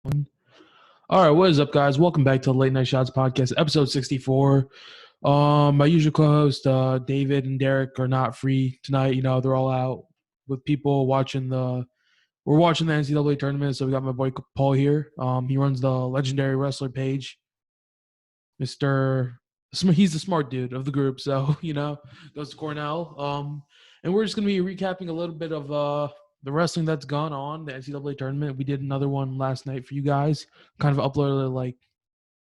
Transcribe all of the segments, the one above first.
All right, what is up, guys? Welcome back to the Late Night Shots podcast, episode 64. My usual co-host, David and Derek, are not free tonight. You know, they're all out with people watching we're watching the NCAA tournament, so we got my boy Paul here. He runs the Legendary Wrestler page. He's the smart dude of the group, so goes to Cornell. And we're just gonna be recapping a little bit of the wrestling that's gone on the NCAA tournament. We did another one last night for you guys, kind of uploaded it like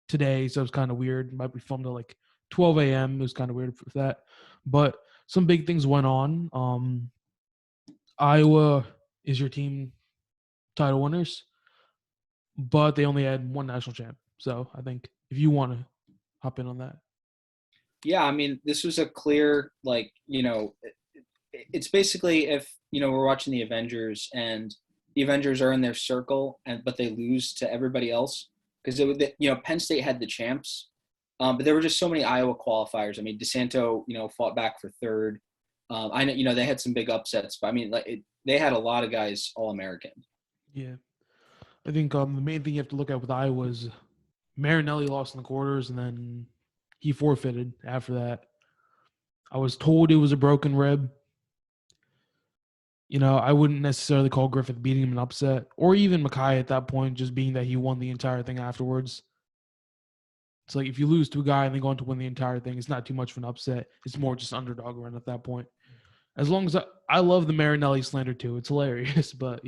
today, so it's kind of weird. Might be filmed at like 12 a.m. It was kind of weird for that, but some big things went on. Iowa is your team title winners, but they only had one national champ. So I think if you want to hop in on that. Yeah, I mean, this was a clear, it's basically if, we're watching the Avengers and the Avengers are in their circle, but they lose to everybody else because Penn State had the champs, but there were just so many Iowa qualifiers. I mean, DeSanto, fought back for third. I know, they had some big upsets, but I mean, they had a lot of guys All-American. Yeah. I think the main thing you have to look at with Iowa is Marinelli lost in the quarters, and then he forfeited after that. I was told it was a broken rib. I wouldn't necessarily call Griffith beating him an upset, or even Mackay at that point, just being that he won the entire thing afterwards. It's like if you lose to a guy and then go on to win the entire thing, it's not too much of an upset. It's more just underdog run at that point. As long as I love the Marinelli slander too, it's hilarious. But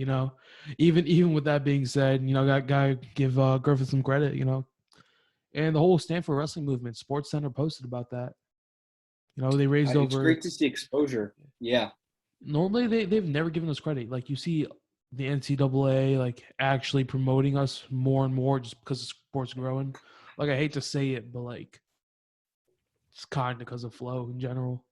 even with that being said, that guy give Griffith some credit. And the whole Stanford wrestling movement, Sports Center posted about that. They raised over. It's great to see exposure. Yeah. Normally they've never given us credit. Like you see the NCAA like actually promoting us more and more just because the sport's growing. Like I hate to say it, but like it's kind of because of Flow in general.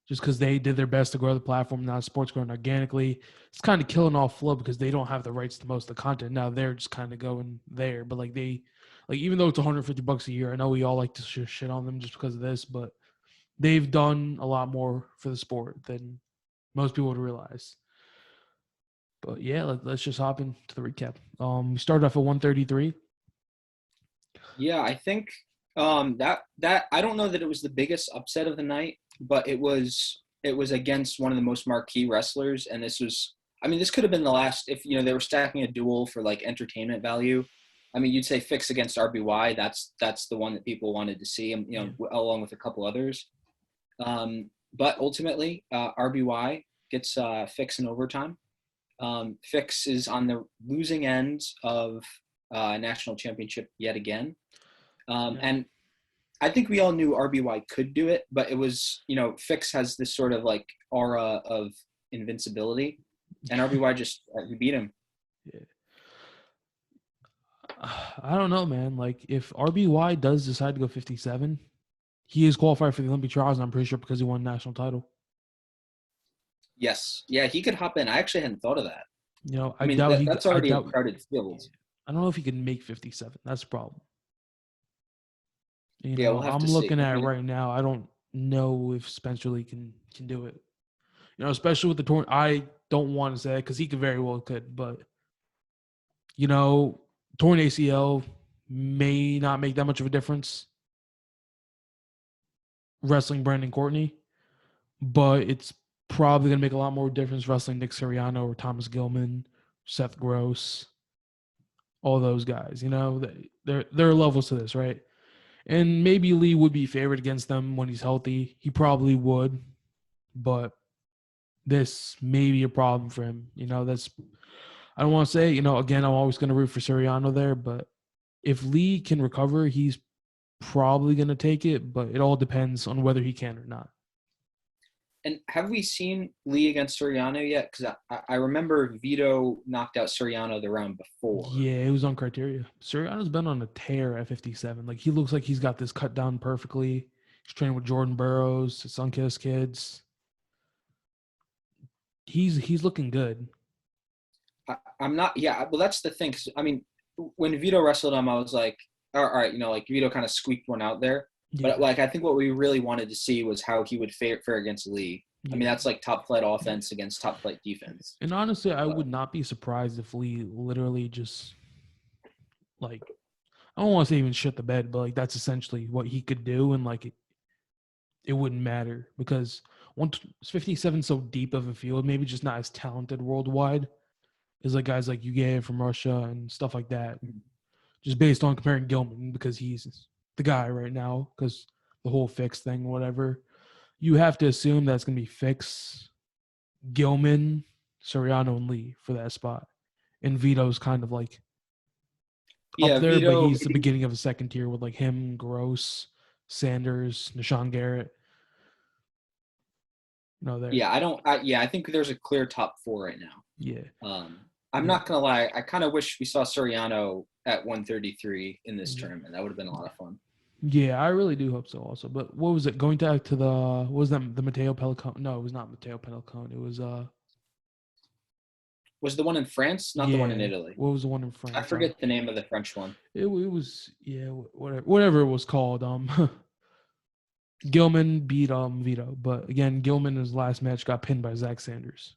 Just because they did their best to grow the platform. Now sports growing organically. It's kind of killing off Flow because they don't have the rights to most of the content. Now they're just kind of going there. But even though it's $150 a year, I know we all like to shit on them just because of this, but they've done a lot more for the sport than most people would realize. But yeah, let's just hop into the recap. We started off at 133. Yeah, I think that I don't know that it was the biggest upset of the night, but it was against one of the most marquee wrestlers, and this could have been the last if they were stacking a duel for like entertainment value. I mean, you'd say Fix against RBY. That's the one that people wanted to see, along with a couple others. But ultimately, RBY gets Fix in overtime. Fix is on the losing end of national championship yet again. And I think we all knew RBY could do it, but it was, Fix has this sort of like aura of invincibility, and RBY just beat him. Yeah. I don't know, man. Like if RBY does decide to go 57, he is qualified for the Olympic trials, and I'm pretty sure because he won a national title. Yes. Yeah, he could hop in. I actually hadn't thought of that. I doubt that's already a crowded field. I don't know if he can make 57. That's the problem. We'll have I'm to looking see. at it right now. I don't know if Spencer Lee can do it. Especially with the torn. I don't want to say it because he could very well could, but torn ACL may not make that much of a difference. Wrestling Brandon Courtney, but it's probably gonna make a lot more difference wrestling Nick Siriano or Thomas Gilman, Seth Gross, all those guys. There are levels to this, right? And maybe Lee would be favored against them when he's healthy. He probably would, but this may be a problem for him. I don't want to say, again, I'm always going to root for Siriano there, but if Lee can recover, he's probably going to take it, but it all depends on whether he can or not. And have we seen Lee against Siriano yet? Because I remember Vito knocked out Siriano the round before. Yeah, it was on criteria. Siriano's been on a tear at 57. Like, he looks like he's got this cut down perfectly. He's training with Jordan Burroughs, Sunkist kids. He's looking good. I'm not. Yeah, well, that's the thing. 'Cause, I mean, when Vito wrestled him, I was like, all right, like Vito kind of squeaked one out there. Yeah. But I think what we really wanted to see was how he would fare against Lee. Yeah. I mean, that's like top flight offense against top flight defense. And honestly, I would not be surprised if Lee literally just like I don't want to say even shit the bed, but like that's essentially what he could do, and like it wouldn't matter because 157 so deep of a field, maybe just not as talented worldwide as like guys like Yugeyev from Russia and stuff like that. Just based on comparing Gilman because he's the guy right now because the whole Fix thing, whatever. You have to assume that's going to be Fix, Gilman, Soriano, and Lee for that spot. And Vito's kind of like up Yeah, there, but Vito. he's the beginning of a second tier with like him, Gross, Sanders, Nashawn Garrett. There. Yeah, I don't. I think there's a clear top four right now. Yeah. I'm Yeah. not gonna lie. I kind of wish we saw Soriano at 133 in this Yeah. tournament. That would have been a lot of fun. Yeah, I really do hope so also. But what was it? Going back to what was that the Matteo Pellicone? No, it was not Matteo Pellicone. It was Was the one in France, not the one in yeah. Italy? What was the one in I France? forget the name of the French one. It was yeah, whatever it was called. Gilman beat Vito, but again, Gilman in his last match got pinned by Zach Sanders.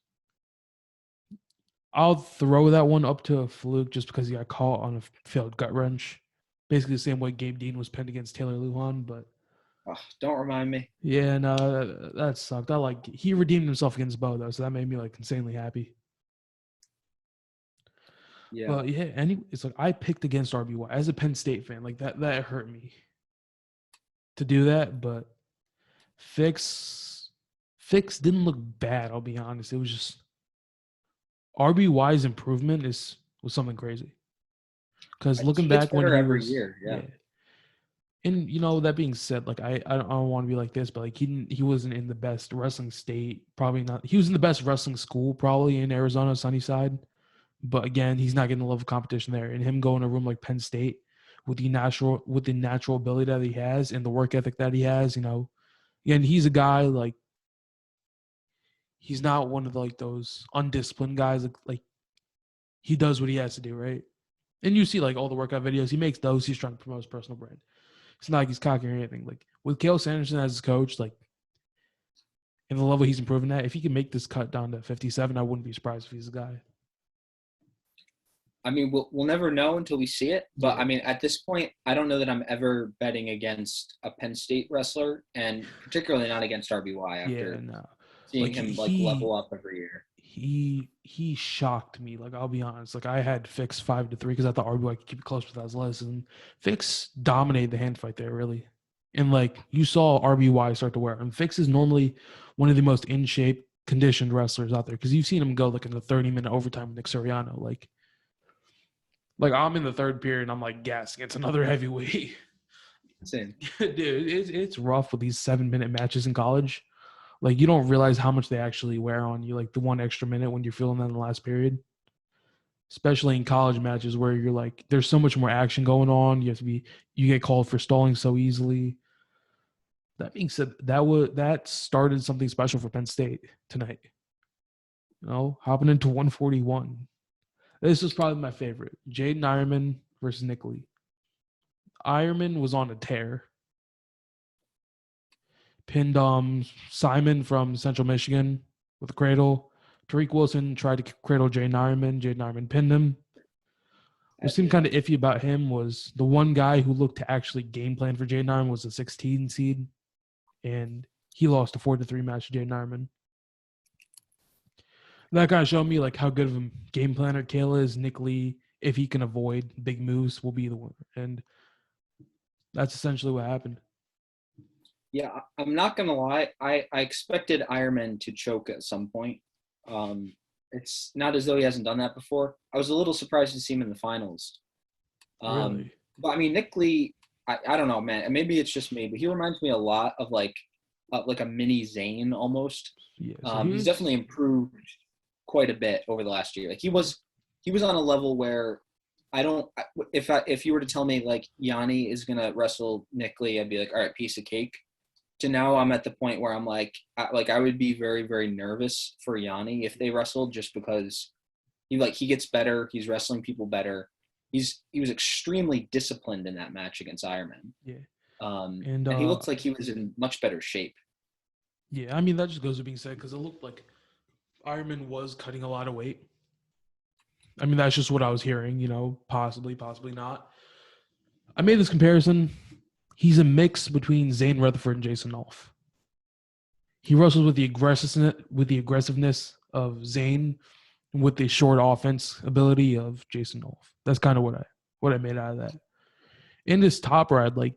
I'll throw that one up to a fluke just because he got caught on a failed gut wrench. Basically the same way Gabe Dean was pinned against Taylor Lujan, but Don't remind me. yeah, no, that sucked. He redeemed himself against Bo though, so that made me like insanely happy. Yeah. But yeah, it's like I picked against RBY as a Penn State fan. Like that hurt me to do that, but Fix didn't look bad, I'll be honest. It was just RBY's improvement was something crazy. Because looking He gets back when better he every was year. Yeah. And that being said, like I don't want to be like this, but like he wasn't in the best wrestling state, probably not. He was in the best wrestling school, probably in Arizona, Sunnyside. But again, he's not getting the level of competition there. And him going to a room like Penn State with the natural ability that he has and the work ethic that he has, again, he's a guy like he's not one of like those undisciplined guys. Like he does what he has to do, right? And you see like all the workout videos he makes; those he's trying to promote his personal brand. It's not like he's cocky or anything. Like with Cael Sanderson as his coach, like in the level he's improving at, if he can make this cut down to 57, I wouldn't be surprised if he's the guy. I mean, we'll never know until we see it. But Yeah. I mean, at this point, I don't know that I'm ever betting against a Penn State wrestler, and particularly not against RBY after seeing him like level up every year. He shocked me. Like I'll be honest. Like I had Fix 5-3 because I thought RBY could keep it close with athleticism. Fix dominated the hand fight there really, and like you saw RBY start to wear. And Fix is normally one of the most in shape, conditioned wrestlers out there because you've seen him go like in the 30-minute overtime with Nick Soriano. Like I'm in the third period and I'm like gassing. It's another heavyweight. Same. Dude, it's rough with these 7-minute matches in college. Like you don't realize how much they actually wear on you, like the 1 extra minute when you're feeling that in the last period. Especially in college matches where you're like, there's so much more action going on. You get called for stalling so easily. That being said, that started something special for Penn State tonight. Hopping into 141. This was probably my favorite. Jaden Ironman versus Nick Lee. Ironman was on a tear. Pinned Simon from Central Michigan with a cradle. Tariq Wilson tried to cradle Jaden Ironman. Jaden Ironman pinned him. What seemed kind of iffy about him was the one guy who looked to actually game plan for Jaden Ironman was a 16 seed, and he lost a 4-3 match to Jaden Ironman. That kind of showed me like how good of a game planner Cael is. Nick Lee, if he can avoid big moves, will be the winner, and that's essentially what happened. Yeah, I'm not gonna lie. I expected Ironman to choke at some point. It's not as though he hasn't done that before. I was a little surprised to see him in the finals. Really? But I mean, Nick Lee, I don't know, man. Maybe it's just me, but he reminds me a lot of like a mini Zayn almost. Yeah. So He's definitely improved quite a bit over the last year. Like he was on a level where if you were to tell me like Yanni is gonna wrestle Nick Lee, I'd be like, all right, piece of cake. To now I'm at the point where I'm like I would be very, very nervous for Yanni if they wrestled, just because he gets better. He's wrestling people better. He was extremely disciplined in that match against Ironman. Yeah. And he looks like he was in much better shape. Yeah, I mean that just goes to being said because it looked like Ironman was cutting a lot of weight. I mean, that's just what I was hearing. Possibly, possibly not. I made this comparison. He's a mix between Zane Rutherford and Jason Nolf. He wrestles with the aggressiveness of Zane, with the short offense ability of Jason Nolf. That's kind of what I made out of that. In this top ride, like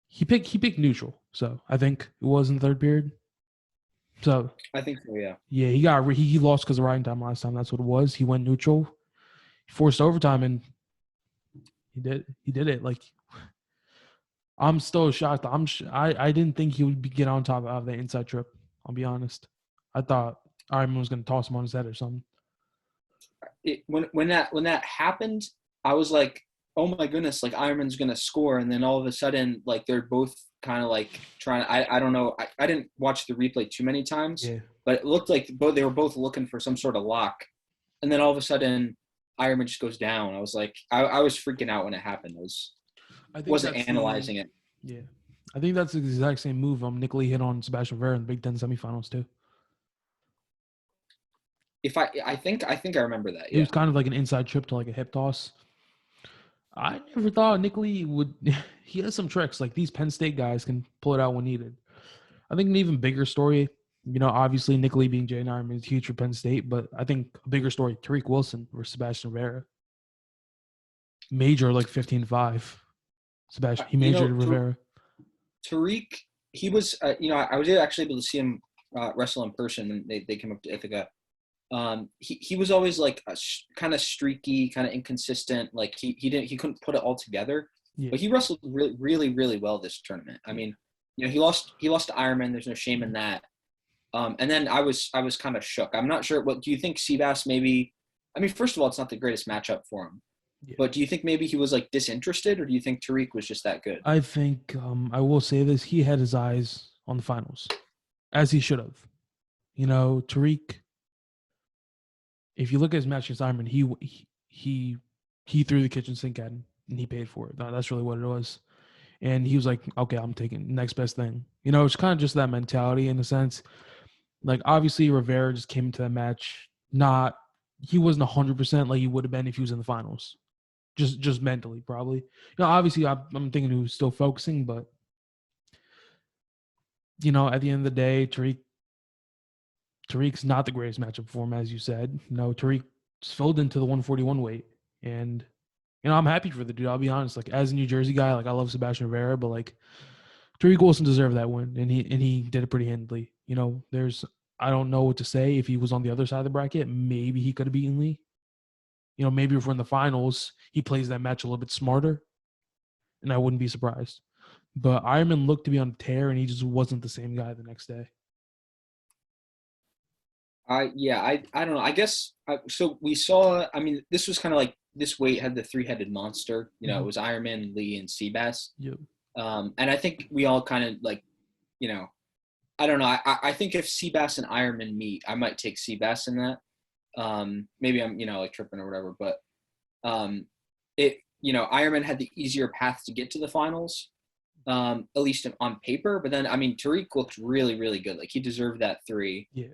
he picked neutral. So I think it was in the third period. So I think so. Yeah. yeah, he lost because of riding time last time. That's what it was. He went neutral. He forced overtime and he did it. Like I'm still shocked. I didn't think he would get on top of the inside trip. I'll be honest. I thought Ironman was going to toss him on his head or something. When that happened, I was like, oh my goodness, like Ironman's gonna score, and then all of a sudden, like they're both kind of like trying. I don't know. I didn't watch the replay too many times, Yeah. but it looked like they were both looking for some sort of lock, and then all of a sudden, Ironman just goes down. I was like, I was freaking out when it happened. I think Wasn't that's analyzing it. yeah. I think that's the exact same move Nick Lee hit on Sebastian Rivera in the Big Ten semifinals too. If I think I remember that. It Yeah. was kind of like an inside trip to like a hip toss. I never thought Nick Lee would. He has some tricks. Like these Penn State guys can pull it out when needed. I think an even bigger story. Obviously Nick Lee being Jay Ironman is huge for Penn State, but I think a bigger story: Tariq Wilson or Sebastian Rivera. Major like 15-5. Sebastian he majored Rivera. Tariq, he was. I was actually able to see him wrestle in person, and they came up to Ithaca. He was always like kind of streaky, kind of inconsistent. Like he couldn't put it all together. Yeah. But he wrestled really, really, really well this tournament. I mean, he lost to Ironman. There's no shame in that. And then I was kind of shook. I'm not sure. What do you think, Seabass? Maybe. I mean, first of all, it's not the greatest matchup for him. Yeah. But do you think maybe he was like disinterested, or do you think Tariq was just that good? I think I will say this: he had his eyes on the finals, as he should have. Tariq. If you look at his match against Ironman, he threw the kitchen sink at him and he paid for it. That's really what it was. And he was like, "Okay, I'm taking next best thing." It's kind of just that mentality in a sense. Like obviously Rivera just came into the match he wasn't 100% like he would have been if he was in the finals. Just mentally, probably. Obviously, I'm thinking he was still focusing, but at the end of the day, Tariq's not the greatest matchup for him, as you said. Tariq filled into the 141 weight, and I'm happy for the dude. I'll be honest. Like as a New Jersey guy, like I love Sebastian Rivera, but like Tariq Wilson deserved that win, and he did it pretty handily. I don't know what to say. If he was on the other side of the bracket, maybe he could have beaten Lee. Maybe if we're in the finals, he plays that match a little bit smarter, and I wouldn't be surprised. But Ironman looked to be on a tear, and he just wasn't the same guy the next day. I don't know. I guess so. We saw. I mean, this was kind of like this weight had the three-headed monster. It was Ironman, Lee, and Seabass. Yep. And I think we all kind of like, I don't know. I think if Seabass and Ironman meet, I might take Seabass in that. Maybe I'm like tripping or whatever, but Ironman had the easier path to get to the finals, at least on paper. But then I mean, Tariq looked really, really good. Like he deserved that 3. Yeah.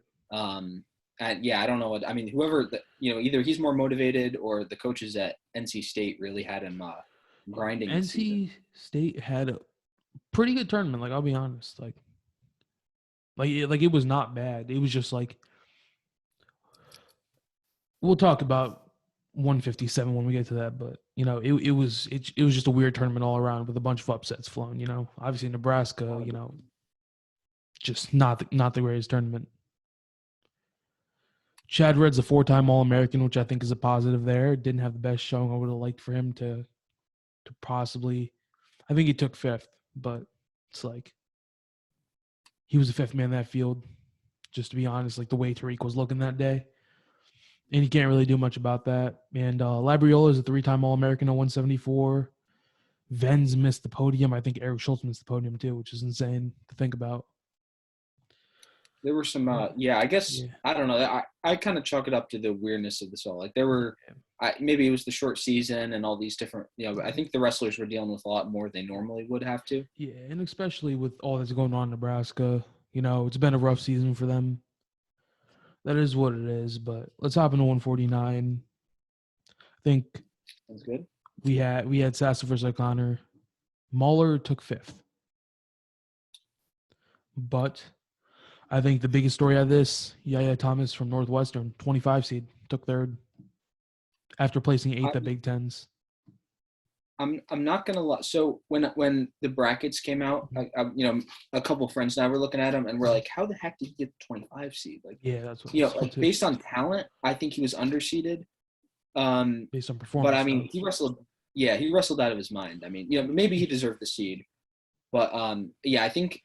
And yeah, I don't know what I mean. Whoever either he's more motivated or the coaches at NC State really had him grinding. NC State had a pretty good tournament. Like I'll be honest, like it was not bad. It was just like we'll talk about 157 when we get to that, but it was just a weird tournament all around with a bunch of upsets flown. Obviously Nebraska, just not the greatest tournament. Chad Redd's a 4-time All-American, which I think is a positive there. Didn't have the best showing. I would have liked for him to possibly. I think he took 5th, but it's like he was the 5th man in that field. Just to be honest, like the way Tariq was looking that day, and you can't really do much about that. And Labriola is a 3-time All-American at 174. Venz missed the podium. I think Eric Schultz missed the podium too, which is insane to think about. There were some, I guess, I don't know. I kind of chalk it up to the weirdness of this all. Like there were, maybe it was the short season and all these different, I think the wrestlers were dealing with a lot more than they normally would have to. Yeah, and especially with all that's going on in Nebraska, it's been a rough season for them. That is what it is. But let's hop into 149. I think That's good. we had Sasso versus O'Connor. Mahler took fifth, but I think the biggest story out of this, Yaya Thomas from Northwestern, 25 seed, took third after placing eighth at Big Tens. I'm not gonna lie. So when the brackets came out, a couple of friends and I were looking at them and we're like, how the heck did he get the 25 seed? Like, Yeah, that's what I saw like too. based on talent, I think he was underseeded. Based on But performance, I mean, though. he wrestled. Yeah, he wrestled out of his mind. I mean, maybe he deserved the seed, but yeah, I think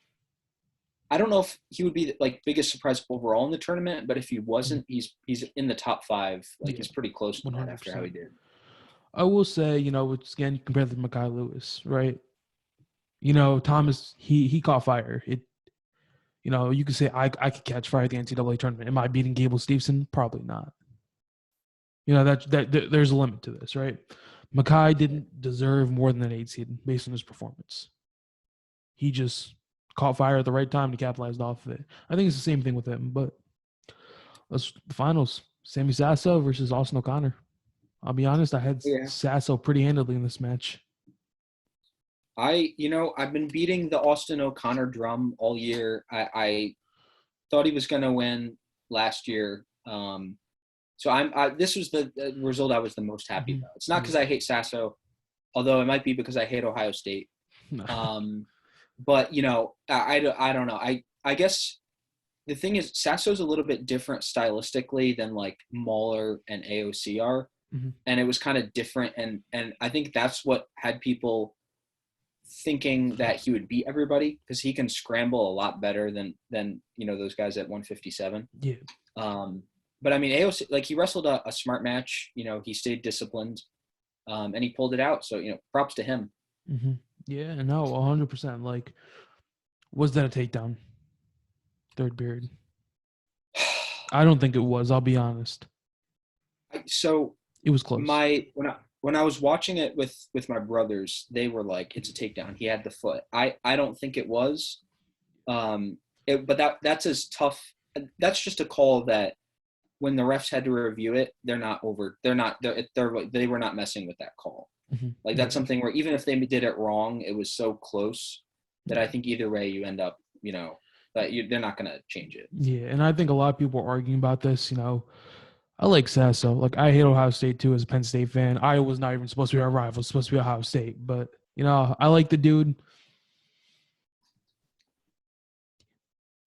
I don't know if he would be like biggest surprise overall in the tournament, but if he wasn't, he's in the top five. Like Yeah, he's pretty close to that after how he 100%. did. I will say, it's again compared to Makai Lewis, right? Thomas, he caught fire. You could say I could catch fire at the NCAA tournament. Am I beating Gable Stevenson? Probably not. That there's a limit to this, right? Makai didn't deserve more than an 8 seed based on his performance. He just caught fire at the right time to capitalize off of it. I think it's the same thing with him, but let's the finals. Sammy Sasso versus Austin O'Connor. I'll be honest, I had Yeah. Sasso pretty handily in this match. I've been beating the Austin O'Connor drum all year. I thought he was going to win last year. So this was the result I was the most happy about. It's not because I hate Sasso, although it might be because I hate Ohio State. But I don't know. I guess the thing is Sasso's a little bit different stylistically than like Mahler and AOC are, and it was kind of different. And I think that's what had people thinking that he would beat everybody because he can scramble a lot better than those guys at 157. Yeah. But I mean AOC, like, he wrestled a smart match. He stayed disciplined, and he pulled it out. So props to him. Yeah, no, 100%. Like, was that a takedown? Third period. I don't think it was. I'll be honest. So it was close. When I was watching it with my brothers, they were like, "It's a takedown. He had the foot." I don't think it was. But that's as tough. That's just a call that when the refs had to review it, they were not messing with that call. Like, that's something where even if they did it wrong, it was so close that I think either way you end up, that they're not going to change it. Yeah, and I think a lot of people are arguing about this. I like Sasso. Like, I hate Ohio State too as a Penn State fan. Iowa's not even supposed to be our rival. It's supposed to be Ohio State. But, I like the dude.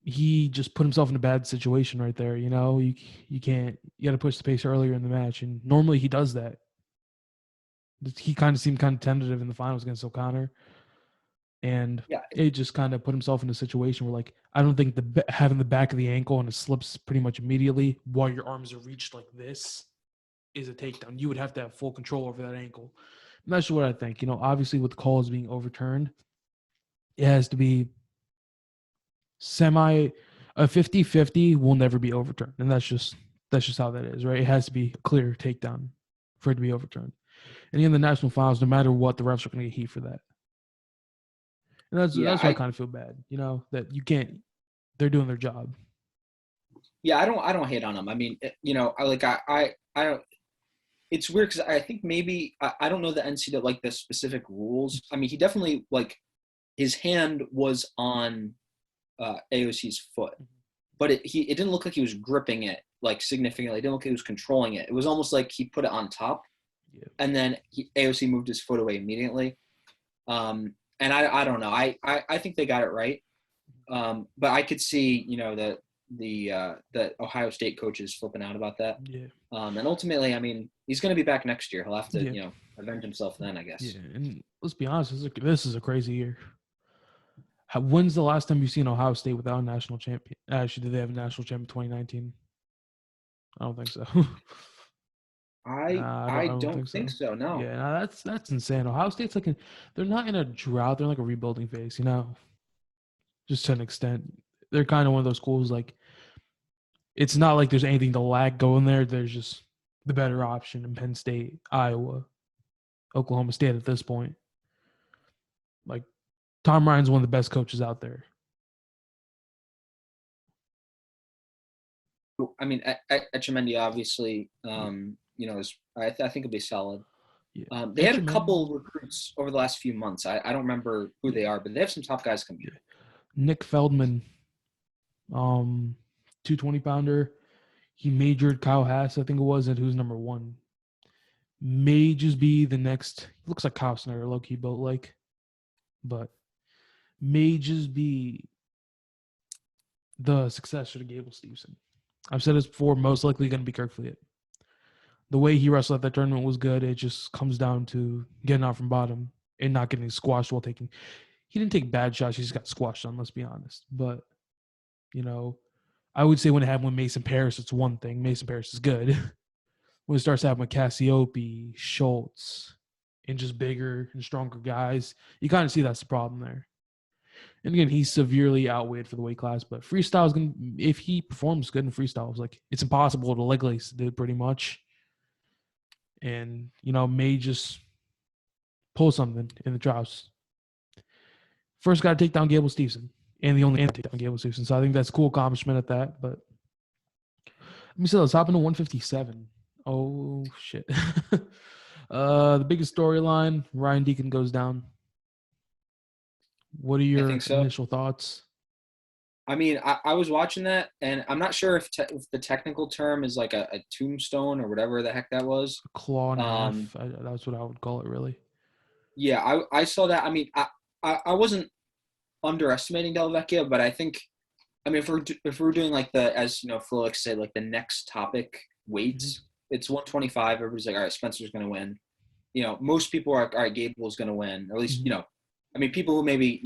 He just put himself in a bad situation right there. You got to push the pace earlier in the match. And normally he does that. He kind of seemed kind of tentative in the finals against O'Connor. And it just kind of put himself in a situation where, like, I don't think having the back of the ankle and it slips pretty much immediately while your arms are reached like this is a takedown. You would have to have full control over that ankle. And that's what I think. Obviously with calls being overturned, it has to be a 50-50 will never be overturned. And that's just how that is, right? It has to be a clear takedown for it to be overturned. And in the national finals, no matter what, the refs are going to get heat for that. And that's why I kind of feel bad, that you can't. They're doing their job. Yeah, I don't hate on them. I mean, I don't. It's weird because I think maybe I don't know the NCAA, like, the specific rules. I mean, he definitely, like, his hand was on AOC's foot, but it didn't look like he was gripping it like significantly. It didn't look like he was controlling it. It was almost like he put it on top, and then AOC moved his foot away immediately. And I don't know. I think they got it right. But I could see, the Ohio State coaches flipping out about that. Yeah. And ultimately, I mean, he's going to be back next year. He'll have to, avenge himself then, I guess. Yeah, and let's be honest, this is a crazy year. When's the last time you've seen Ohio State without a national champion? Actually, did they have a national champion in 2019? I don't think so. I don't think so. No. Yeah, that's insane. Ohio State's they're not in a drought. They're in like a rebuilding phase, just to an extent. They're kind of one of those schools, like, it's not like there's anything to lag going there. There's just the better option in Penn State, Iowa, Oklahoma State at this point. Like, Tom Ryan's one of the best coaches out there. I mean, Etchemendy obviously, I think it'll be solid. Yeah. They had a Etchemin, couple recruits over the last few months. I don't remember who yeah, they are, but they have some top guys coming yeah. Nick Feldman, 220 pounder. He majored Kyle Hass, I think it was, and who's number one. May just be the next. Looks like Kyle Snyder, low key built like, but may just be the successor to Gable Stevenson. I've said this before. Most likely going to be Kirk Fleet. The way he wrestled at that tournament was good. It just comes down to getting out from bottom and not getting squashed while taking. He didn't take bad shots. He just got squashed on. Let's be honest. But I would say when it happened with Mason Paris, it's one thing. Mason Paris is good. When it starts happening with Cassiope, Schultz, and just bigger and stronger guys, you kind of see that's the problem there. And again, he's severely outweighed for the weight class, but freestyle is going to, if he performs good in freestyle, it's like it's impossible to leg lace it pretty much. And, may just pull something in the trials. First got to take down Gable Stevenson, and the only man to take down Gable Stevenson. So I think that's a cool accomplishment at that. But let me see, let's hop into 157. Oh, shit. The biggest storyline, Ryan Deacon goes down. What are I your think so. initial thoughts? I mean, I was watching that, and I'm not sure if the technical term is like a tombstone or whatever the heck that was. Claw and a half. That's what I would call it, really. Yeah, I saw that. I mean, I wasn't underestimating Del Vecchio, but I think, I mean, if we're doing like as Felix said, like the next topic weights, it's 125. Everybody's like, all right, Spencer's going to win. Most people are like, all right, Gable's going to win, or at least I mean, people who maybe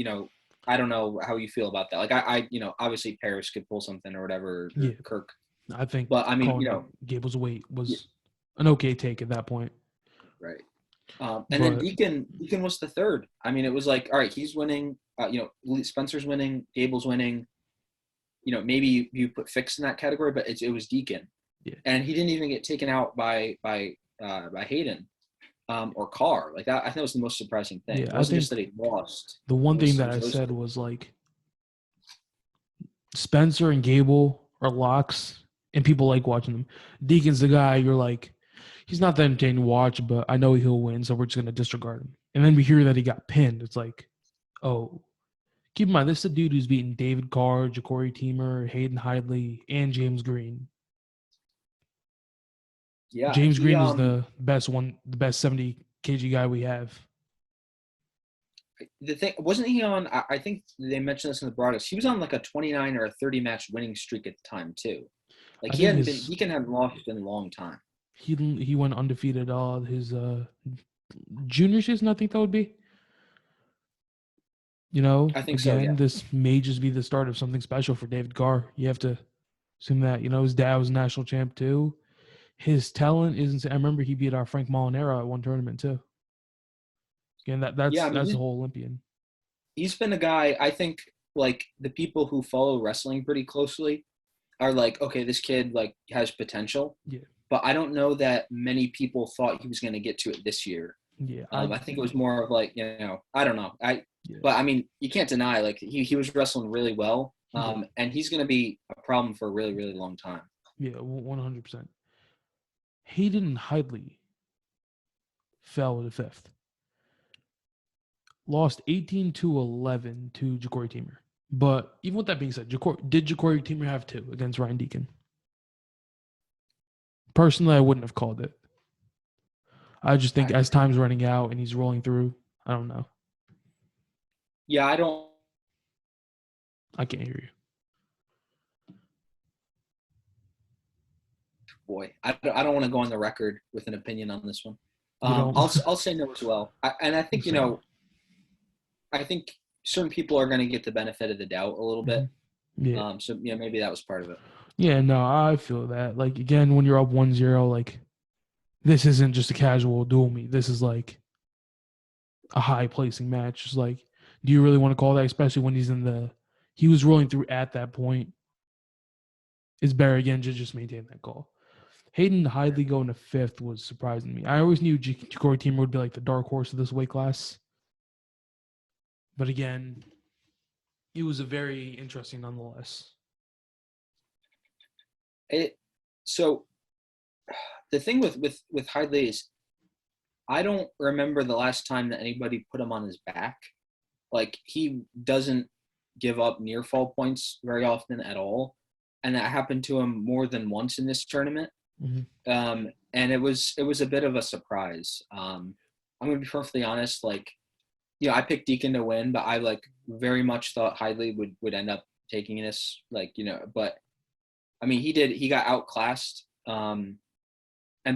I don't know how you feel about that. Like I obviously Paris could pull something or whatever, or Kirk. I think, but I mean, Gable's weight was an okay take at that point. Right. And then Deacon was the third. I mean, it was like, all right, he's winning. Spencer's winning. Gable's winning. Maybe you put Fix in that category, but it was Deacon, and he didn't even get taken out by Hayden or Carr. Like that, I think that was the most surprising thing. It wasn't just that he lost. The one thing that I said was like Spencer and Gable are locks, and people like watching them. Deacon's the guy you're like, he's not that entertaining to watch, but I know he'll win, so we're just going to disregard him. And then we hear that he got pinned. It's like, oh. Keep in mind, this is a dude who's beaten David Carr, Ja'Cory Teamer, Hayden Hidley, and James Green. Yeah, James Green is the best 70 kg guy we have. The thing, wasn't he on, I think they mentioned this in the broadcast, he was on like a 29 or a 30 match winning streak at the time too. Like Deacon hadn't lost in a long time. He went undefeated his junior season, I think that would be. I think so, yeah. This may just be the start of something special for David Carr. You have to assume that. His dad was a national champ too. His talent isn't. I remember he beat our Frank Molinaro at one tournament too. Again, that's a whole Olympian. He's been a guy, I think, like the people who follow wrestling pretty closely are like, okay, this kid like has potential. Yeah. But I don't know that many people thought he was going to get to it this year. Yeah. I think it was more of like, I don't know. But I mean, you can't deny like he was wrestling really well. And he's going to be a problem for a really, really long time. Yeah, 100%. Hayden Hidley fell to fifth. Lost 18-11 to Ja'Cory Teamer. But even with that being said, did Ja'Cory Teamer have two against Ryan Deacon? Personally, I wouldn't have called it. I just think as time's running out and he's rolling through, I don't know. Yeah, I can't hear you. Boy, I don't want to go on the record with an opinion on this one. I'll say no as well. I think I think certain people are going to get the benefit of the doubt a little bit. Yeah. So maybe that was part of it. Yeah, no, I feel that. Like again, when you're up 1-0, like this isn't just a casual duel meet. This is like a high placing match. It's like, do you really want to call that? Especially when he was rolling through at that point. It's better again to just maintain that call. Hayden Hidley going to fifth was surprising me. I always knew Ja'Cory Teamer would be like the dark horse of this weight class. But again, it was a very interesting nonetheless. it. So the thing with Hidley is I don't remember the last time that anybody put him on his back. Like he doesn't give up near fall points very often at all, and that happened to him more than once in this tournament. Mm-hmm. And it was a bit of a surprise. I'm gonna be perfectly honest. Like, I picked Deacon to win, but I like very much thought Hidley would end up taking this. Like, but I mean, he did. He got outclassed. And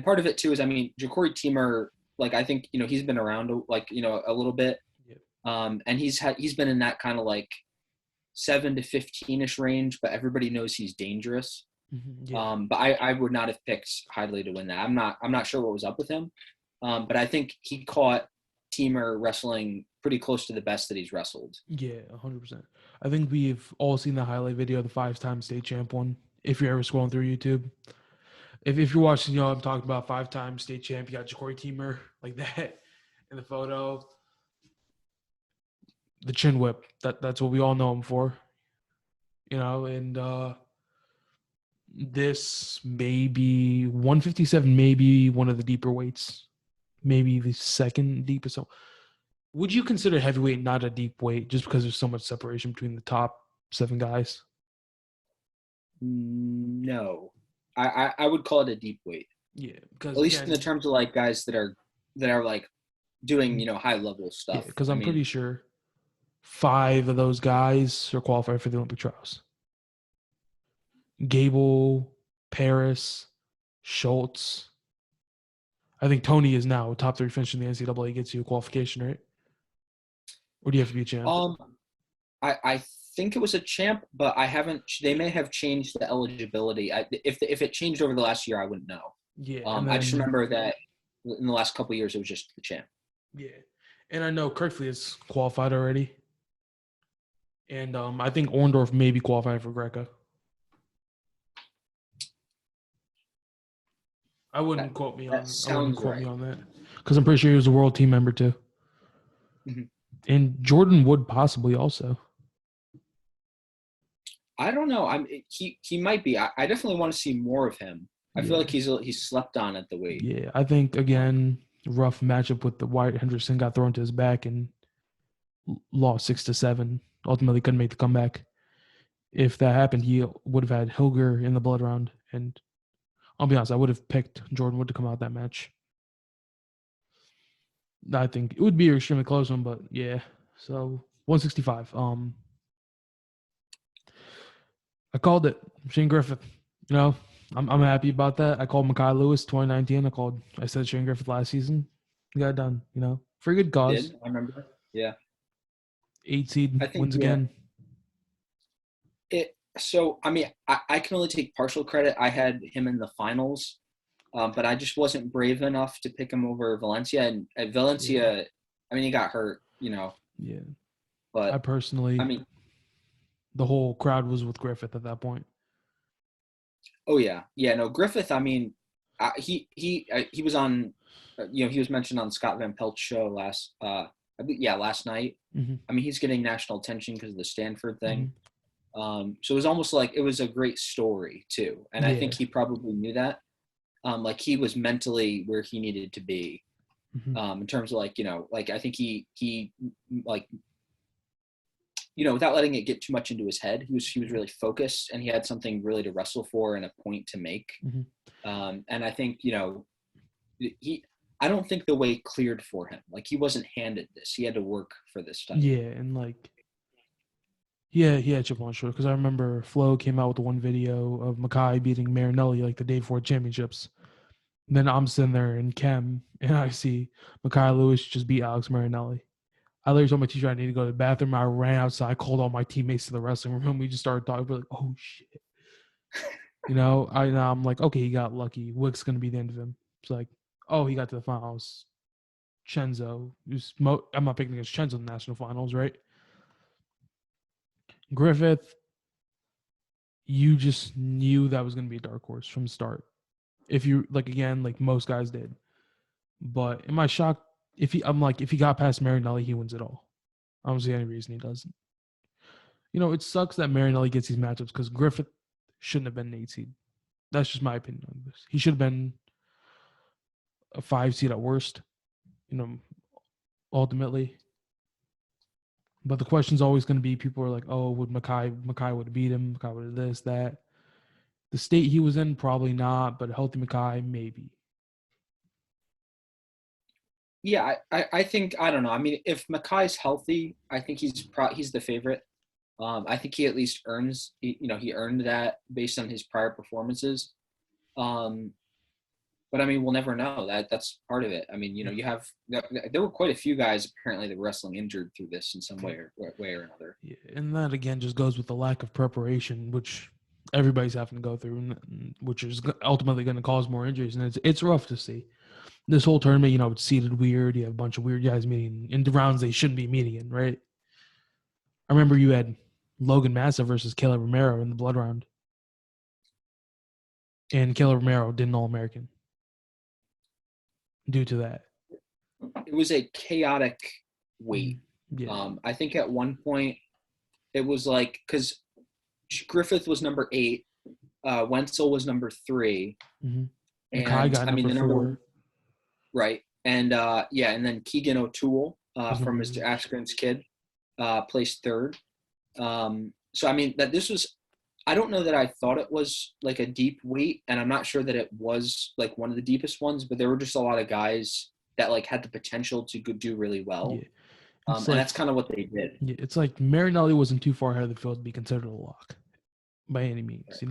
part of it too is, I mean, Ja'Cory Teamer, like I think he's been around like a little bit, Yeah. and he's been in that kind of like 7 to 15ish range, but everybody knows he's dangerous. Mm-hmm. Yeah. But I would not have picked Hidley to win that. I'm not sure what was up with him, but I think he caught Teamer wrestling pretty close to the best that he's wrestled. Yeah, 100%. I think we've all seen the highlight video of the 5-time state champ one. If you're ever scrolling through YouTube, if you're watching, I'm talking about 5-time state champ. You got Ja'Cory Teamer like that in the photo. The chin whip. That's what we all know him for. And this maybe 157, maybe one of the deeper weights, maybe the second deepest. So, would you consider heavyweight not a deep weight just because there's so much separation between the top 7 guys? No, I would call it a deep weight. Yeah, because At least in the terms of like guys that are like doing high level stuff. Yeah, because I'm pretty sure 5 of those guys are qualified for the Olympic trials. Gable, Paris, Schultz. I think Tony is now top 3 finish in the NCAA gets you a qualification, right? Or do you have to be a champ? I think it was a champ, but I haven't. They may have changed the eligibility. If it changed over the last year, I wouldn't know. Yeah. I just remember that in the last couple of years, it was just the champ. Yeah, and I know Kirkley is qualified already, and I think Orndorff may be qualified for Greco. I wouldn't quote me on that because I'm pretty sure he was a world team member too. Mm-hmm. And Jordan Wood possibly also. I don't know. He might be. I definitely want to see more of him. I feel like he's slept on at the weight. Yeah, I think again, rough matchup with the Wyatt Henderson got thrown to his back and lost 6-7. Ultimately, couldn't make the comeback. If that happened, he would have had Hilger in the blood round, and I'll be honest, I would have picked Jordan Wood to come out that match. I think it would be an extremely close one, but yeah. So 165. I called it. Shane Griffith. I'm happy about that. I called Mekhi Lewis 2019. I said Shane Griffith last season. He got it done, for a good cause. I remember. Yeah. 8 seed wins again. So, I mean, I can only take partial credit. I had him in the finals, but I just wasn't brave enough to pick him over Valencia. And at Valencia, I mean, he got hurt, Yeah. But I personally, the whole crowd was with Griffith at that point. Oh yeah, no, Griffith. I mean, he was on, he was mentioned on Scott Van Pelt's show last night. Mm-hmm. I mean, he's getting national attention because of the Stanford thing. Mm-hmm. So it was almost like it was a great story too, and I think he probably knew that. Like he was mentally where he needed to be, in terms of like I think he like. Without letting it get too much into his head, he was really focused, and he had something really to wrestle for and a point to make. Mm-hmm. And I think I don't think the way cleared for him. Like he wasn't handed this; he had to work for this stuff. Yeah, and he had chip on his shoulder because I remember Flo came out with the one video of Mekhi beating Marinelli like the day before championships. And then I'm sitting there in chem, and I see Mekhi Lewis just beat Alex Marinelli. I literally told my teacher I need to go to the bathroom. I ran outside, called all my teammates to the wrestling room, and we just started talking. We're like, oh, shit. I'm like, okay, he got lucky. Wick's going to be the end of him. It's like, oh, he got to the finals. Chenzo. I'm not picking against Chenzo in the national finals, right? Griffith, you just knew that was going to be a dark horse from the start. If you, again, most guys did. But am I shocked? If he got past Marinelli, he wins it all. I don't see any reason he doesn't. It sucks that Marinelli gets these matchups because Griffith shouldn't have been an 8 seed. That's just my opinion on this. He should have been a 5 seed at worst, ultimately. But the question's always going to be, people are like, oh, would Mackay would have beat him? Mackay would have this, that. The state he was in, probably not, but healthy Mackay, maybe. Yeah, I think I don't know. I mean, if Mackay's healthy, I think he's the favorite. I think he at least he earned that based on his prior performances. Um, but I mean, we'll never know. That's part of it. I mean, there were quite a few guys apparently that were wrestling injured through this in some way or another. Yeah, and that again just goes with the lack of preparation, which everybody's having to go through, which is ultimately going to cause more injuries. And it's rough to see. This whole tournament, it's seeded weird. You have a bunch of weird guys meeting in the rounds they shouldn't be meeting in, right? I remember you had Logan Massa versus Caleb Romero in the blood round, and Caleb Romero did an All-American due to that. It was a chaotic weight. Yeah. I think at one point it was like, because Griffith was number 8, Wenzel was number 3, Mm-hmm. Mackay and got I mean number the number 4. right, and and then Keegan O'Toole Was from number Mr. Askren's kid placed 3rd. So I mean that this was, I don't know that I thought it was like a deep weight, and I'm not sure that it was like one of the deepest ones, but there were just a lot of guys that like had the potential to do really well. Yeah. It's And like that's kind of what they did. Yeah, it's like Marinelli wasn't too far ahead of the field to be considered a lock by any means.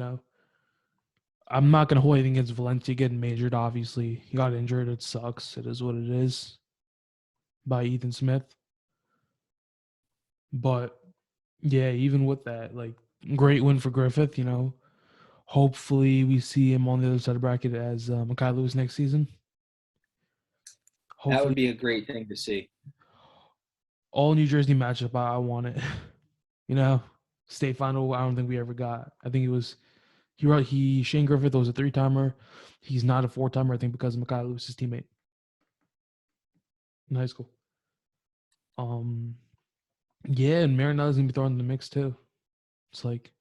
I'm not going to hold anything against Valencia getting majored. Obviously, he got injured. It sucks. It is what it is. By Ethan Smith, but yeah, even with that, like, great win for Griffith. Hopefully we see him on the other side of the bracket as Mackay Lewis next season. That would Hopefully, be a great thing to see. all New Jersey matchup. I want it. State final. I don't think we ever got. I think it was Shane Griffith was a 3-timer. He's not a 4-timer, I think, because of Mackay Lewis's teammate in high school. Yeah, and Marinelli's gonna be thrown in the mix too. It's like,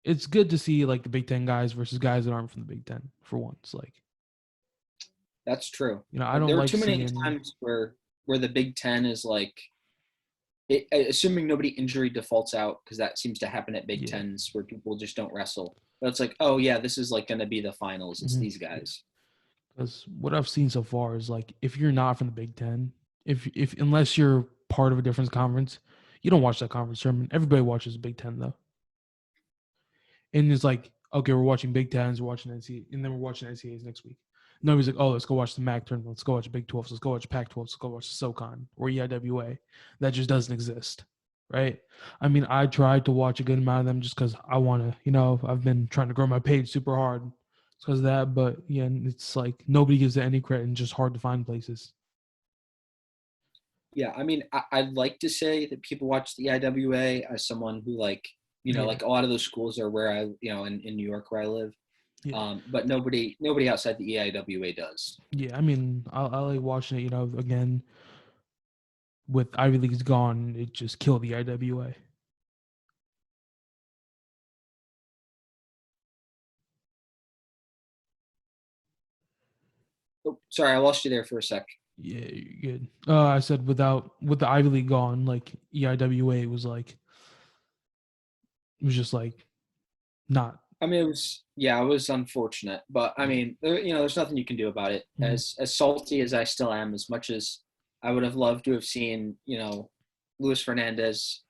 it's good to see like the Big Ten guys versus guys that aren't from the Big Ten for once. Like, That's true. I don't There are like too many seeing. times where the Big Ten is like, assuming nobody injury defaults out, because that seems to happen at Big Yeah. Tens where people just don't wrestle. But it's like, oh yeah, this is like going to be the finals. It's these guys. Because what I've seen so far is like, if you're not from the Big Ten, if unless you're part of a different conference, you don't watch that conference tournament. Everybody watches the Big Ten though. And it's like, okay, we're watching Big Tens, we're watching NCAA, and then we're watching NCAAs next week. Nobody's like, oh, let's go watch the MAC tournament. Let's go watch Big 12. Let's go watch Pac 12. Let's go watch the SoCon or EIWA. That just doesn't exist, right? I mean, I tried to watch a good amount of them just because I want to, I've been trying to grow my page super hard. It's because of that. But yeah, it's like nobody gives it any credit and just hard to find places. Yeah, I mean, I'd like to say that people watch the IWA as someone who Yeah. like a lot of those schools are where in New York where I live. Yeah. But nobody outside the EIWA does. Yeah. I mean, I like watching it, again, with Ivy League's gone, it just killed the IWA. Oh, sorry, I lost you there for a sec. Yeah, you're good. I said with the Ivy League gone, like EIWA was like, it was just like not. I mean, it was unfortunate, but I mean, there's nothing you can do about it. Mhm. As salty as I still am, as much as I would have loved to have seen, Luis Fernandez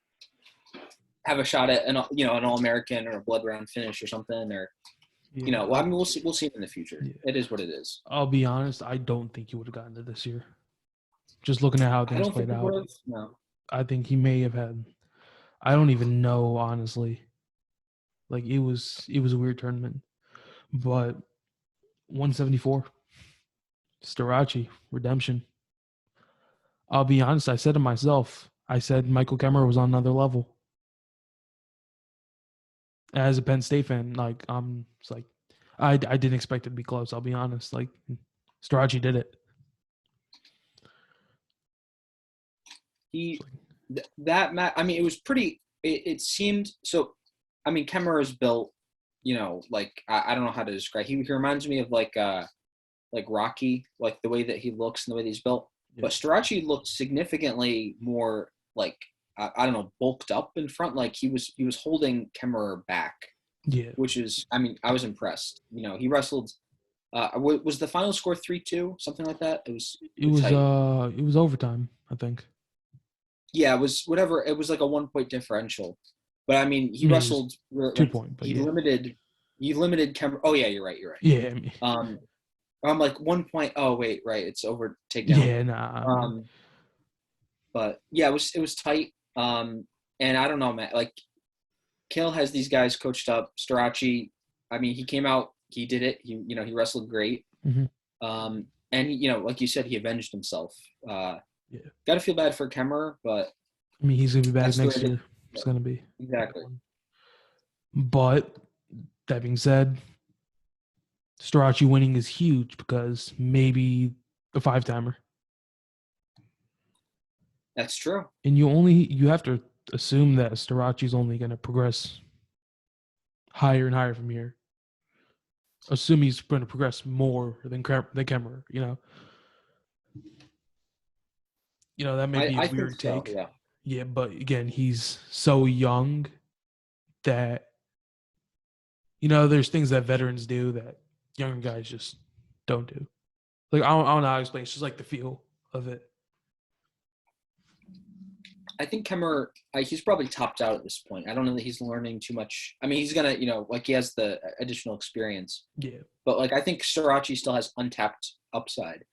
have a shot at an All-American or a blood round finish or something, or Yeah, well, I mean, we'll see in the future. yeah. It is what it is. I'll be honest. I don't think he would have gotten to this year. Just looking at how I things don't think played it would out, have. No. I think he may have had. I don't even know, honestly. Like, it was a weird tournament, but 174, Starachi redemption. I'll be honest. I said to myself, I said Michael Kemmer was on another level. As a Penn State fan, like, it's like, I didn't expect it to be close. I'll be honest. Like, Starachi did it. That match. I mean, it was pretty. It seemed so. I mean, Kemmer is built, like I don't know how to describe. He reminds me of like Rocky, like the way that he looks and the way that he's built. Yeah. But Strachey looked significantly more like I don't know, bulked up in front. Like he was holding Kemmerer back, Yeah. which is, I mean, I was impressed. He wrestled. Was the final score 3-2, something like that? It was. It was overtime, I think. Yeah, it was whatever. It was like a 1 point differential, but I mean, he wrestled 2 point. But he yeah. limited Kemmerer. Oh yeah, you're right. Yeah. I mean, I'm like 1 point. Oh wait, right. It's over takedown. Yeah. Nah. But yeah, it was tight. And I don't know, man. Like, Kale has these guys coached up. Strachey, I mean, he came out, he did it. He wrestled great. Mm-hmm. And like you said, he avenged himself. Yeah. Got to feel bad for Kemmerer, but I mean, he's gonna be back next year. It's gonna be exactly. But that being said, Strachey winning is huge because maybe a 5-timer. That's true. And you have to assume that Strachey's only going to progress higher and higher from here. Assume he's going to progress more than Kemmerer, that may be a weird take. So, yeah, but again, he's so young that there's things that veterans do that younger guys just don't do. Like I don't know how to explain. It's just like the feel of it. I think Kemmerer, he's probably topped out at this point. I don't know that he's learning too much. I mean, he's gonna, like he has the additional experience. Yeah. But like I think Strachey still has untapped upside.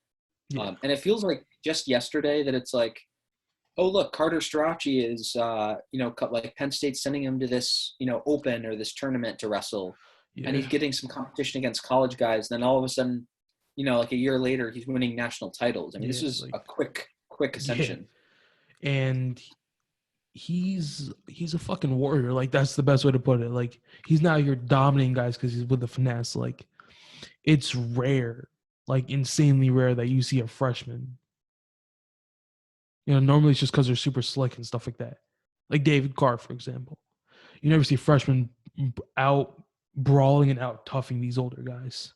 Yeah. And it feels like just yesterday that it's like, oh look, Carter Strachey is, like Penn State's sending him to this, open or this tournament to wrestle, and he's getting some competition against college guys. Then all of a sudden, like a year later, he's winning national titles. I mean, this is like, a quick ascension. Yeah. And he's a fucking warrior. Like that's the best way to put it. Like he's not here dominating guys because he's with the finesse. Like it's rare, like insanely rare that you see a freshman. Normally it's just because they're super slick and stuff like that. Like David Carr, for example. You never see freshmen out brawling and out toughing these older guys.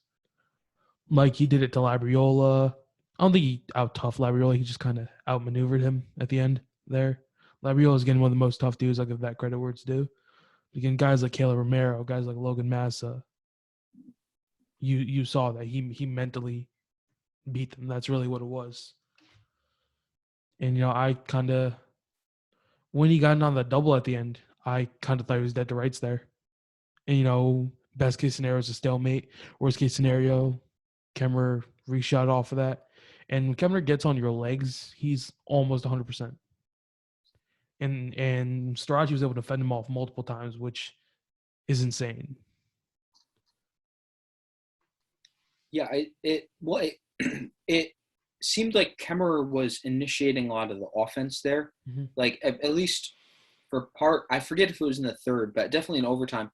Like he did it to Labriola. I don't think he out tough Labriola. He just kind of outmaneuvered him at the end there. Labriola is getting one of the most tough dudes. I'll give that credit where it's due. Again, guys like Caleb Romero, guys like Logan Massa, you saw that he mentally beat them. That's really what it was. And I kind of, when he got in on the double at the end, I kind of thought he was dead to rights there. And best case scenario is a stalemate. Worst case scenario, Kemmerer reshot off of that. And when Kemmerer gets on your legs, he's almost 100%. And Strachey was able to fend him off multiple times, which is insane. Yeah, it seemed like Kemmerer was initiating a lot of the offense there. Mm-hmm. Like at least for part, I forget if it was in the third, but definitely in overtime.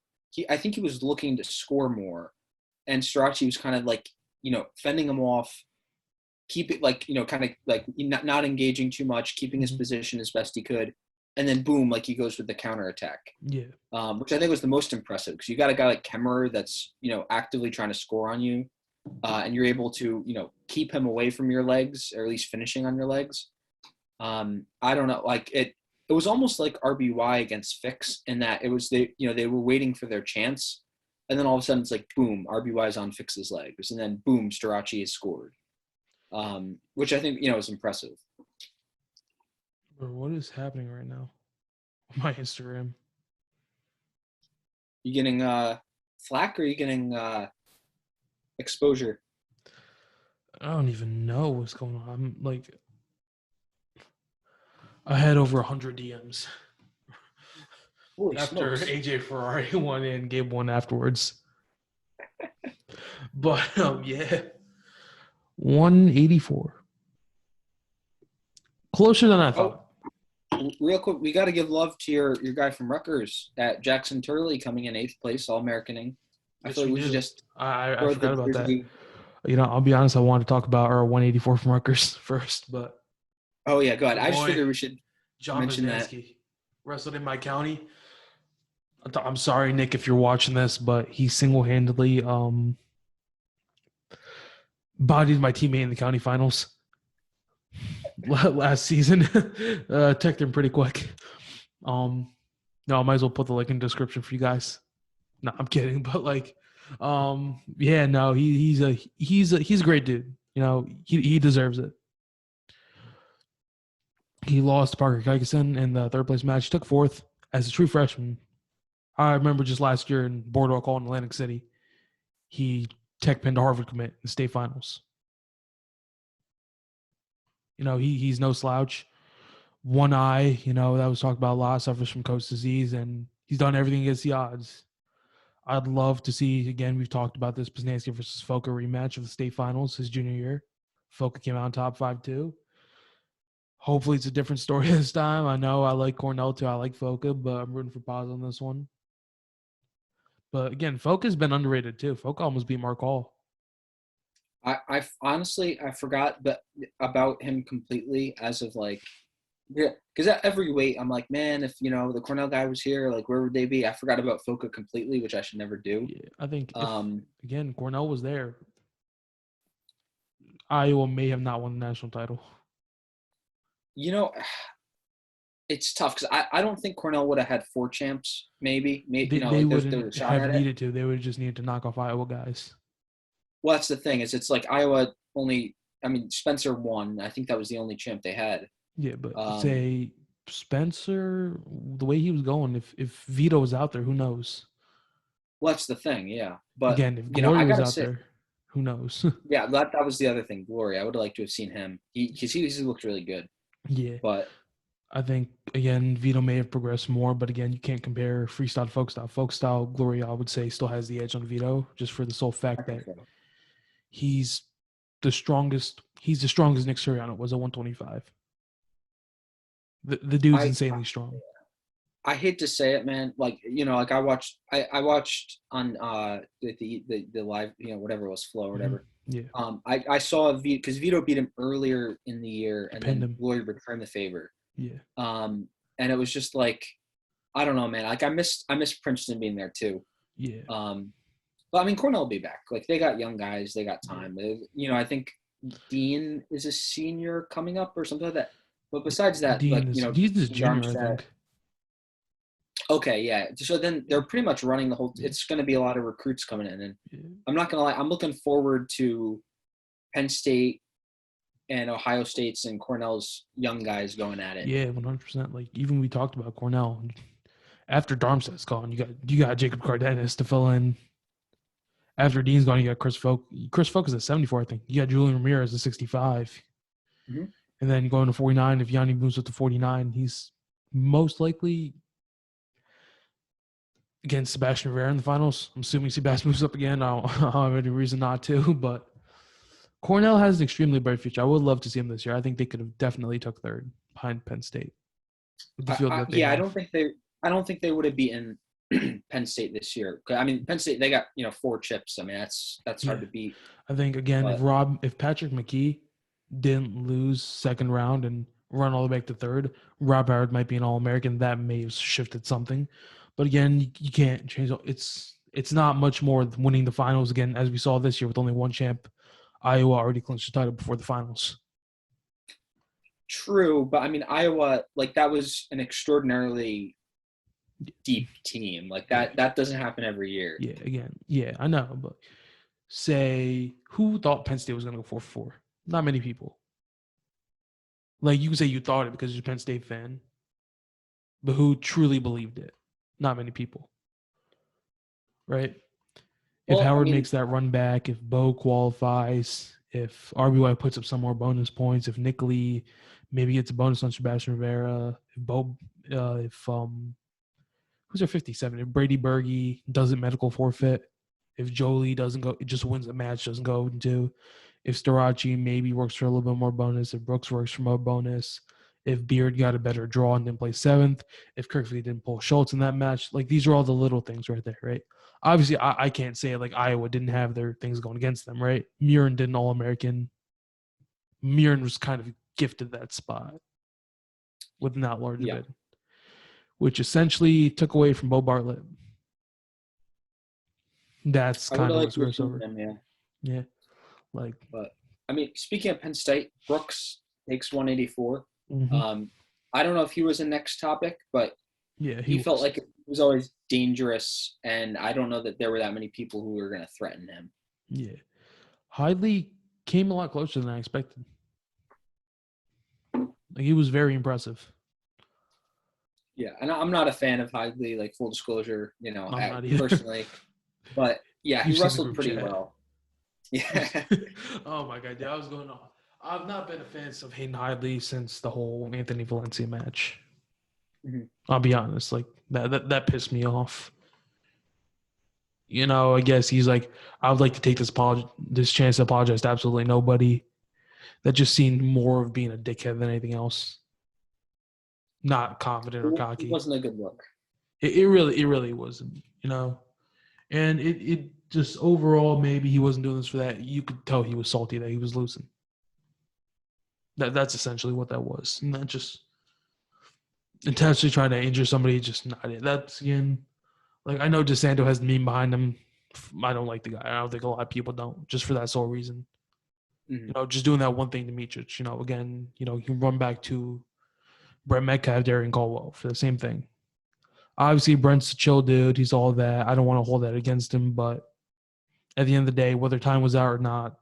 I think he was looking to score more, and Strachey was kind of like fending him off, keep it like kind of like not engaging too much, keeping his position as best he could. And then boom, like he goes with the counterattack. Yeah. Which I think was the most impressive because you got a guy like Kemmerer that's, actively trying to score on you. And you're able to, keep him away from your legs or at least finishing on your legs. I don't know. Like it was almost like RBY against Fix in that it was they were waiting for their chance. And then all of a sudden it's like, boom, RBY is on Fix's legs. And then boom, Strachey is scored. Which I think, is impressive. Bro, what is happening right now on my Instagram? You getting flack or are you getting exposure? I don't even know what's going on. I'm like, I had over 100 DMs. Holy after smokes. AJ Ferrari won and Gabe won afterwards. But yeah, 184. Closer than I thought. Real quick, we got to give love to your guy from Rutgers at Jackson Turley coming in 8th place, All-Americaning. I feel like we should just. I forgot about that. I'll be honest. I wanted to talk about our 184 from Rutgers first, but. Oh yeah, go ahead. I just figured we should John mention Bozansky wrestled in my county. I'm sorry, Nick, if you're watching this, but he single-handedly bodied my teammate in the county finals last season. Teched him pretty quick. Um, no, I might as well put the link in the description for you guys. No, I'm kidding, but like, yeah, no, he's a great dude. You know, he deserves it. He lost to Parker Kikeson in the third place match. He took fourth as a true freshman. I remember just last year in Boardwalk Hall in Atlantic City, he tech pinned a Harvard commit in the state finals. You know, he's no slouch. One eye, you know, that was talked about a lot, suffers from Coast disease, and he's done everything against the odds. I'd love to see, again, we've talked about this Poznanski versus Foka rematch of the state finals his junior year. Foka came out on top 5-2. Hopefully it's a different story this time. I know I like Cornell too. I like Foka, but I'm rooting for Paz on this one. But again, Foka's been underrated too. Foka almost beat Mark Hall. I honestly I forgot about him completely as of like yeah, because at every weight I'm like, man, if the Cornell guy was here, like where would they be? I forgot about Foka completely, which I should never do. Yeah, I think if, Um, again, Cornell was there, Iowa may have not won the national title. you know, it's tough because I don't think Cornell would have had four champs. Maybe They like there's wouldn't a shot have at it. needed to. They would just needed to knock off Iowa guys. Well, that's the thing is it's like Iowa only. I mean, Spencer won. I think that was the only champ they had. Yeah, but Um, say Spencer, the way he was going, if Vito was out there, who knows? well, that's the thing, yeah. But Again, if Glory I was gotta out say, there, who knows? yeah, that was the other thing. Glory, I would have liked to have seen him. He looked really good, Yeah, but I think again Vito may have progressed more, but again you can't compare freestyle to folk style. Folk style Glory, I would say, still has the edge on Vito, just for the sole I fact think that so. he's the strongest. He's the strongest Nick Suriano was at 125. The dude's I insanely strong. I hate to say it, man. Like like I watched on the live whatever it was Flow or Mm-hmm. whatever. Yeah, I saw Vito because Vito beat him earlier in the year, he and pinned then him. Glory returned the favor. Yeah, And it was just like I don't know, man. Like I missed Princeton being there too. yeah, Um, but I mean Cornell will be back. Like they got young guys, they got yeah. time. I think Dean is a senior coming up or something like that. But besides that, like Dean is junior, I Darmstadt. think. Okay, yeah. So then Yeah, they're pretty much running the whole. yeah, It's going to be a lot of recruits coming in, and yeah. I'm not going to lie. I'm looking forward to Penn State and Ohio State's and Cornell's young guys going at it. Yeah, 100%. Like even we talked about Cornell after Darmstadt's gone, you got Jacob Cardenas to fill in. After Dean's gone, you got Chris Folk. Chris Folk is at 74, I think. You got Julian Ramirez at 65, Mm-hmm. and then going to 49. If Yanni moves up to 49, he's most likely against Sebastian Rivera in the finals. I'm assuming Sebastian moves up again. I don't have any reason not to, but Cornell has an extremely bright future. I would love to see him this year. I think they could have definitely took third behind Penn State with the field that they Yeah, have. I don't think they would have beaten Penn State this year. I mean, Penn State they got four chips. I mean, that's hard Yeah, to beat. I think again, But if Patrick McKee didn't lose second round and run all the way back to third, Rob Howard might be an All American. That may have shifted something, but again, you can't change. It's not much more than winning the finals again, as we saw this year with only one champ. Iowa already clinched the title before the finals. true. But I mean, Iowa like that was an extraordinarily deep team. Like Yeah, that doesn't happen every year. yeah. Again, yeah, I know, but say who thought Penn State was going to go 4-4? Not many people. Like you can say you thought it because you're a Penn State fan, but who truly believed it? Not many people, right? If Well, I Howard mean, makes that run back, if Bo qualifies, if RBY puts up some more bonus points, if Nick Lee maybe gets a bonus on Sebastian Rivera, if Bo, if who's our 57? If Brady Berge doesn't medical forfeit, if Jolie doesn't go, it just wins the match, doesn't go into. If Storaci maybe works for a little bit more bonus, if Brooks works for more bonus, if Beard got a better draw and didn't play seventh, if Kirkley didn't pull Schultz in that match, like these are all the little things right there, right? Obviously, I can't say like Iowa didn't have their things going against them, right? Murin did an All American. Murin was kind of gifted that spot with not large a yeah. bid. which essentially took away from Bo Bartlett. That's I would kind have of liked what's to have gross seen over. them, yeah. Yeah, like But I mean, speaking of Penn State, Brooks takes 184. mhm. Um, I don't know if he was a next topic, but Yeah, he he felt was. like it was always dangerous, and I don't know that there were that many people who were going to threaten him. Yeah, Hidley came a lot closer than I expected. Like, he was very impressive. Yeah, and I'm not a fan of Hidley, like full disclosure, I'm not either. personally, but yeah, he You've seen the wrestled group pretty chat. well. Yeah, Oh my god, yeah, I was going on. I've not been a fan of Hayden Hidley since the whole Anthony Valencia match. Mhm. I'll be honest, like that pissed me off. I guess he's like, I would like to take this chance to apologize to absolutely nobody. That just seemed more of being a dickhead than anything else. Not confident or It cocky. wasn't a good look. It really wasn't, And it just overall, maybe he wasn't doing this for that. You could tell he was salty that he was losing. That's essentially what that was. And that just intentionally trying to injure somebody, just not it. That's again, like, I know DeSanto has the meme behind him. I don't like the guy. I don't think a lot of people don't, just for that sole reason. Mhm. Just doing that one thing to Miocic. Again, you can run back to Brett Metcalf, Darian Caldwell for the same thing. Obviously, Brent's a chill dude. He's all that. I don't want to hold that against him, but at the end of the day, whether time was out or not,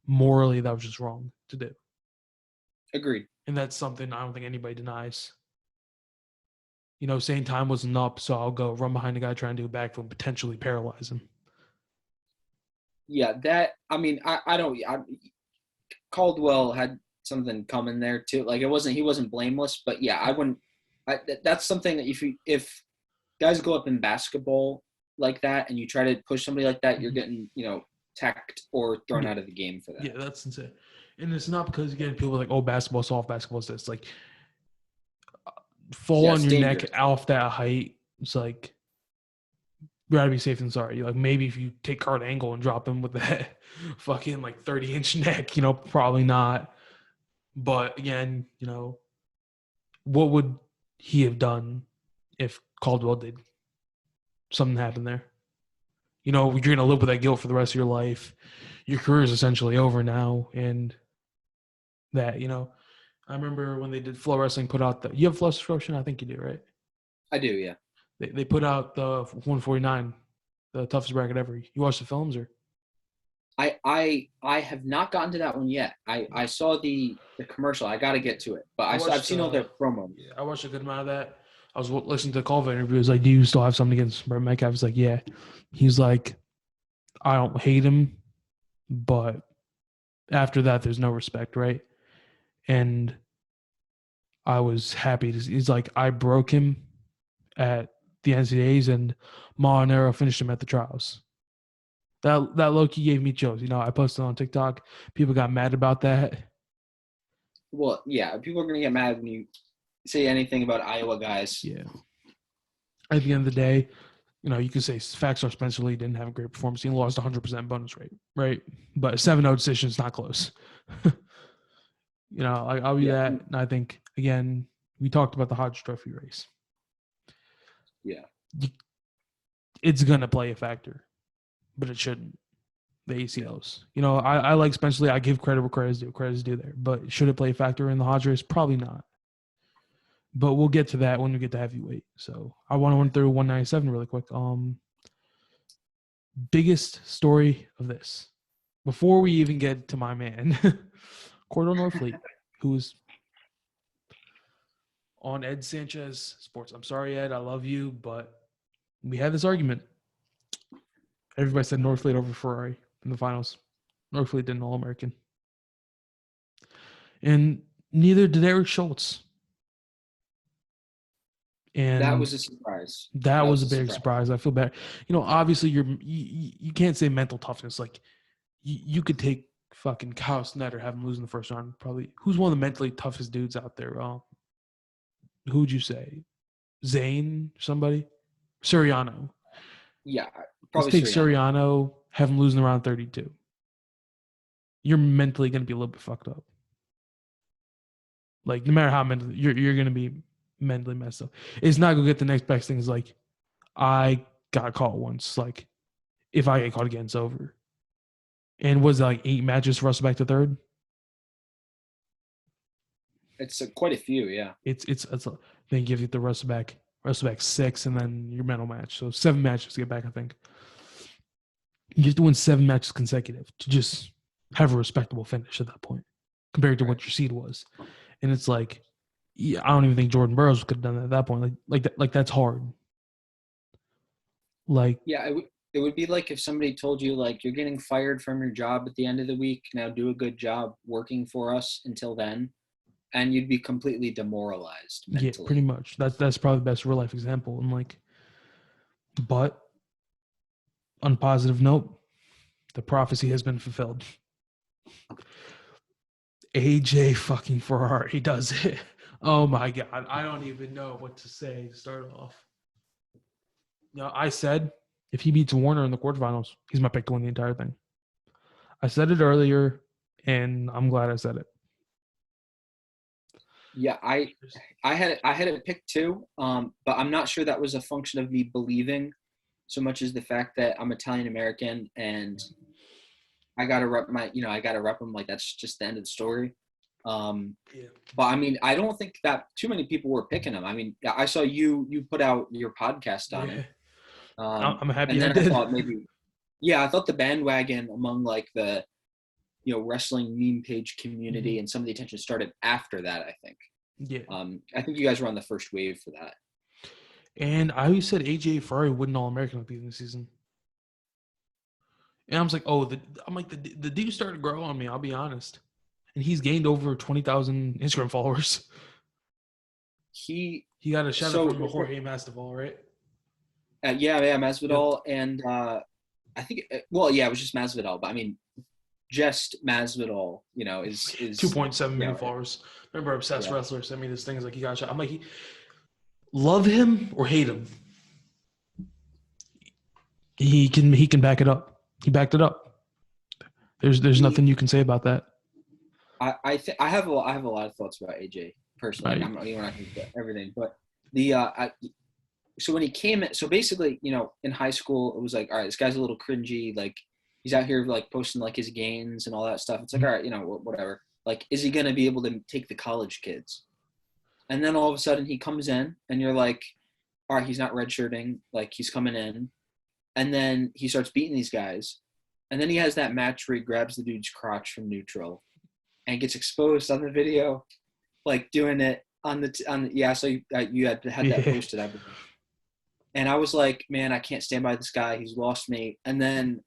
morally, that was just wrong to do. Agreed. And that's something I don't think anybody denies. Saying time wasn't up, so I'll go run behind the guy trying to do a backflip and potentially paralyze him. Yeah, I mean, I don't. Caldwell had something coming there too. Like he wasn't blameless, but yeah, I wouldn't. That's something that if guys go up in basketball like that and you try to push somebody like that, you're getting tacked or thrown Yeah. out of the game for that. Yeah, that's insane. And it's not because, again, people are like, oh, basketball's soft, basketball's this. Like, fall Yeah, on it's your neck dangerous. off that height. It's like, rather be safe than sorry. Like, maybe if you take Kurt Angle and drop him with that fucking like 30-inch neck, probably not. But again, what would he have done if Caldwell did something happen there? You're gonna live with that guilt for the rest of your life. Your career is essentially over now, and that I remember when they did Flow Wrestling put out you have Flow subscription? I think you do, right? I do, yeah. They put out the 149, the toughest bracket ever. You watch the films or? I have not gotten to that one yet. I saw the commercial. I got to get to it, but I've seen all the promos. Yeah, I watched a good amount of that. I was listening to the Colvin interview. He was like, "Do you still have something against Brett Metcalf?" I was like, "Yeah." He's like, "I don't hate him, but after that, there's no respect, right?" And I was happy. He's like, "I broke him at the NCAAs, and Marinero finished him at the trials." That low-key gave me chills. I posted on TikTok. People got mad about that. Well, yeah, people are gonna get mad when you say anything about Iowa guys. Yeah. At the end of the day, you could say facts are Spencer Lee didn't have a great performance. He lost 100% bonus rate, right? But a 7-0 decision is not close. I'll be Yeah, that. And I think, again, we talked about the Hodge Trophy race. yeah, It's going to play a factor, but it shouldn't. The ACLs. I like Spencer Lee. I give credit where credit is due. Credit is due there. But should it play a factor in the Hodge race? Probably not. But we'll get to that when we get to heavyweight. So I want to run through 197 really quick. Biggest story of this, before we even get to my man, Cordell Norfleet, who's on Ed Sanchez Sports. I'm sorry, Ed. I love you, but we had this argument. Everybody said Norfleet over Ferrari in the finals. Norfleet did an All-American. And neither did Eric Schultz. And that was a surprise. That was a big surprise. I feel bad. Obviously you can't say mental toughness. Like, you could take fucking Kyle Snyder, have him lose in the first round. Probably who's one of the mentally toughest dudes out there? Who'd you say? Zane? Somebody? Suriano. Yeah, Let's probably take Suriano, have him lose in round 32. You're mentally going to be a little bit fucked up. Like, no matter how mentally, you're going to be mentally messed up. It's not gonna get the next best thing. Is like I got caught once. Like if I get caught again, it's over. And was it like 8 matches for us back to third? It's quite a few, yeah. Then give you the back 6, and then your mental match. So 7 matches to get back. I think you have to win 7 matches consecutive to just have a respectable finish at that point, compared to what your seed was. And it's like, yeah, I don't even think Jordan Burroughs could have done that at that point. Like that's hard. Like, Yeah, it would be like if somebody told you like you're getting fired from your job at the end of the week. Now do a good job working for us until then, and you'd be completely demoralized yeah, mentally. pretty much. That's probably the best real life example. And like, but on a positive note, the prophecy has been fulfilled. AJ fucking Ferrari does it. Oh my god, I don't even know what to say to start off. No, I said if he beats Warner in the quarterfinals, he's my pick to win the entire thing. I said it earlier, and I'm glad I said it. Yeah, I had it picked too, but I'm not sure that was a function of me believing so much as the fact that I'm Italian American and I gotta rep I gotta rep them. Like that's just the end of the story. Yeah. But I mean, I don't think that too many people were picking him. I mean, I saw you put out your podcast on it, I'm happy and I then I did. thought maybe, yeah, I thought the bandwagon among like the wrestling meme page community and some of the attention started after that. I think. Yeah. I think you guys were on the first wave for that. And I always said AJ Ferrari wouldn't All American at the beginning of the season. And I was like, the dude started to grow on me, I'll be honest. And he's gained over 20,000 Instagram followers. He got a shout out from Jorge Masvidal, right? Yeah, Masvidal, yep. And I think it was just Masvidal, but I mean, just Masvidal, is 2.7 million followers. Remember, Obsessed Wrestler sent me this thing. He's like, he got a shot. I'm like, love him or hate him. He can back it up. He backed it up. There's nothing you can say about that. I have a lot of thoughts about AJ personally. Right. I'm not going to get everything, but so when he came in, so basically, in high school, it was like, all right, this guy's a little cringy. Like he's out here like posting like his gains and all that stuff. It's like, all right, whatever. Like, is he going to be able to take the college kids? And then all of a sudden he comes in and you're like, all right, he's not redshirting. Like he's coming in. And then he starts beating these guys. And then he has that match where he grabs the dude's crotch from neutral and gets exposed on the video, like doing it on the so you had that posted, I believe. And I was like, man, I can't stand by this guy. He's lost me. And then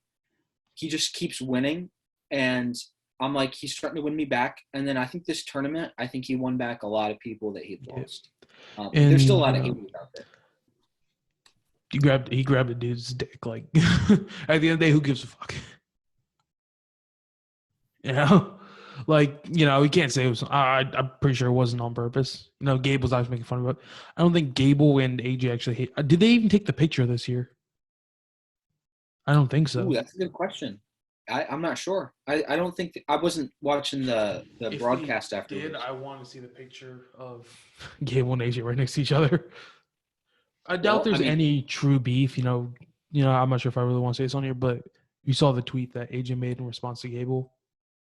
he just keeps winning. And I'm like, he's starting to win me back. And then I think this tournament, I think he won back a lot of people that he'd lost. There's still a lot of haters out there. He grabbed a dude's dick. Like at the end of the day, who gives a fuck? We can't say it was. I'm pretty sure it wasn't on purpose. Gabe was always making fun of it. I don't think Gable and AJ actually hate. Did they even take the picture this year? I don't think so. Ooh, that's a good question. I'm not sure. I don't think I wasn't watching the broadcast afterwards. I want to see the picture of Gable and AJ right next to each other. I doubt there's any true beef. I'm not sure if I really want to say this on here, but you saw the tweet that AJ made in response to Gable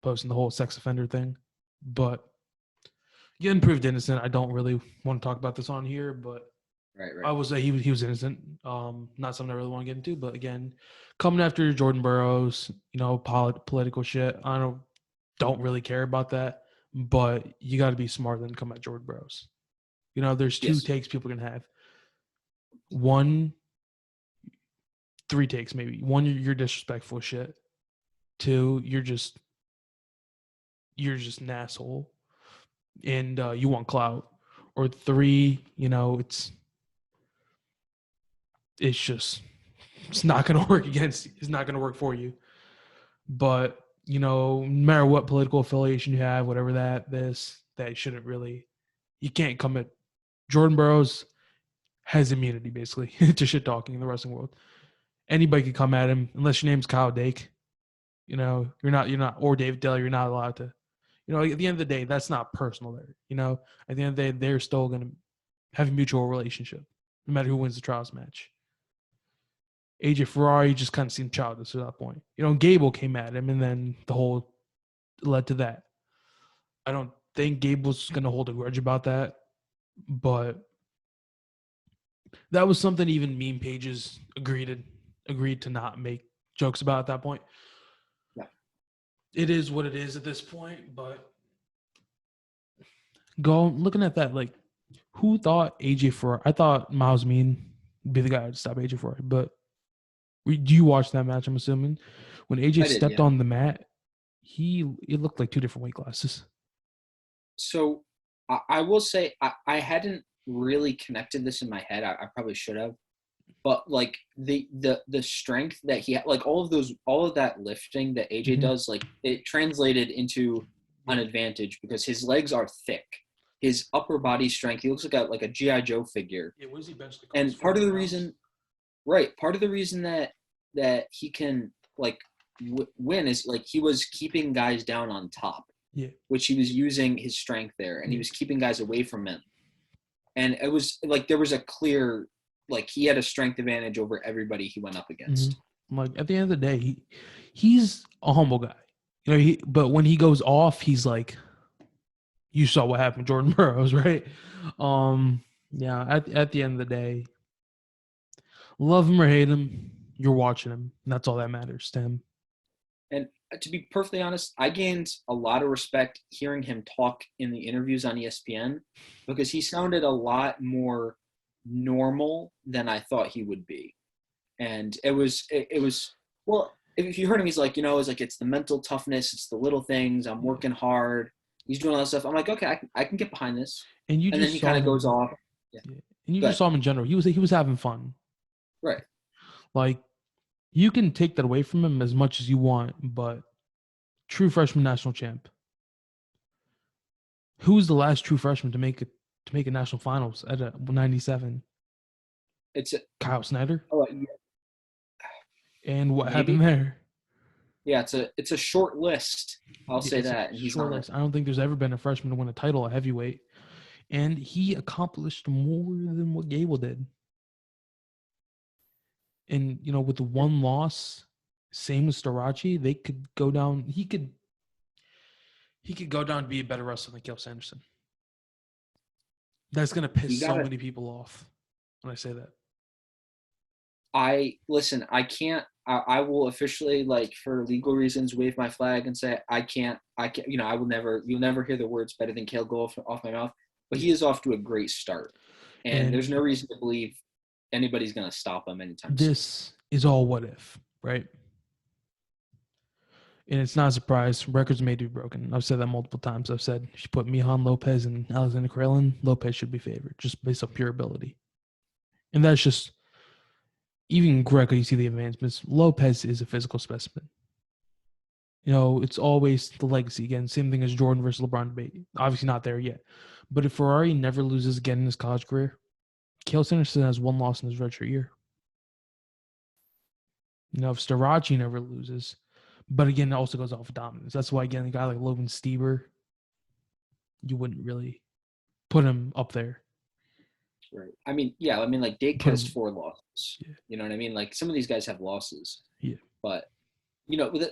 posting the whole sex offender thing. But getting proved innocent, I don't really want to talk about this on here, but right. I would say he was innocent. Not something I really want to get into, but again, coming after Jordan Burroughs, political shit, I don't really care about that. But you got to be smarter than come at Jordan Burroughs. There's two takes people can have. 3 takes maybe. 1, you're disrespectful shit. 2, you're just an asshole, and you want clout. Or 3, it's not going to work against you. It's not going to work for you. But no matter what political affiliation you have, whatever that shouldn't really. You can't come at Jordan Burroughs. Has immunity basically to shit talking in the wrestling world. Anybody could come at him unless your name's Kyle Dake. You're not, or David Dell. You're not allowed to. At the end of the day, that's not personal there. At the end of the day, they're still gonna. have a mutual relationship, no matter who wins the trials match. AJ Ferrari just kind of seemed childish at that point. Gable came at him, and then the whole led to that. I don't think Gable's going to hold a grudge about that, but that was something even meme pages agreed to not make jokes about at that point. Yeah. It is what it is at this point, but looking at that, like, who thought AJ Ferrari? I thought Miles Mean would be the guy to stop AJ Ferrari, but do you watch that match? I'm assuming when AJ stepped on the mat, it looked like two different weight classes. So I will say I hadn't really connected this in my head. I probably should have, but like the strength that he had, like all of that lifting that AJ does, like it translated into an advantage because his legs are thick. His upper body strength, he looks like a G.I. Joe figure. Yeah, what does he bench? And part of the reason that he can like win is like he was keeping guys down on top. Yeah. Which he was using his strength there, and he was keeping guys away from him. And it was like there was a clear, like he had a strength advantage over everybody he went up against. Like at the end of the day, he's a humble guy. But when he goes off, he's like, you saw what happened, Jordan Burroughs, right? Yeah. At the end of the day, love him or hate him, you're watching him. And that's all that matters to him. And to be perfectly honest, I gained a lot of respect hearing him talk in the interviews on ESPN because he sounded a lot more normal than I thought he would be. And it was well, if you heard him, he's like, it's the mental toughness, it's the little things. I'm working hard. He's doing all that stuff. I'm like, okay, I can get behind this. And then he kind of goes off. Yeah. And you just saw him in general. He was having fun. Right. Like, you can take that away from him as much as you want, but true freshman national champ. Who's the last true freshman to make a national finals at a 97? It's Kyle Snyder. Oh, yeah. And what happened there? Yeah, it's a short list. I'll say that. And he's short list. I don't think there's ever been a freshman to win a title at heavyweight, and he accomplished more than what Gable did. And with the one loss, same with Starachi, they could go down. He could go down to be a better wrestler than Cael Sanderson. That's gonna piss so many people off when I say that. I can't. I will officially, like, for legal reasons, wave my flag and say I can't. I will never. You'll never hear the words better than Cael go off my mouth. But he is off to a great start, and there's no reason to believe anybody's gonna stop him anytime soon. This is all what if, right? And it's not a surprise. Records made to be broken. I've said that multiple times. I've said if you put Mijan Lopez and Alexander Karelin, Lopez should be favored just based on pure ability. And that's just, even Greco, you see the advancements. Lopez is a physical specimen. It's always the legacy. Again, same thing as Jordan versus LeBron debate. Obviously not there yet. But if Ferrari never loses again in his college career, Cael Sanderson has one loss in his redshirt year. If Starachi never loses, but again, it also goes off of dominance. That's why, again, a guy like Logan Stieber, you wouldn't really put him up there. Right. I mean, like Dake has 4 losses. Yeah. You know what I mean? Like some of these guys have losses. Yeah. But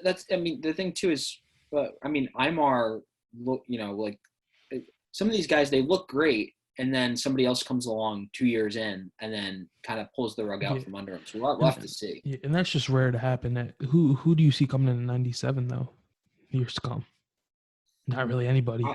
that's. I mean, the thing too is, Imar, like some of these guys, they look great, and then somebody else comes along 2 years in, and then kind of pulls the rug out from under them. So we'll have to see. Yeah, and that's just rare to happen. Who do you see coming in '97 though? Years to come. Not really anybody.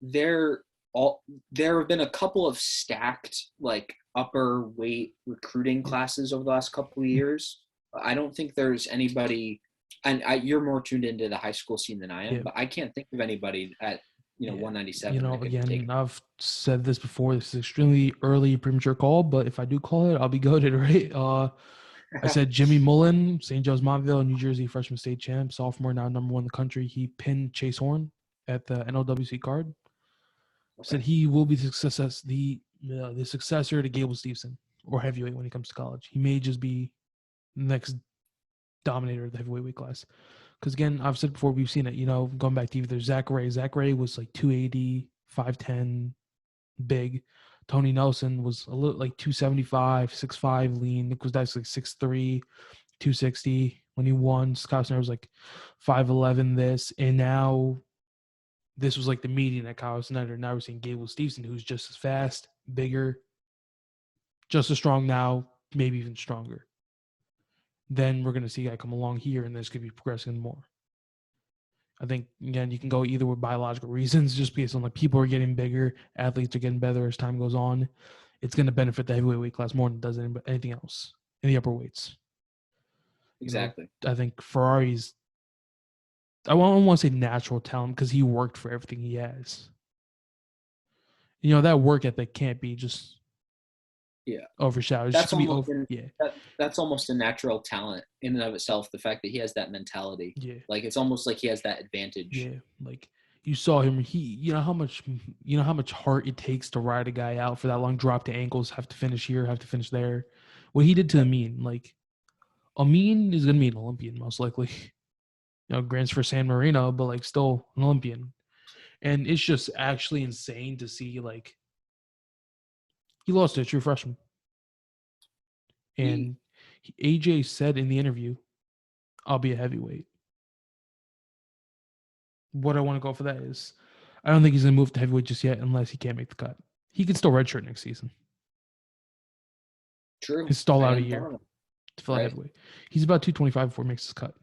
There have been a couple of stacked, like, upper weight recruiting classes over the last couple of years. I don't think there's anybody, and you're more tuned into the high school scene than I am, but I can't think of anybody at 197. Again, I've said this before. This is extremely early, premature call, but if I do call it, I'll be goated, right? I said Jimmy Mullen, St. Joe's Montville, New Jersey freshman state champ, sophomore, now number 1 in the country. He pinned Chase Horn at the NLWC card. Okay. Said he will be the successor to Gable Steveson, or heavyweight when he comes to college. He may just be the next dominator of the heavyweight weight class. Because, again, I've said before, we've seen it, going back to either Zach Ray. Zach Ray was like 280, 5'10", big. Tony Nelson was a little like 275, 6'5", lean. Nick was Dice like 6'3", 260 when he won. Scott Snyder was like 5'11", this. And now this was like the median at Kyle Snyder. Now we're seeing Gable Steveson, who's just as fast, bigger, just as strong now, maybe even stronger. Then we're going to see a guy come along here, and this could be progressing more. I think, again, you can go either with biological reasons, just based on like people are getting bigger, athletes are getting better as time goes on. It's going to benefit the heavyweight weight class more than it does anything else in the upper weights. Exactly. You know, I think Ferrari's, I don't want to say natural talent because he worked for everything he has. You know, that work ethic can't be just overshadowed. It's That's just almost yeah. That's almost a natural talent in and of itself. The fact that he has that mentality, Yeah. like it's almost like he has that advantage. Yeah, like you saw him. You know how much heart it takes to ride a guy out for that long, drop to ankles, have to finish here, have to finish there. What he did to Amin, like Amin is gonna be an Olympian most likely. You know, grants for San Marino, but like still an Olympian. And it's just actually insane to see like he lost to a true freshman. And AJ said in the interview, "I'll be a heavyweight." What I want to go for that is, I don't think he's gonna move to heavyweight just yet, unless he can't make the cut. He could still redshirt next season. True. He's stall out a year to fill out heavyweight. He's about 225 before he makes his cut.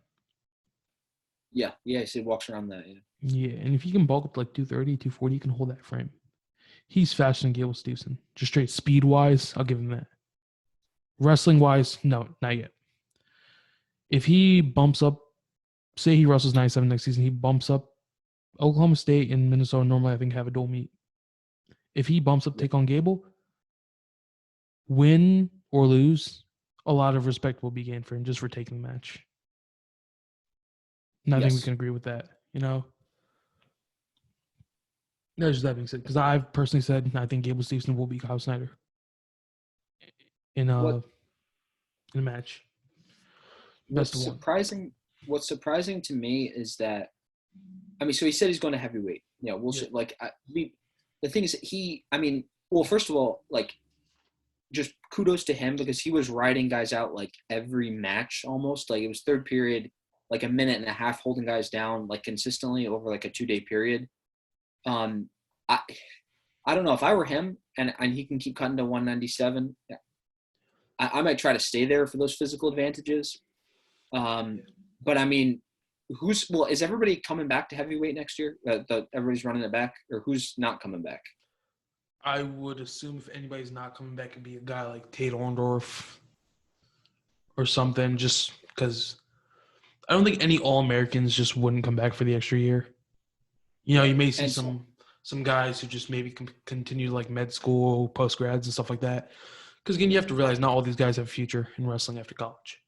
Yeah, so he walks around that. Yeah, and if he can bulk up to like 230, 240, he can hold that frame. He's faster than Gable Steveson. Just straight speed wise, I'll give him that. Wrestling wise, no, not yet. If he bumps up, say he wrestles 97 next season, he bumps up. Oklahoma State and Minnesota normally, I think, have a dual meet. If he bumps up, take on Gable, win or lose, a lot of respect will be gained for him just for taking the match. And I think we can agree with that, you know? No, just that being said, because I've personally said I think Gable Steveson will beat Kyle Snyder in a match. What's surprising to me is that, I mean, so he said he's going to heavyweight. You know, the thing is, first of all, like, just kudos to him because he was riding guys out like every match almost. Like it was third period, like a minute and a half holding guys down like consistently over like a 2-day period. I don't know if I were him and he can keep cutting to 197. I might try to stay there for those physical advantages. But I mean, is everybody coming back to heavyweight next year? Everybody's running it back, or who's not coming back? I would assume if anybody's not coming back, it'd be a guy like Tate Orndorff or something, just because I don't think any All-Americans just wouldn't come back for the extra year. You know, you may see some guys who just maybe continue like med school, post-grads and stuff like that. Because, again, you have to realize not all these guys have a future in wrestling after college.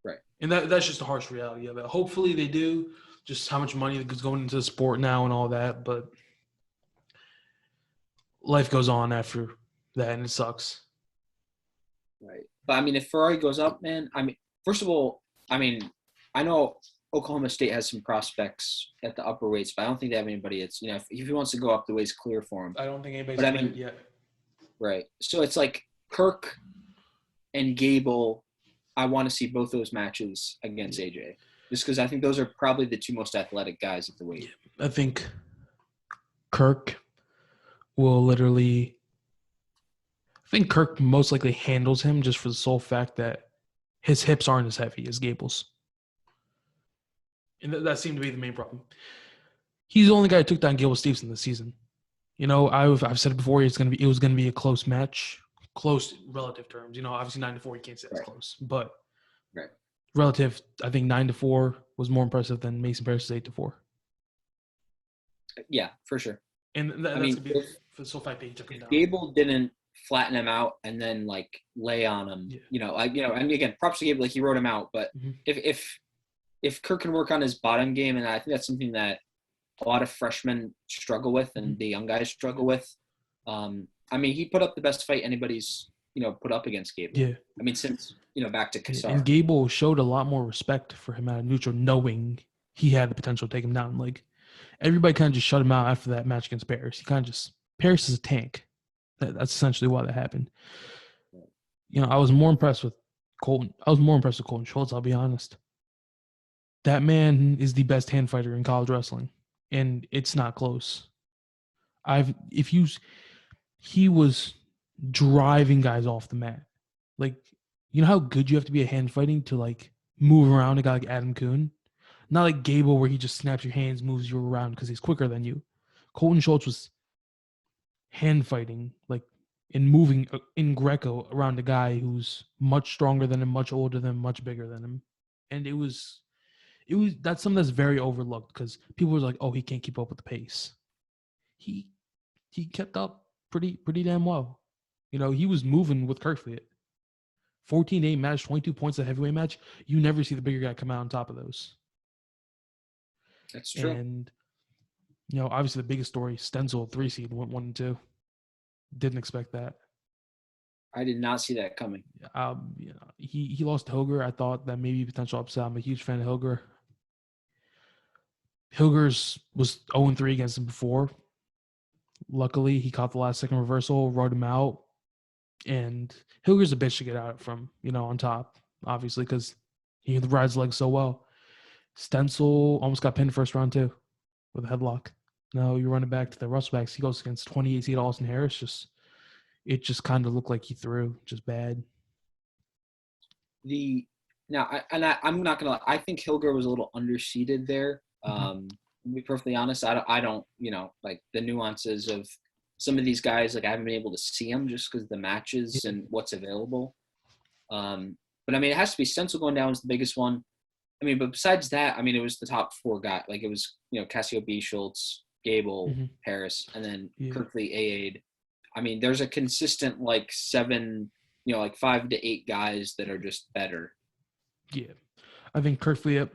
Right. And that's just a harsh reality of it. Hopefully they do, just how much money is going into the sport now and all that, but life goes on after that, and it sucks. Right. But, I mean, if Ferrari goes up, man, I mean, first of all, I mean, I know Oklahoma State has some prospects at the upper weights, but I don't think they have anybody that's, you know, if he wants to go up, the way's clear for him. I don't think anybody's cleared yet. Right. So it's like Kirk and Gable, I want to see both those matches against AJ. Just because I think those are probably the two most athletic guys at the weight. I think Kirk will literally – I think Kirk most likely handles him just for the sole fact that his hips aren't as heavy as Gable's. And that seemed to be the main problem. He's the only guy who took down Gable Steveson this season. You know, I've said it before. It was gonna be a close match, close relative terms. You know, obviously 9-4, you can't say that's close, but relative, I think 9-4 was more impressive than Mason Parris' 8-4. Yeah, for sure. And that's for the sole fact that he took him down. Gable didn't flatten him out and then like lay on him. Yeah. And again, props to Gable, like he wrote him out. But if Kirk can work on his bottom game, and I think that's something that a lot of freshmen struggle with and the young guys struggle with. I mean, he put up the best fight anybody's, put up against Gable. Yeah. I mean, since, back to Kassar. And Gable showed a lot more respect for him out of neutral, knowing he had the potential to take him down. Like, everybody kind of just shut him out after that match against Bears. He kind of just Paris is a tank. That's essentially why that happened. I was more impressed with Colton. I was more impressed with Colton Schultz. I'll be honest. That man is the best hand fighter in college wrestling, and it's not close. He was driving guys off the mat. Like, you know how good you have to be at hand fighting to like move around a guy like Adam Kuhn? Not like Gable where he just snaps your hands, moves you around because he's quicker than you. Colton Schultz was hand fighting, like in moving in Greco around a guy who's much stronger than him, much older than him, much bigger than him. And it was that's something that's very overlooked because people were like, oh, he can't keep up with the pace. He kept up pretty damn well. He was moving with Kerfoot. 14-8 match, 22 points a heavyweight match. You never see the bigger guy come out on top of those. That's true. And obviously the biggest story, Stenzel 3 seed went 1 and 2. Didn't expect that. I did not see that coming. He lost to Hilger. I thought that maybe potential upset. I'm a huge fan of Hilger. Hilger's was 0-3 against him before. Luckily, he caught the last second reversal, rode him out. And Hilger's a bitch to get out from, on top, obviously, because he rides legs so well. Stenzel almost got pinned first round, too, with a headlock. Now you run it back to the Russellbacks. He goes against 28 seed Austin Harris. It just kind of looked like he threw, just bad. I'm not gonna lie. I think Hilger was a little underseeded there. To be perfectly honest, I don't like the nuances of some of these guys. Like I haven't been able to see them just because of the matches and what's available. But I mean, it has to be Stenzel going down was the biggest one. I mean, but besides that, I mean, it was the top 4 guys. Like it was Cassio B, Schultz, Gable, Harris, and then Kirkley Aid. I mean, there's a consistent like 7, like 5 to 8 guys that are just better. Yeah, I think Kirkley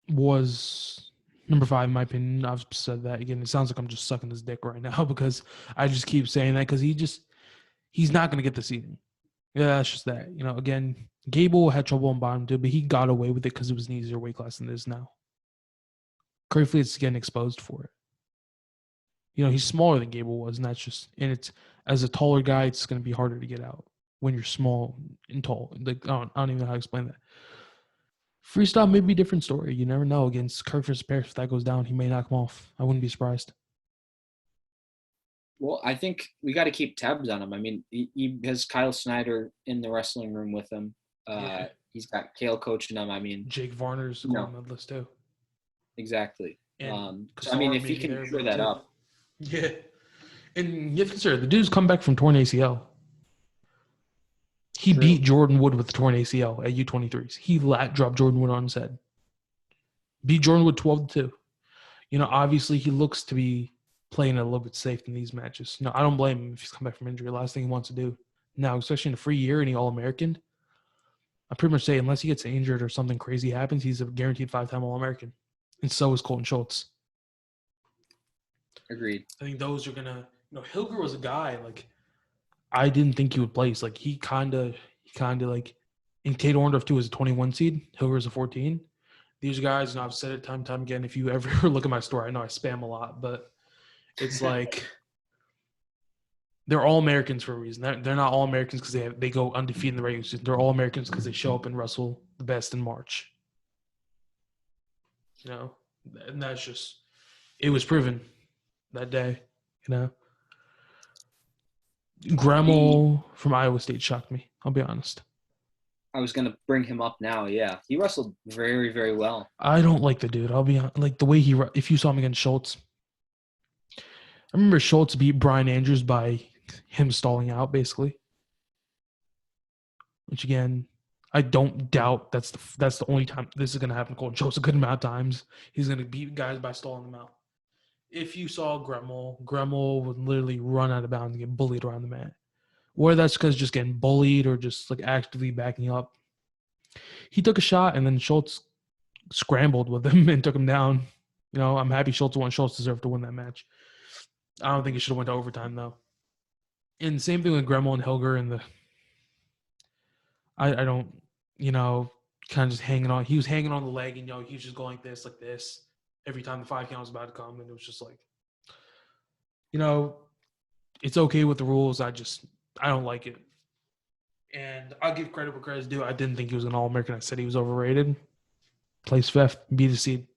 was number 5 in my opinion. I've said that again. It sounds like I'm just sucking his dick right now because I just keep saying that because he's not going to get the seeding. Yeah, that's just that. Again, Gable had trouble on bottom too, but he got away with it because it was an easier weight class than it is now. Kirkley is getting exposed for it. He's smaller than Gable was, and it's as a taller guy, it's going to be harder to get out when you're small and tall. Like I don't even know how to explain that. Freestyle may be a different story. You never know. Against Kirk versus Paris, if that goes down, he may knock him off. I wouldn't be surprised. Well, I think we got to keep tabs on him. I mean, he has Kyle Snyder in the wrestling room with him. He's got Kale coaching him. I mean, Jake Varner's on the list too. Exactly. And I mean, if he can clear that up. Yeah. And you have to consider, the dude's come back from torn ACL. He beat Jordan Wood with the torn ACL at U23s. He dropped Jordan Wood on his head. Beat Jordan Wood 12-2. Obviously he looks to be playing it a little bit safe in these matches. I don't blame him if he's come back from injury. Last thing he wants to do now, especially in a free year and he All-American, I pretty much say unless he gets injured or something crazy happens, he's a guaranteed 5-time All-American. And so is Colton Schultz. Agreed. I think those are going to Hilger was a guy, like, I didn't think he would place. Like, he kind of, like, in Tate Orndorff, too, is a 21 seed. Hilger is a 14. These guys, I've said it time and time again, if you ever look at my story, I know I spam a lot, but it's like, they're all Americans for a reason. They're not all Americans because they go undefeated in the regular season. They're all Americans because they show up and wrestle the best in March. And that's just, it was proven that day, Gremmel from Iowa State shocked me. I'll be honest. I was going to bring him up now. Yeah. He wrestled very, very well. I don't like the dude. I'll be honest. Like the way if you saw him against Schultz, I remember Schultz beat Brian Andrews by him stalling out, basically. Which again, I don't doubt that's the only time this is going to happen. Colton Schultz a good amount of times. He's going to beat guys by stalling them out. If you saw Gremmel would literally run out of bounds and get bullied around the mat. Whether that's because just getting bullied or just like actively backing up. He took a shot and then Schultz scrambled with him and took him down. I'm happy Schultz won. Schultz deserved to win that match. I don't think it should have went to overtime though. And same thing with Gremmel and Hilger and I don't, kind of just hanging on. He was hanging on the leg and he was just going like this. Every time the 5 count was about to come, and it was just like, It's okay with the rules. I don't like it. And I'll give credit where credit's due. I didn't think he was an All-American. I said he was overrated. Place fifth, be the seed.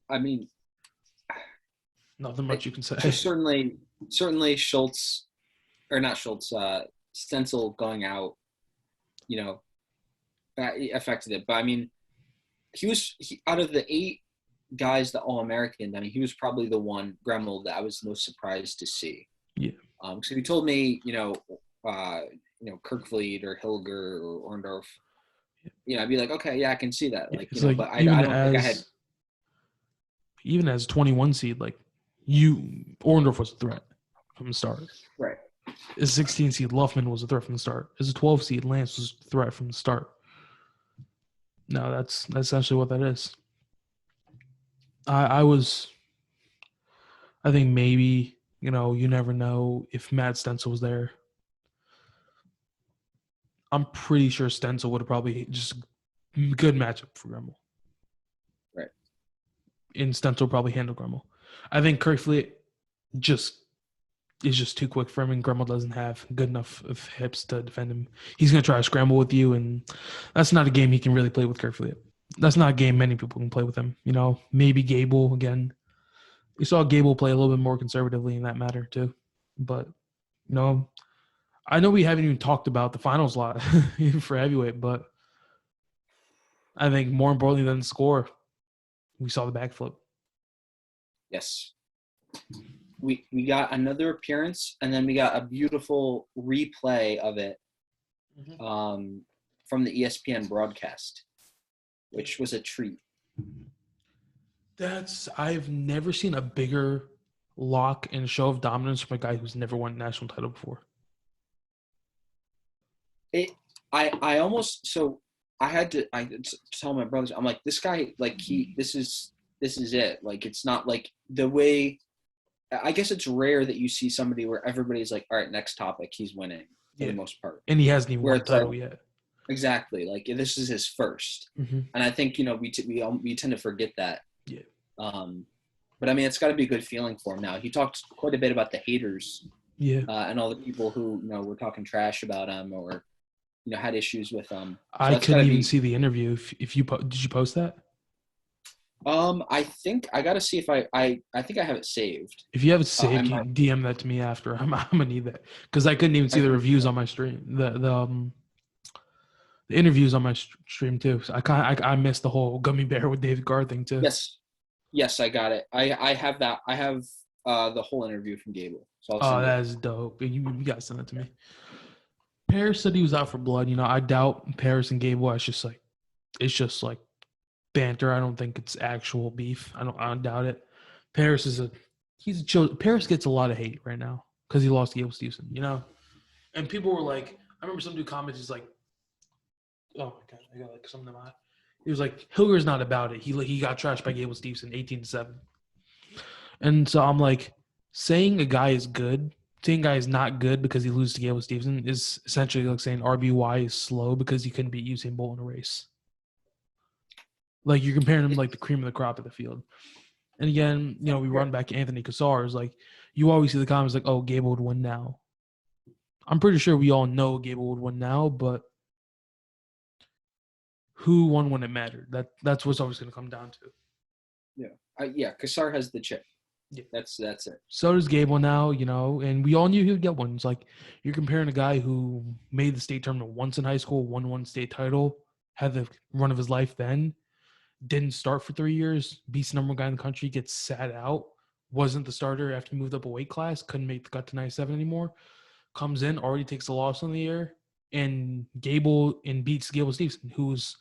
I mean, Nothing much you can say. so certainly Schultz, or not Schultz, Stencil going out, you know, affected it. But I mean, out of the 8 guys, the All American. I mean, he was probably the one, Gremmel, that I was most surprised to see. Yeah. So if you told me, Kirkvliet or Hilger or Orndorff, I'd be like, okay, yeah, I can see that. Like, it's like but I even don't think I had. Even as 21 seed, like Orndorff was a threat from the start. Right. As 16 seed, Luffman was a threat from the start. As a 12 seed, Lance was a threat from the start. No, that's essentially what that is. I think maybe, you never know if Matt Stencil was there. I'm pretty sure Stencil would have probably just good matchup for Gremmel. Right. And Stencil probably handle Gremmel. I think Kirkfleet is just too quick for him, and Gremmel doesn't have good enough of hips to defend him. He's going to try to scramble with you, and that's not a game he can really play with Kirkfleet. That's not a game many people can play with him. Maybe Gable again. We saw Gable play a little bit more conservatively in that matter too. But, I know we haven't even talked about the finals a lot for heavyweight, but I think more importantly than the score, we saw the backflip. Yes. We got another appearance, and then we got a beautiful replay of it from the ESPN broadcast, which was a treat. I've never seen a bigger lock and show of dominance from a guy who's never won a national title before. I had to tell my brothers, I'm like, this guy, like this is it. Like, it's not like the way, I guess it's rare that you see somebody where everybody's like, all right, next topic, he's winning for the most part. And he hasn't even won a title yet. Exactly. Like, this is his first. Mm-hmm. And I think, we tend to forget that. Yeah. But I mean, it's got to be a good feeling for him now. He talked quite a bit about the haters. Yeah. And all the people who, were talking trash about him or, had issues with him. So I couldn't even see the interview. If you did you post that? I think I got to see if I think I have it saved. If you have it saved, you DM that to me after. I'm gonna need that because I couldn't even see the reviews on my stream. The interviews on my stream too. So I missed the whole gummy bear with David Carr thing too. Yes, I got it. I have that. I have the whole interview from Gable. So that is dope. You gotta send that to me. Paris said he was out for blood. I doubt Paris and Gable. It's just like banter. I don't think it's actual beef. I don't doubt it. Paris he's a chill. Paris gets a lot of hate right now because he lost to Gable Stevenson. And people were like, I remember some dude commented, he's like, oh my god, I got like something in my eye. He was like, Hilger's not about it. He got trashed by Gable Stevenson 18-7. And so I'm like, saying a guy is good. Saying guy is not good because he loses to Gable Stevenson is essentially like saying RBY is slow because he couldn't beat Usain Bolt in a race. Like, you're comparing him like the cream of the crop of the field. And again, we run back to Anthony Cassars. Like, you always see the comments like, oh, Gable would win now. I'm pretty sure we all know Gable would win now, but who won when it mattered? That's what's always going to come down to. Yeah. Cassar has the chip. Yeah, that's it. So does Gable now, and we all knew he would get one. It's like you're comparing a guy who made the state tournament once in high school, won one state title, had the run of his life then, didn't start for 3 years, beats the number one guy in the country, gets sat out, wasn't the starter after he moved up a weight class, couldn't make the cut to 97 anymore, comes in, already takes a loss on the year, and beats Gable Stevenson, who's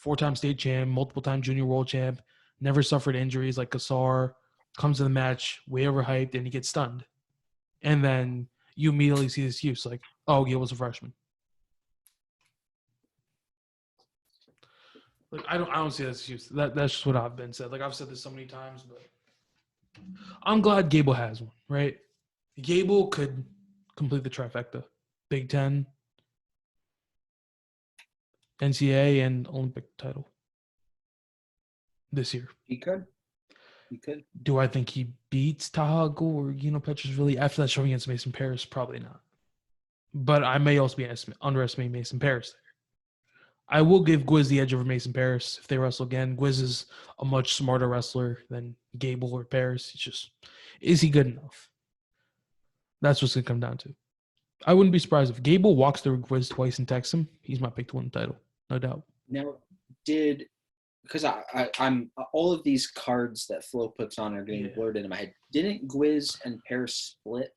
4-time state champ, multiple-time junior world champ, never suffered injuries like Cassar, comes to the match way overhyped, and he gets stunned. And then you immediately see this use like, oh, Gable's a freshman. Like, I don't see that excuse. That's just what I've been said. Like, I've said this so many times, but I'm glad Gable has one, right? Gable could complete the trifecta. Big Ten, NCAA, and Olympic title this year. He could. He could. Do I think he beats Taha or Petrosvili after that showing against Mason Paris? Probably not. But I may also be underestimating Mason Paris there. I will give Gwiz the edge over Mason Paris if they wrestle again. Gwiz is a much smarter wrestler than Gable or Paris. It's just, is he good enough? That's what's going to come down to. I wouldn't be surprised if Gable walks through Gwiz twice and texts him. He's my pick to win the title, no doubt. Now, because I'm all of these cards that Flo puts on are getting blurred into my head. Didn't Gwiz and Paris split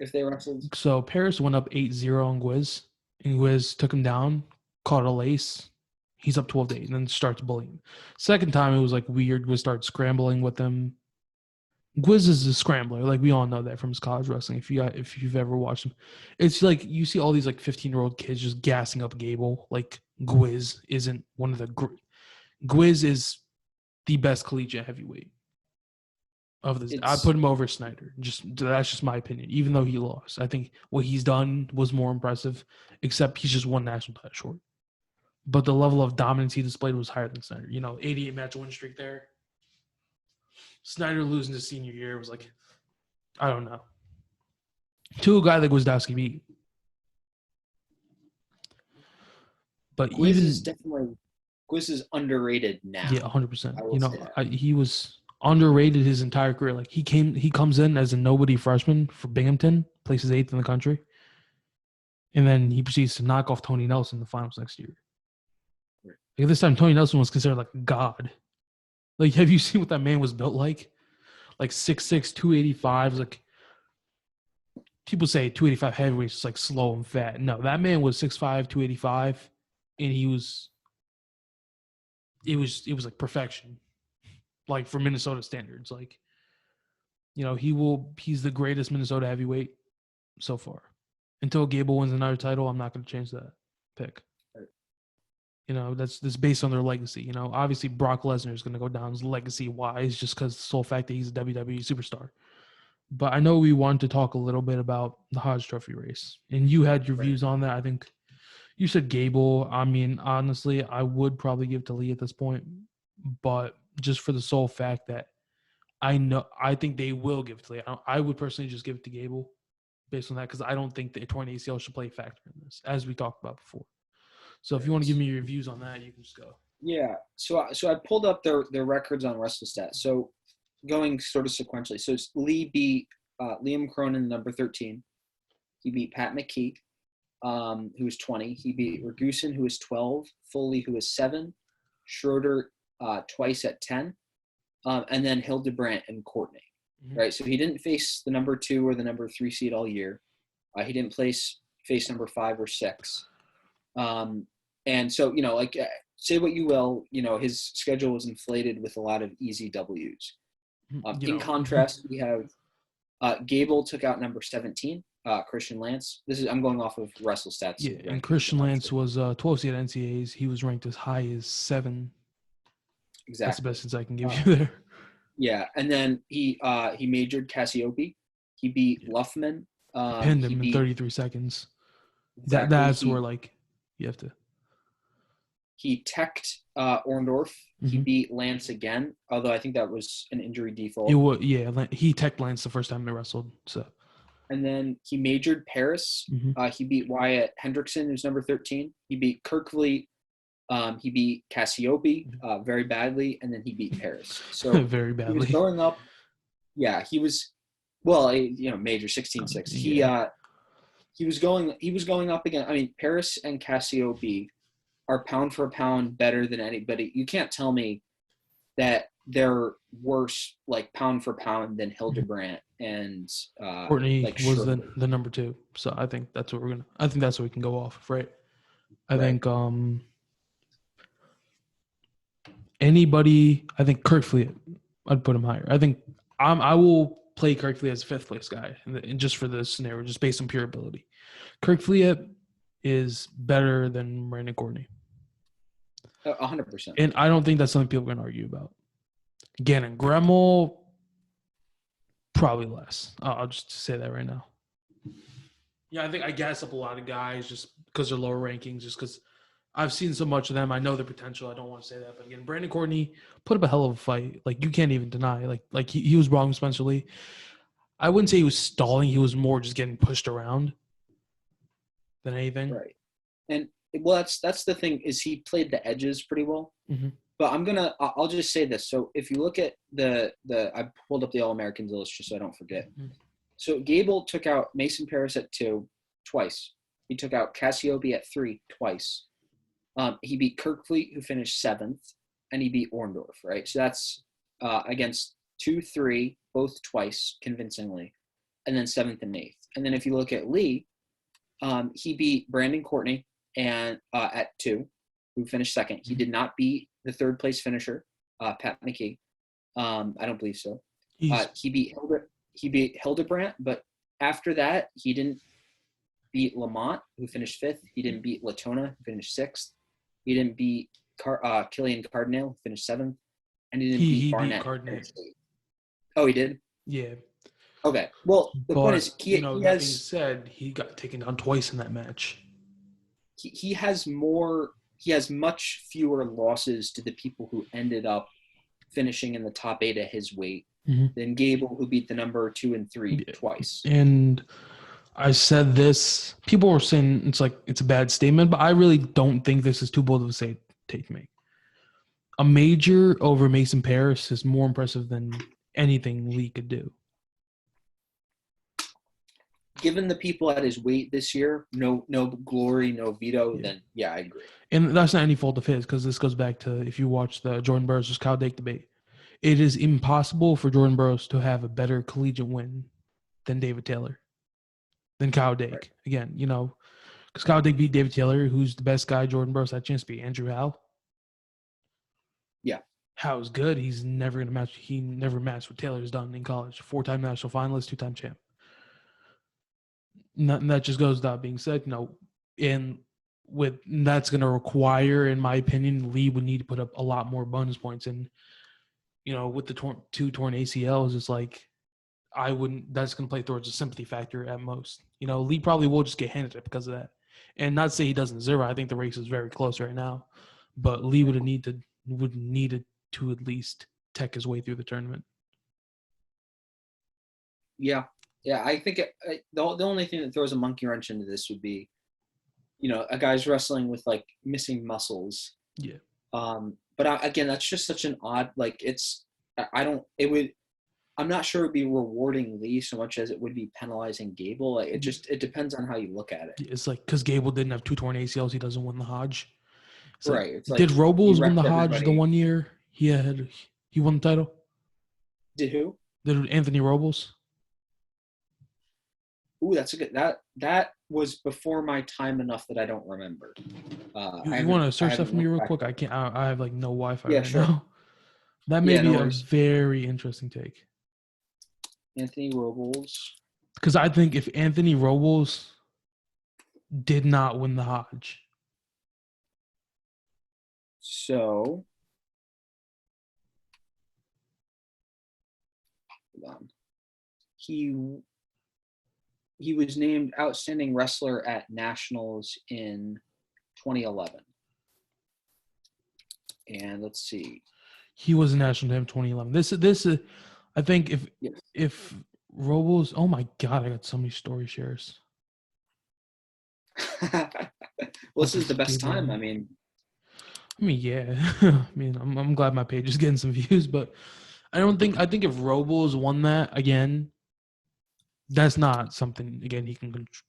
if they wrestled? So Paris went up 8-0 on Gwiz, and Gwiz took him down, caught a lace. He's up 12-8, and then starts bullying. Second time, it was like weird. Gwiz started scrambling with him. Gwiz is a scrambler. Like, we all know that from his college wrestling. If you've ever watched him, it's like you see all these like 15-year-old kids just gassing up Gable. Like, Gwiz isn't one of the Gwiz is the best collegiate heavyweight of this. I put him over Snyder. That's just my opinion. Even though he lost, I think what he's done was more impressive. Except he's just one national title short. But the level of dominance he displayed was higher than Snyder. 88 match win streak there. Snyder losing his senior year was like, I don't know. To a guy that Gwizdowski beat. But Gwiz is underrated now. Yeah, 100%. He was underrated his entire career. Like, he comes in as a nobody freshman for Binghamton, places 8th in the country. And then he proceeds to knock off Tony Nelson in the finals next year. Right. Like, this time, Tony Nelson was considered like God. Like, have you seen what that man was built like? Like 6'6", 285. Like, people say 285 heavyweight is just like slow and fat. No, that man was 6'5", 285, and it was like perfection. Like, for Minnesota standards. Like, he's the greatest Minnesota heavyweight so far. Until Gable wins another title, I'm not going to change that pick. That's based on their legacy. Obviously Brock Lesnar is going to go down legacy-wise just because the sole fact that he's a WWE superstar. But I know we wanted to talk a little bit about the Hodge Trophy race. And you had your views on that. I think you said Gable. I mean, honestly, I would probably give to Lee at this point. But just for the sole fact that I think they will give it to Lee. I would personally just give it to Gable based on that because I don't think the torn ACL should play a factor in this, as we talked about before. So if you want to give me your views on that, you can just go. Yeah. So I pulled up their records on WrestleStats. So going sort of sequentially. So Lee beat Liam Cronin, number 13. He beat Pat McKee, who was 20. He beat Ragusin, who was 12. Foley, who was 7. Schroeder twice at 10. And then Hildebrandt and Courtney. Mm-hmm. Right. So he didn't face the number 2 or the number 3 seed all year. He didn't face number 5 or 6. And so, say what you will, his schedule was inflated with a lot of easy W's. In contrast, we have Gable took out number 17, Christian Lance. I'm going off of WrestleStats. Yeah, and Christian Lance was 12 seed at NCAAs. He was ranked as high as 7. Exactly. That's the best sense I can give you there. Yeah, and then he majored Cassiope. He beat Luffman. Pinned him in 33 seconds. Exactly. That's where, you have to. He teched Orndorff. Mm-hmm. He beat Lance again, although I think that was an injury default. He teched Lance the first time they wrestled. So. And then he majored Paris. Mm-hmm. He beat Wyatt Hendrickson, who's number 13. He beat Kirkvliet. He beat Cassiope very badly, and then he beat Paris. So very badly. He was going up. Yeah, he was. Well, major 16-6. He was going up again. I mean, Paris and Cassiope are pound for pound better than anybody. You can't tell me that they're worse, like pound for pound, than Hildebrandt and Courtney was the number 2. So I think that's what we can go off of, right? I think anybody. I think Kirkfleet, I'd put him higher. I think I will play Kirkfleet as a 5th place guy, and just for this scenario, just based on pure ability. Kirkfleet is better than Brandon Courtney. 100%. And I don't think that's something people are going to argue about. Gannon Gremmel, probably less. I'll just say that right now. Yeah, I think I gas up a lot of guys just because they're lower rankings, just because I've seen so much of them. I know their potential. I don't want to say that, but again, Brandon Courtney put up a hell of a fight. Like you can't even deny. Like he was wrong, Spencer Lee. I wouldn't say he was stalling. He was more just getting pushed around than anything. Right. And well, that's the thing is he played the edges pretty well. Mm-hmm. But I'll just say this. So if you look at the I pulled up the All-Americans list just so I don't forget. Mm-hmm. So Gable took out Mason Paris at 2 twice. He took out Cassiope at 3 twice. He beat Kirkfleet, who finished 7th, and he beat Orndorff, right? So that's against 2, 3, both twice convincingly, and then 7th and 8th. And then if you look at Lee, he beat Brandon Courtney and at 2, who finished 2nd. He did not beat the 3rd place finisher, Pat McKee. I don't believe so. He beat Hildebrandt, but after that, he didn't beat Lamont, who finished 5th. He didn't beat Latona, who finished 6th. He didn't beat Killian Cardinale, who finished 7th. And he didn't beat Barnett. Beat Cardinale. Oh, he did? Yeah. Okay. Well, the point is, he that has, being said, he got taken down twice in that match. He has much fewer losses to the people who ended up finishing in the top 8 at his weight than Gable, who beat the number 2 and 3 twice. And I said this, people were saying it's a bad statement, but I really don't think this is too bold of a take to make. A major over Mason Paris is more impressive than anything Lee could do. Given the people at his weight this year, no Glory, no Vito, then yeah, I agree. And that's not any fault of his, because this goes back to if you watch the Jordan Burroughs versus Kyle Dake debate. It is impossible for Jordan Burroughs to have a better collegiate win than David Taylor, than Kyle Dake. Right. Again, because Kyle Dake beat David Taylor, who's the best guy Jordan Burroughs had a chance to beat, Andrew Howe. Yeah. Howe's good. He's never going to match. He never matched what Taylor's done in college. 4-time national finalist, 2-time champ. And that just goes without being said. And that's going to require, in my opinion, Lee would need to put up a lot more bonus points. And, with the 2 torn ACLs, it's like that's going to play towards a sympathy factor at most. Lee probably will just get handed it because of that. And not to say he doesn't deserve it. I think the race is very close right now. But Lee would needed to at least tech his way through the tournament. Yeah. Yeah, I think the only thing that throws a monkey wrench into this would be, a guy's wrestling with like missing muscles. Yeah. But again, that's just such an odd, I'm not sure it would be rewarding Lee so much as it would be penalizing Gable. Like, it depends on how you look at it. It's like, because Gable didn't have 2 torn ACLs, he doesn't win the Hodge. Right. It's did Robles win the Hodge everybody. The 1 year he won the title? Did who? Did Anthony Robles? Ooh, that's a good. That was before my time enough that I don't remember. You want to search that for me real quick? I can't. I have no Wi-Fi right sure. now. That may be a very interesting take. Anthony Robles. Because I think if Anthony Robles did not win the Hodge. So, hold on. He was named Outstanding Wrestler at Nationals in 2011. And let's see. He was a national champ in 2011. This is, I think if Robles, oh my God, I got so many story shares. Well, this is the best time. I mean, yeah. I'm glad my page is getting some views, but I think if Robles won that again, that's not something, again, he can control.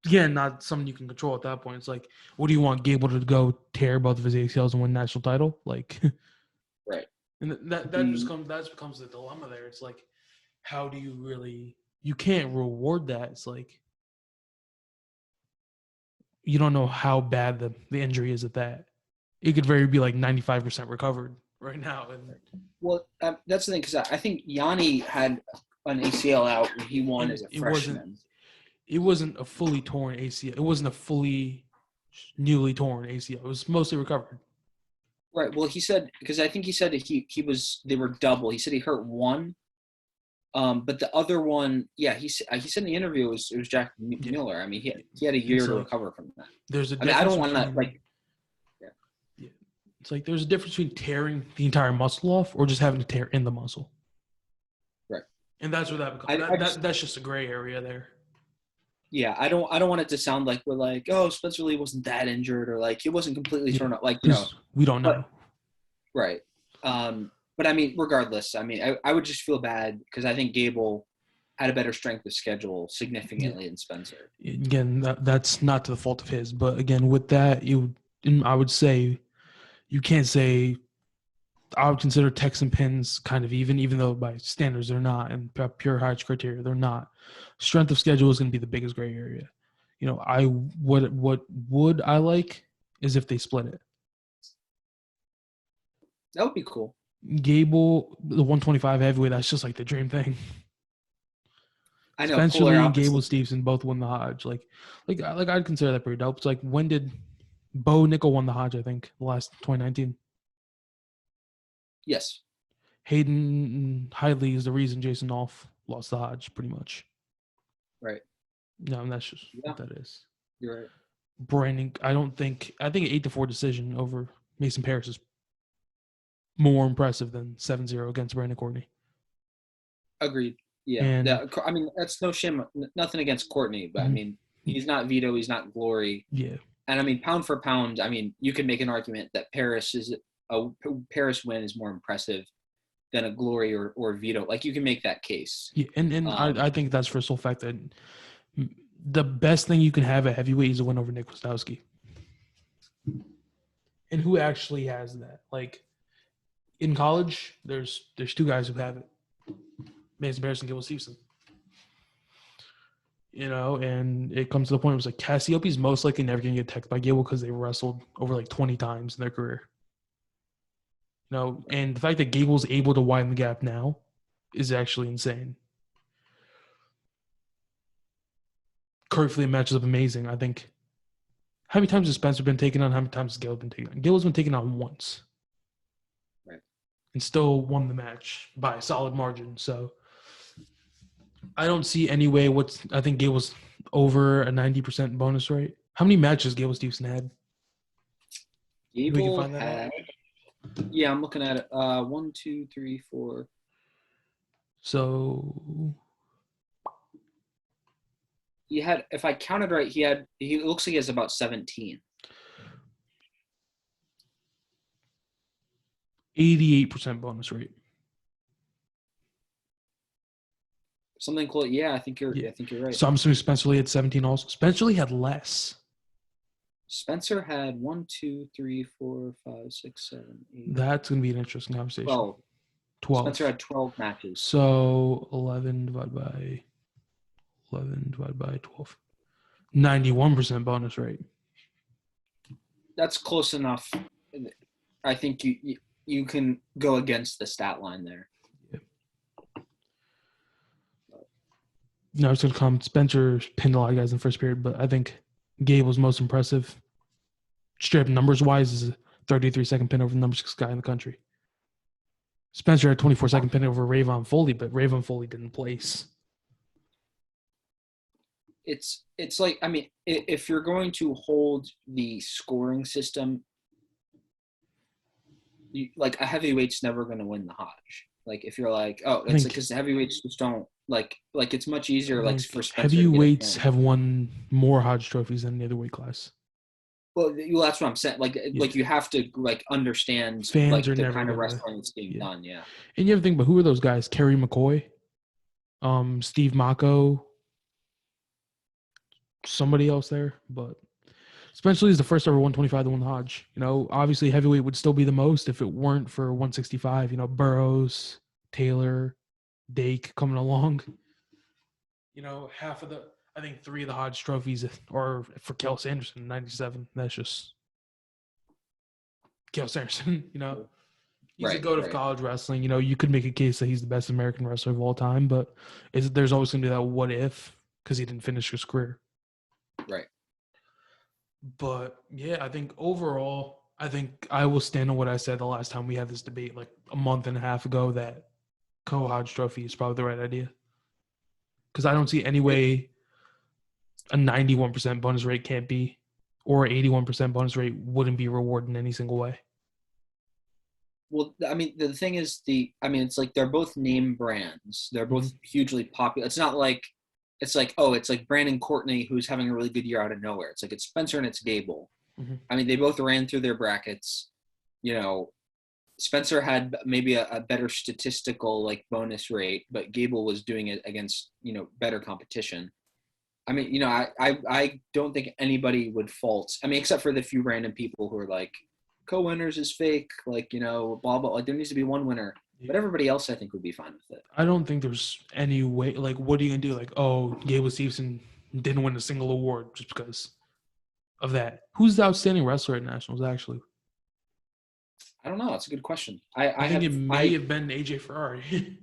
Yeah, not something you can control at that point. It's like, what do you want Gable to go tear both of his ACLs and win national title? Like, right. And that becomes the dilemma there. It's like, how do you can't reward that. It's like, you don't know how bad the injury is at that. It could very be like 95% recovered right now. Well, that's the thing, because I think Yanni had an ACL out when he won as a freshman. It wasn't a fully torn ACL. It wasn't a fully newly torn ACL. It was mostly recovered. Right. Well, he said, because I think he said they were double. He said he hurt one, but the other one, he said in the interview it was Jack Miller. I mean, he had a year to recover from that. There's a I don't want to It's like there's a difference between tearing the entire muscle off or just having to tear in the muscle. Right. And that's where that becomes. That's just a gray area there. Yeah, I don't want it to sound like we're like, oh, Spencer Lee wasn't that injured or like he wasn't completely thrown out. Like, because we don't know. But, right. But I mean, regardless, I mean, I would just feel bad because I think Gable had a better strength of schedule significantly than Spencer. Again, that's not to the fault of his, but again, with that, I would say you can't say. I would consider Tex and Pins kind of even though by standards they're not, and pure Hodge criteria they're not. Strength of schedule is going to be the biggest gray area. What would I like is if they split it. That would be cool. Gable, the 125 heavyweight, that's just like the dream thing. I know. Spencer Lee and Gable Stevenson both won the Hodge. Like I'd consider that pretty dope. It's like, when did Bo Nickel won the Hodge? I think the last 2019. Yes. Hayden Hidley is the reason Jason Nolf lost the Hodge, pretty much. Right. No, and that's just what that is. You're right. Brandon, I think an 8-4 decision over Mason Parris is more impressive than 7-0 against Brandon Courtney. Agreed. Yeah. I mean, that's no shame. Nothing against Courtney, but I mean, he's not Vito. He's not Glory. Yeah. And I mean, pound for pound, I mean, you can make an argument that Parris win is more impressive than a Glory or Vito. Like, you can make that case. Yeah, and I think that's for the sole fact that the best thing you can have at heavyweight is a win over Nick Wastowski. And who actually has that? Like, in college, there's two guys who have it. Mason Parris and Gable Stevenson. And it comes to the point where it's like Cassiope's most likely never going to get teched by Gable because they wrestled over like 20 times in their career. And the fact that Gable's able to widen the gap now is actually insane. Curry Fleet matches up amazing. I think, how many times has Spencer been taken on? How many times has Gable been taken on? Gable's been taken on once. Right. And still won the match by a solid margin. So I don't see any way. I think Gable's over a 90% bonus rate. How many matches Gable Stevenson had? Gable had. Yeah, I'm looking at it. 1, 2, 3, 4. So he had, if I counted right, he looks like he has about 17. 88% bonus rate. Something close. Yeah, I think you're right. So I'm assuming Spencer Lee had 17 also. Spencer Lee had less. Spencer had 1, 2, 3, 4, 5, 6, 7, 8. That's going to be an interesting conversation. 12. Spencer had 12 matches. So 11 divided by 12. 91% bonus rate. That's close enough. I think you can go against the stat line there. Yeah. No, it's going to come. Spencer pinned a lot of guys in the first period, but I think Gabe was most impressive. Straight up numbers-wise is a 33-second pin over the number 6 guy in the country. Spencer had 24-second pin over Rayvon Foley, but Rayvon Foley didn't place. It's like, I mean, if you're going to hold the scoring system, like a heavyweight's never going to win the Hodge. Like, if you're like, oh, it's because the heavyweights just don't like it's much easier. Like, for Spencer, heavyweights have won more Hodge trophies than the other weight class. Well, that's what I'm saying. Like you have to understand fans like are the never kind of wrestling that's being done. Yeah. And you have to think about who are those guys? Kerry McCoy, Steve Mako, somebody else there, but Spencer Lee is the first ever 125 to win the Hodge. Obviously heavyweight would still be the most if it weren't for 165. Burroughs, Taylor, Dake coming along. Half of I think 3 of the Hodge trophies are for Kel Sanderson in 97. That's just Kel Sanderson, He's a goat of college wrestling. You could make a case that he's the best American wrestler of all time, but there's always going to be that what if because he didn't finish his career. Right. But, yeah, I think overall, I will stand on what I said the last time we had this debate, like a month and a half ago, that Co-Hodge trophy is probably the right idea. Because I don't see any way a 91% bonus rate can't be, or 81% bonus rate wouldn't be rewarded in any single way. Well, I mean, the thing is, it's like they're both name brands. They're Hmm. both hugely popular. It's not like it's like Brandon Courtney who's having a really good year out of nowhere. It's like it's Spencer and it's Gable. Hmm. I mean, they both ran through their brackets. You know, Spencer had maybe a better statistical like bonus rate, but Gable was doing it against better competition. I mean, I don't think anybody would fault. I mean, except for the few random people who are like, co-winners is fake, like blah blah. Like there needs to be one winner, but everybody else I think would be fine with it. I don't think there's any way. Like, what are you gonna do? Like, oh, Gable Stevenson didn't win a single award just because of that. Who's the outstanding wrestler at nationals? Actually, I don't know. It's a good question. I think it may have been AJ Ferrari.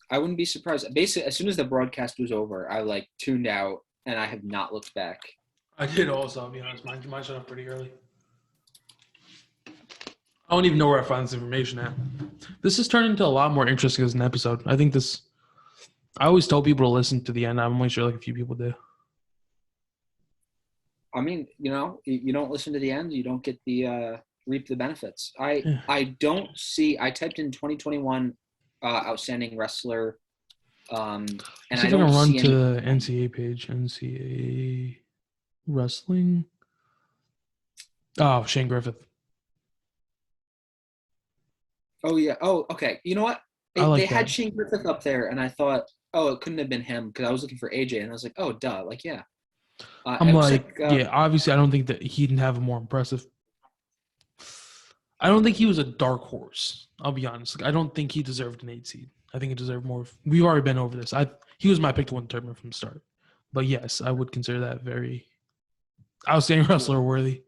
I wouldn't be surprised. Basically, as soon as the broadcast was over, I like tuned out and I have not looked back. I did also. I'll be honest. Mine shut off pretty early. I don't even know where I found this information at. This has turned into a lot more interesting as an episode. I think this. I always tell people to listen to the end. I'm only sure like a few people do. I mean, you don't listen to the end, you don't get the reap the benefits. I don't see. I typed in 2021 outstanding wrestler, and I don't run to the NCAA page. NCAA wrestling. Oh, Shane Griffith. Oh yeah. Oh, okay. You know what? They had Shane Griffith up there, and I thought, oh, it couldn't have been him because I was looking for AJ, and I was like, oh, duh. Like, yeah. I'm like, yeah. Obviously, I don't think that he didn't have a more impressive. I don't think he was a dark horse. I'll be honest. Like, I don't think he deserved an 8 seed. I think he deserved more. We've already been over this. He was my pick to win the tournament from the start. But yes, I would consider that very outstanding wrestler worthy.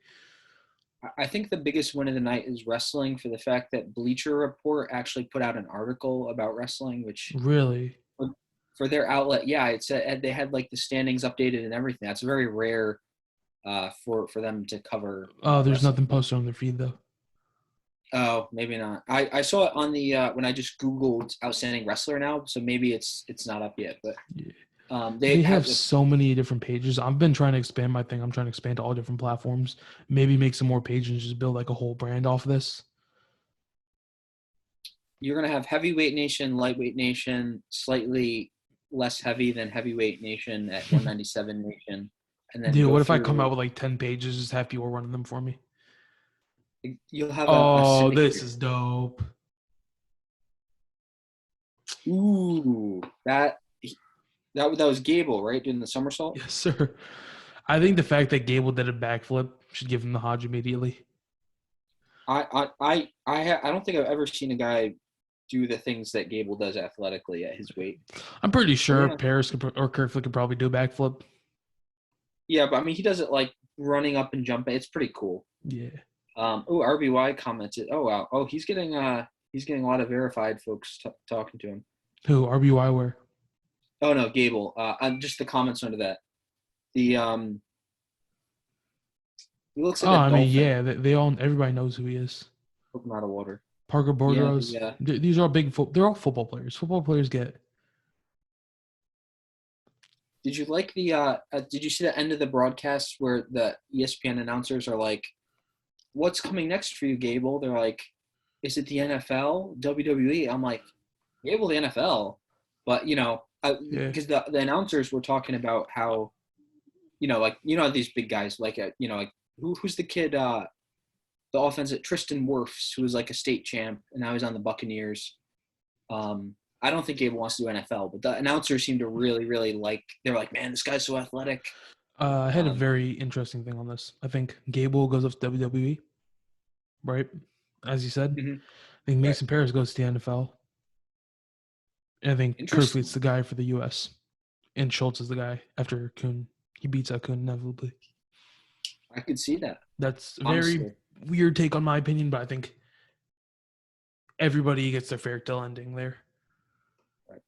I think the biggest win of the night is wrestling for the fact that Bleacher Report actually put out an article about wrestling, which really for their outlet, yeah, it said they had like the standings updated and everything. That's very rare for them to cover. Oh, there's nothing posted on their feed though. Oh, maybe not. I saw it on the when I just Googled outstanding wrestler now, so maybe it's not up yet. But they have so many different pages. I've been trying to expand my thing. I'm trying to expand to all different platforms. Maybe make some more pages and just build like a whole brand off of this. You're gonna have Heavyweight Nation, Lightweight Nation, slightly less heavy than Heavyweight Nation at 197 Nation, and then dude, what if I come out with like 10 pages, just have people running them for me? You'll have this is dope. Ooh, that was Gable, right? Doing the somersault? Yes, sir. I think the fact that Gable did a backflip should give him the Hodge immediately. I don't think I've ever seen a guy do the things that Gable does athletically at his weight. I'm pretty sure Paris or Kirkland could probably do a backflip. Yeah, but I mean, he does it like running up and jumping. It's pretty cool. Yeah. RBY commented. Oh wow. Oh, he's getting a lot of verified folks talking to him. Who? RBY where? Oh no, Gable. Just the comments under that. He looks like. Oh, I mean, yeah. Everybody knows who he is. Looking out of water. Parker Borderos. Yeah. These are all they're all football players. Football players get. Did you like the? Did you see the end of the broadcast where the ESPN announcers are like, "What's coming next for you, Gable?" They're like, "Is it the NFL, WWE?" I'm like, "Gable, the NFL," but because the announcers were talking about how, these big guys like who's the kid, the offensive Tristan Wirfs, who was like a state champ and now he's on the Buccaneers. I don't think Gable wants to do NFL, but the announcers seem to really, really like. They're like, "Man, this guy's so athletic." I had a very interesting thing on this. I think Gable goes up to WWE, right? As you said. Mm-hmm. I think Mason Paris goes to the NFL. And I think Kerfleet's the guy for the U.S. And Schultz is the guy after Kuhn. He beats out Kuhn inevitably. I could see that. That's a very weird take on my opinion, but I think everybody gets their fairy tale ending there. Right.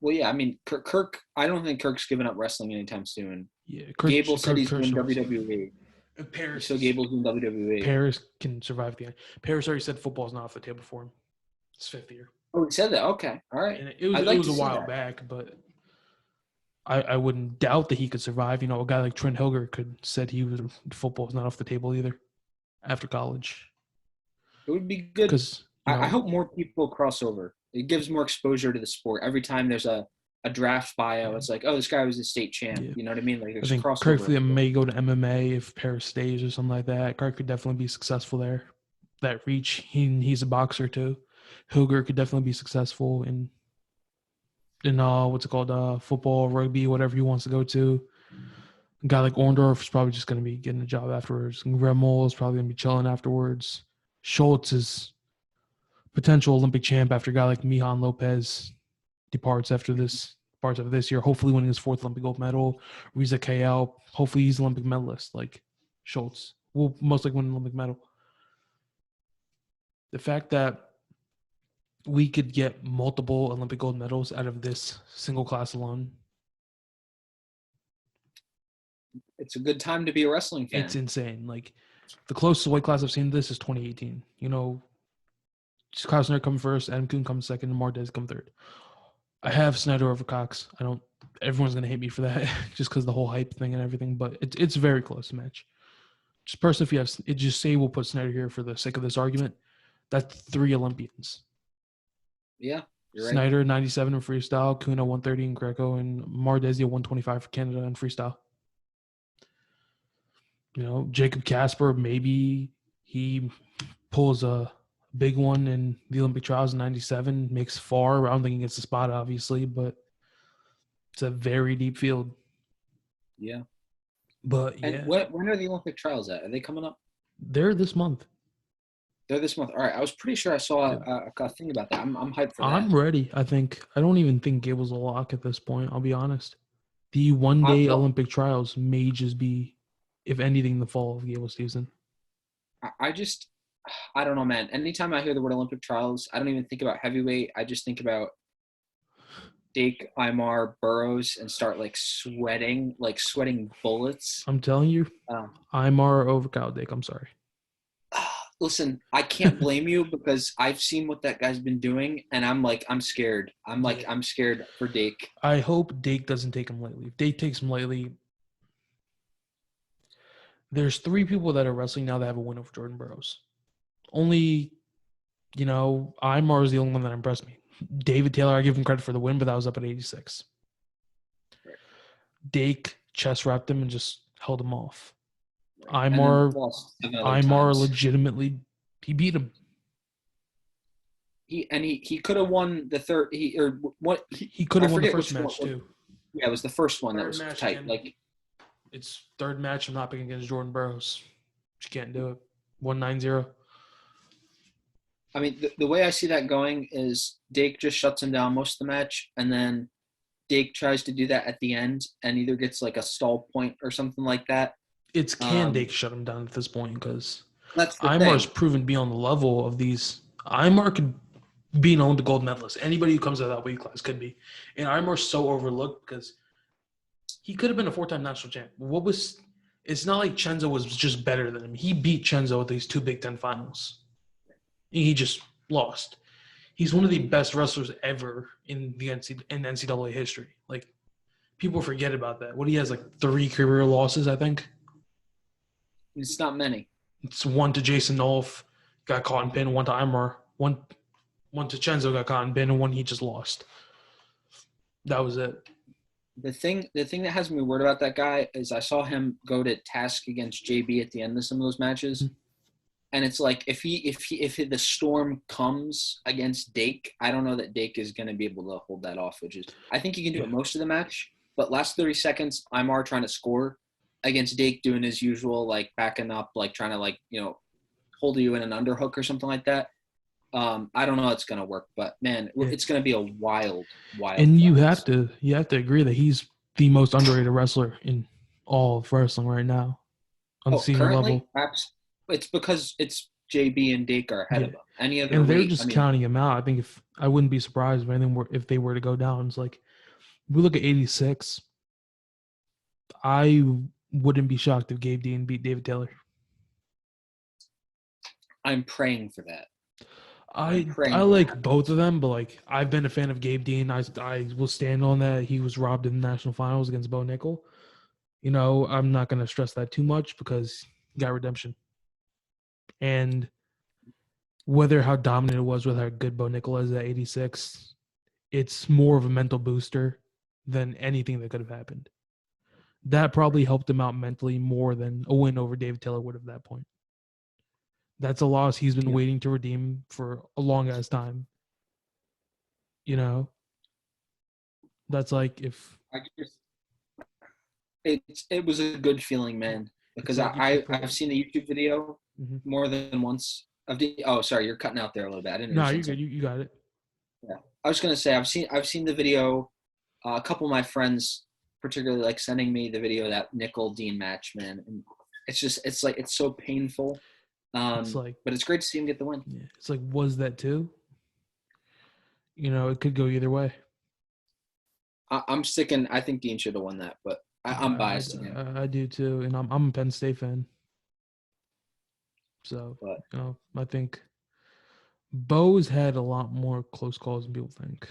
Well, yeah, I mean, Kirk. I don't think Kirk's giving up wrestling anytime soon. Yeah, Gable said he's doing WWE. Paris, so Gable's doing WWE. Paris can survive the end. Paris already said football's not off the table for him. It's 5th year. Oh, he said that. Okay, all right. And it was a while back, but I wouldn't doubt that he could survive. A guy like Trent Hilger said football's not off the table either after college. It would be good. Because I hope more people cross over. It gives more exposure to the sport. Every time there's a draft bio, it's like, oh, this guy was a state champ. Yeah. You know what I mean? Like I there's think Kirk crossover. Fleet may go to MMA if Paris stays or something like that. Kirk could definitely be successful there. That reach, he's a boxer too. Hilger could definitely be successful in what's it called, football, rugby, whatever he wants to go to. A guy like Orndorff is probably just going to be getting a job afterwards. Gremmel is probably going to be chilling afterwards. Schultz is potential Olympic champ after a guy like Mihan Lopez departs after this year, hopefully winning his 4th Olympic gold medal. Riza KL, hopefully he's an Olympic medalist like Schultz. Will most likely win an Olympic medal. The fact that we could get multiple Olympic gold medals out of this single class alone, it's a good time to be a wrestling fan. it's insane. Like the closest weight class I've seen to this is 2018. Kyle Snyder come first, Adam Kuhn comes second, and Mardez come third. I have Snyder over Cox. Everyone's gonna hate me for that, just because the whole hype thing and everything. But it's a very close match. Just personally, if you have it, just say we'll put Snyder here for the sake of this argument. That's 3 Olympians. Yeah, you're right. Snyder 97 in freestyle, Kuhn 130 in Greco, and Mardezi 125 for Canada in freestyle. Jacob Casper, maybe he pulls a big one in the Olympic trials in 97, makes far. I don't think he gets the spot, obviously, but it's a very deep field. Yeah. But yeah. And when are the Olympic trials at? Are they coming up? They're this month. They're this month. All right. I was pretty sure I saw a thing about that. I'm hyped for that. I'm ready. I don't even think Gable's a lock at this point. I'll be honest. The one-day Olympic trials may just be, if anything, the fall of Gable Stevenson. I don't know, man. Anytime I hear the word Olympic trials, I don't even think about heavyweight. I just think about Dake, Imar, Burroughs, and start sweating bullets. I'm telling you, Imar over Kyle Dake. I'm sorry. Listen, I can't blame you because I've seen what that guy's been doing, and I'm scared. I'm scared for Dake. I hope Dake doesn't take him lightly. If Dake takes him lightly, there's 3 people that are wrestling now that have a win over Jordan Burroughs. Only, Imar is the only one that impressed me. David Taylor, I give him credit for the win, but that was up at 86. Right. Dake chest wrapped him and just held him off. Right. Imar legitimately, he beat him. He could have won the third. He could have won the first match too. Yeah, it was the first one that was tight. Again. It's third match. I'm not picking against Jordan Burroughs. Just can't do it. 1-9-0. I mean, the way I see that going is Dake just shuts him down most of the match, and then Dake tries to do that at the end and either gets a stall point or something like that. It's Dake shut him down at this point because Imar's proven to be on the level of these. Imar could be an Olympic gold medalist. Anybody who comes out of that weight class could be. And Imar's so overlooked because he could have been a 4-time national champ. It's not like Chenzo was just better than him. He beat Chenzo at these 2 Big Ten finals. He just lost. He's one of the best wrestlers ever in NCAA history. People forget about that. He has 3 career losses, I think. It's not many. It's 1 to Jason Nolf, got caught in pin, 1 to Imar, 1 to Chenzo, got caught in pin, and 1 he just lost. That was it. The thing that has me worried about that guy is I saw him go to task against JB at the end of some of those matches. Mm-hmm. And it's if the storm comes against Dake, I don't know that Dake is going to be able to hold that off, I think he can do it most of the match, but last 30 seconds, Imar trying to score against Dake doing his usual, backing up, trying to, hold you in an underhook or something like that. I don't know how it's going to work, but man, it's going to be a wild. And you have to agree that he's the most underrated wrestler in all of wrestling right now on the senior level. Perhaps it's because it's JB and Dake are ahead of him. Any other and they're just counting him out. I think I wouldn't be surprised if they were to go down. It's if we look at 86, I wouldn't be shocked if Gabe Dean beat David Taylor. I'm praying for that. I like both of them, but I've been a fan of Gabe Dean. I will stand on that. He was robbed in the national finals against Bo Nickel. I'm not going to stress that too much because he got redemption. And whether how dominant it was with how good Bo Nickel is at 86, it's more of a mental booster than anything that could have happened. That probably helped him out mentally more than a win over David Taylor would have at that point. That's a loss he's been Yeah. waiting to redeem for a long ass time. You know, that's like if I just it was a good feeling, man. it's Because like if you I've put. seen the YouTube video Mhm. more than once of the. Oh, sorry, you're cutting out there a little bit. I didn't know you No, said you're good. something. You got it. Yeah, I was gonna say I've seen the video. A couple of my friends, particularly, like sending me the video of that Nickel Dean match, man, and it's like it's so painful. It's like, But it's great to see him get the win. yeah, it's like, was that too? It could go either way. I'm sticking. I think Dean should have won that, but I'm I, biased again. I do too, and I'm a Penn State fan, so But I think Bo's had a lot more close calls than people think.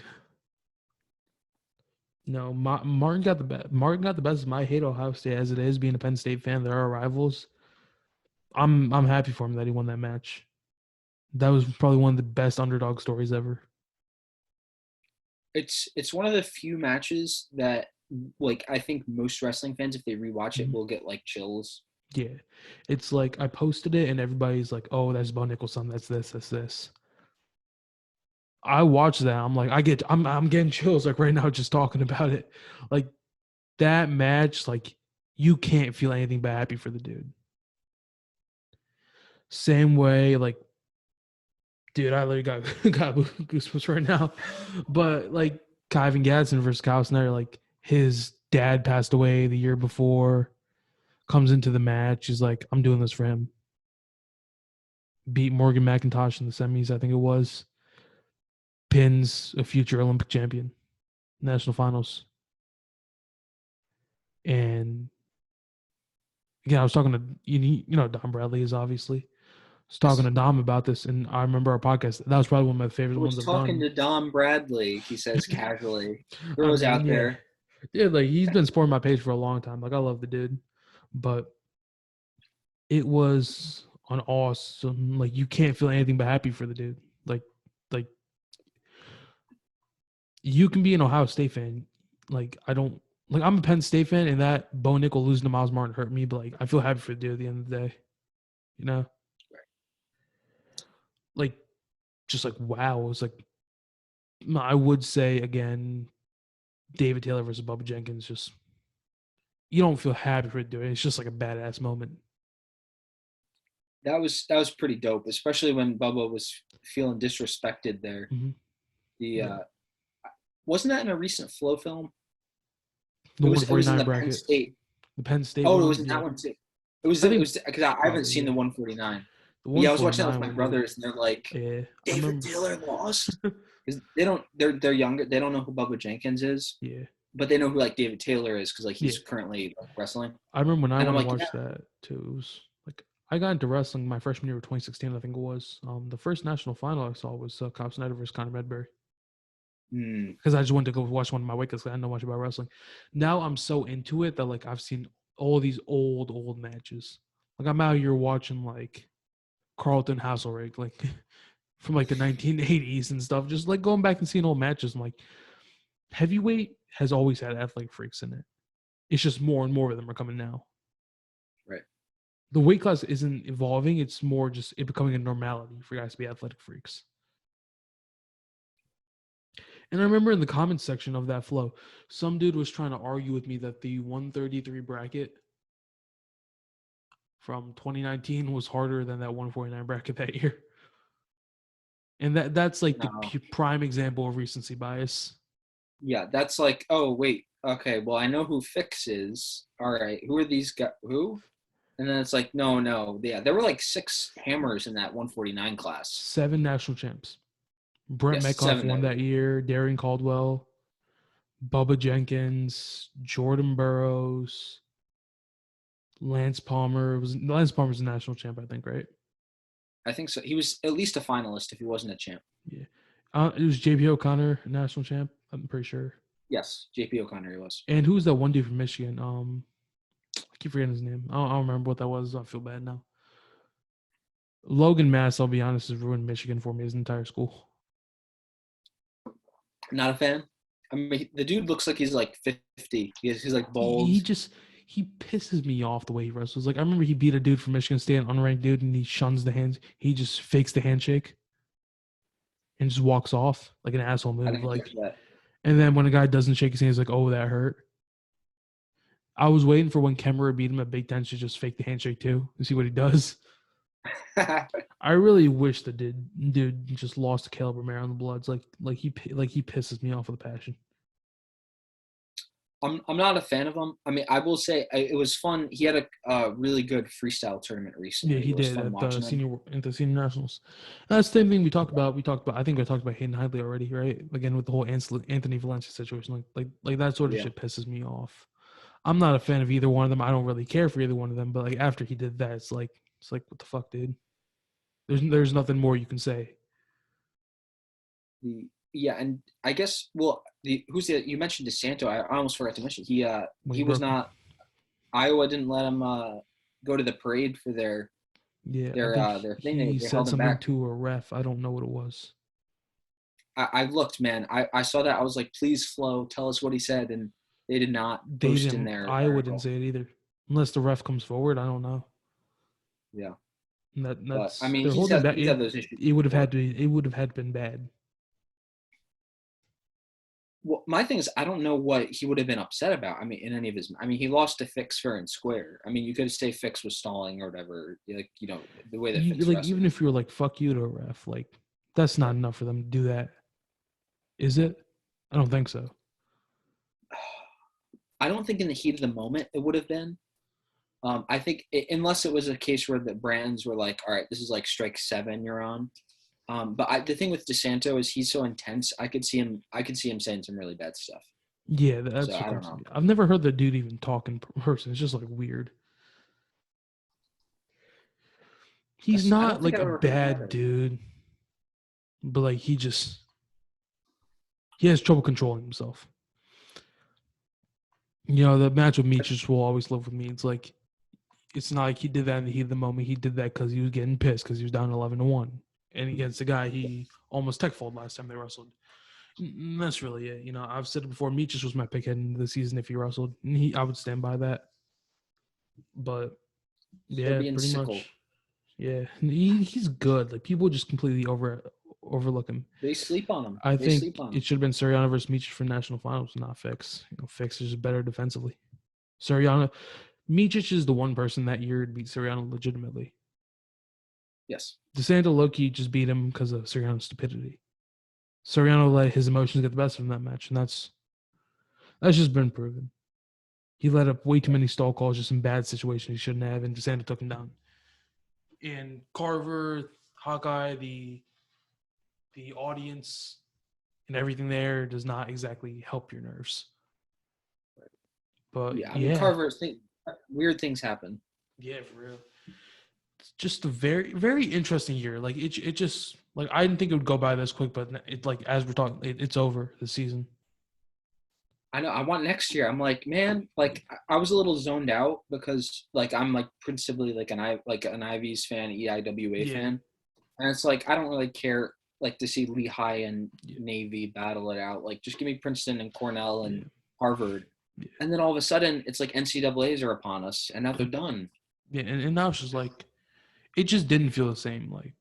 No, Martin got the best. Martin got the best of my hate Ohio State as it is. Being a Penn State fan, there are rivals. I'm happy for him that he won that match. That was probably one of the best underdog stories ever. it's one of the few matches that like I think most wrestling fans, if they rewatch it, Mhm. will get like chills. Yeah, it's like I posted it and everybody's like, "Oh, that's Bo Nicholson. That's this. That's this." I watched that. I'm like, I'm getting chills like right now just talking about it. Like that match, like you can't feel anything but happy for the dude. Same way, like, dude, I literally got goosebumps right now. But like Kyvan Gadsden versus Kyle Snyder, like his dad passed away the year before, comes into the match, he's like, I'm doing this for him. Beat Morgan McIntosh in the semis, I think it was. Pins a future Olympic champion, national finals. And again, I was talking to Don Bradley is obviously. I was talking Yes. to Dom about this, and I remember our podcast. That was probably one of my favorite I ones was I've talking done. to Dom Bradley, he says casually. I Throws mean, out yeah, there. yeah, like he's been supporting my page for a long time. Like I love the dude, but it was an awesome. Like you can't feel anything but happy for the dude. Like you can be an Ohio State fan. Like I don't like I'm a Penn State fan, and that Bo Nickel losing to Miles Martin hurt me. But like I feel happy for the dude at the end of the day. You know, like just like wow. It was like I would say again, David Taylor versus Bubba Jenkins. Just you don't feel happy for the dude. It's just like a badass moment. That was pretty dope, especially when Bubba was feeling disrespected there. Mm-hmm. The Yeah, wasn't that in a recent Flow film? the It was in 149 the Penn bracket, State. the Penn State Oh, it one. was in Yeah, that one too. I It think was because I haven't probably seen the yeah. 149. The But yeah, I was watching that with 149 my one, dude. brothers, and they're like, Yeah, I David remember. Taylor lost because they don't. They're younger. They don't know who Bubba Jenkins is, Yeah, but they know who like David Taylor is because like yeah. he's currently like, wrestling. I remember when I And I'm went to like, yeah, watch that too. It was like I got into wrestling my freshman year of 2016. I think it was. The first national final I saw was Cobb Snyder versus Conor Medbury hmm, because I just wanted to go watch one of my Wickets. I didn't know much about wrestling. Now I'm so into it that like I've seen all these old matches. Like I'm out here watching like Carlton Hasselrig, like from like the 1980s and stuff. Just like going back and seeing old matches. I'm like, heavyweight has always had athletic freaks in it. It's just more and more of them are coming now. right. The weight class isn't evolving. It's more just it becoming a normality for guys to be athletic freaks. And I remember in the comments section of that flow, some dude was trying to argue with me that the 133 bracket from 2019 was harder than that 149 bracket that year. And that's like the No, prime example of recency bias. yeah, that's like, oh wait, okay, well I know who Fix is. All right, who are these guys? Who? And then it's like, no, no, yeah, there were like six hammers in that 149 class. 7 national champs. Brent Yes, Metcalf seven. won There. that year. Darren Caldwell, Bubba Jenkins, Jordan Burroughs, Lance Palmer. Lance Palmer's a national champ, I think, right? I think so. He was at least a finalist if he wasn't a champ. Yeah. It was JP O'Connor, national champ. I'm pretty sure. Yes, JP O'Connor he was. And who's that one dude from Michigan? I keep forgetting his name. I don't remember what that was. I feel bad now. Logan Mass, I'll be honest, has ruined Michigan for me his entire school. Not a fan. I mean, the dude looks like he's like 50. He's like He bald. just he pisses me off the way he wrestles. Like I remember he beat a dude from Michigan State, an unranked dude, and he shuns the hands. He just fakes the handshake and just walks off like an asshole I move. didn't Like, catch that. and then when a guy doesn't shake his hand, he's like, "Oh, that hurt." I was waiting for when Kemmerer beat him at Big Ten to just fake the handshake too and see what he does. I really wish the dude just lost to Caleb Romero on the Bloods. Like he pisses me off with a passion. I'm not a fan of him. I mean, I will say it was fun. He had a really good freestyle tournament Yeah, recently. he It was did fun at the watching him. senior nationals. That's the same thing we talked about. I think we talked about Hayden Hidley already, right? Again with the whole Anthony Valencia situation. Like that sort of Yeah. shit pisses me off. I'm not a fan of either one of them. I don't really care for either one of them. But like after he did that, it's like what the fuck, dude. There's nothing more you can say. Yeah, and I guess you mentioned DeSanto. I almost forgot to mention When he he was broke. not. Iowa didn't let him go to the parade for Yeah, I think their thing. he They said held him something back. to a ref. I don't know what it was. I looked, man. I saw that. I was like, please, Flo, tell us what he said, and they did not They post in didn't. their Iowa didn't article. say it either, unless the ref comes forward. I don't know. Yeah, but I That's mean, they're holding back. he's had those issues It would have had before. to. It would have had been bad. Well, my thing is, I don't know what he would have been upset about. I mean, in any of his, I mean, he lost to Fix fair and square. I mean, you could say Fix was stalling or whatever, like the way that You Fix like wrestled. even if you were like fuck you to a ref, like that's not Right. enough for them to do that. Is it? I don't think so. I don't think in the heat of the moment it would have been. I think unless it was a case where the brands were like, all right, this is like strike 7 you're on. But the thing with DeSanto is he's so intense. I could see him saying some really bad stuff. Yeah, So that's what I don't comes to know. me. I've never heard the dude even talk in person. It's just like weird. He's I don't not think like I've a ever heard him bad either. dude, but like he has trouble controlling himself. You know, the match with Meechers will always live with me. It's not like he did that in the heat of the moment. He did that because he was getting pissed because he was down 11-1, and against a guy he almost tech fold last time they wrestled. And that's really it. You know, I've said it before. Meechers was my pick heading into the season if he wrestled, and I would stand by that. But yeah, Serbian pretty sickle. much. Yeah, he's good. Like people just completely overlook him. They sleep on him. I They sleep think on him. it should have been Suriano versus Meechers for national finals, not Fix. You know, Fix is just better defensively. Suriano, Meechers is the one person that year to beat Suriano legitimately. Yes. DeSanto low-key just beat him because of Suriano's stupidity. Suriano let his emotions get the best of him in that match, and that's just been proven. He let up way too many stall calls just in bad situations he shouldn't have, and DeSanto took him down. And Carver, Hawkeye, the audience, and everything there does not exactly help your nerves. But Yeah. I mean, yeah, weird things happen. yeah, for real. It's just a very, very interesting year. Like it just like I didn't think it would go by this quick, but it like as we're talking, it's over the season. I know. I want next year. I'm like, man, like I was a little zoned out because like I'm like principally like an Ivies fan, EIWA Yeah, fan, and it's like I don't really care like to see Lehigh and yeah, Navy battle it out. Like just give me Princeton and Cornell yeah, and Harvard, yeah. and then all of a sudden it's like NCAA's are upon us, and now they're done. Yeah, and now it's just like it just didn't feel the same. Like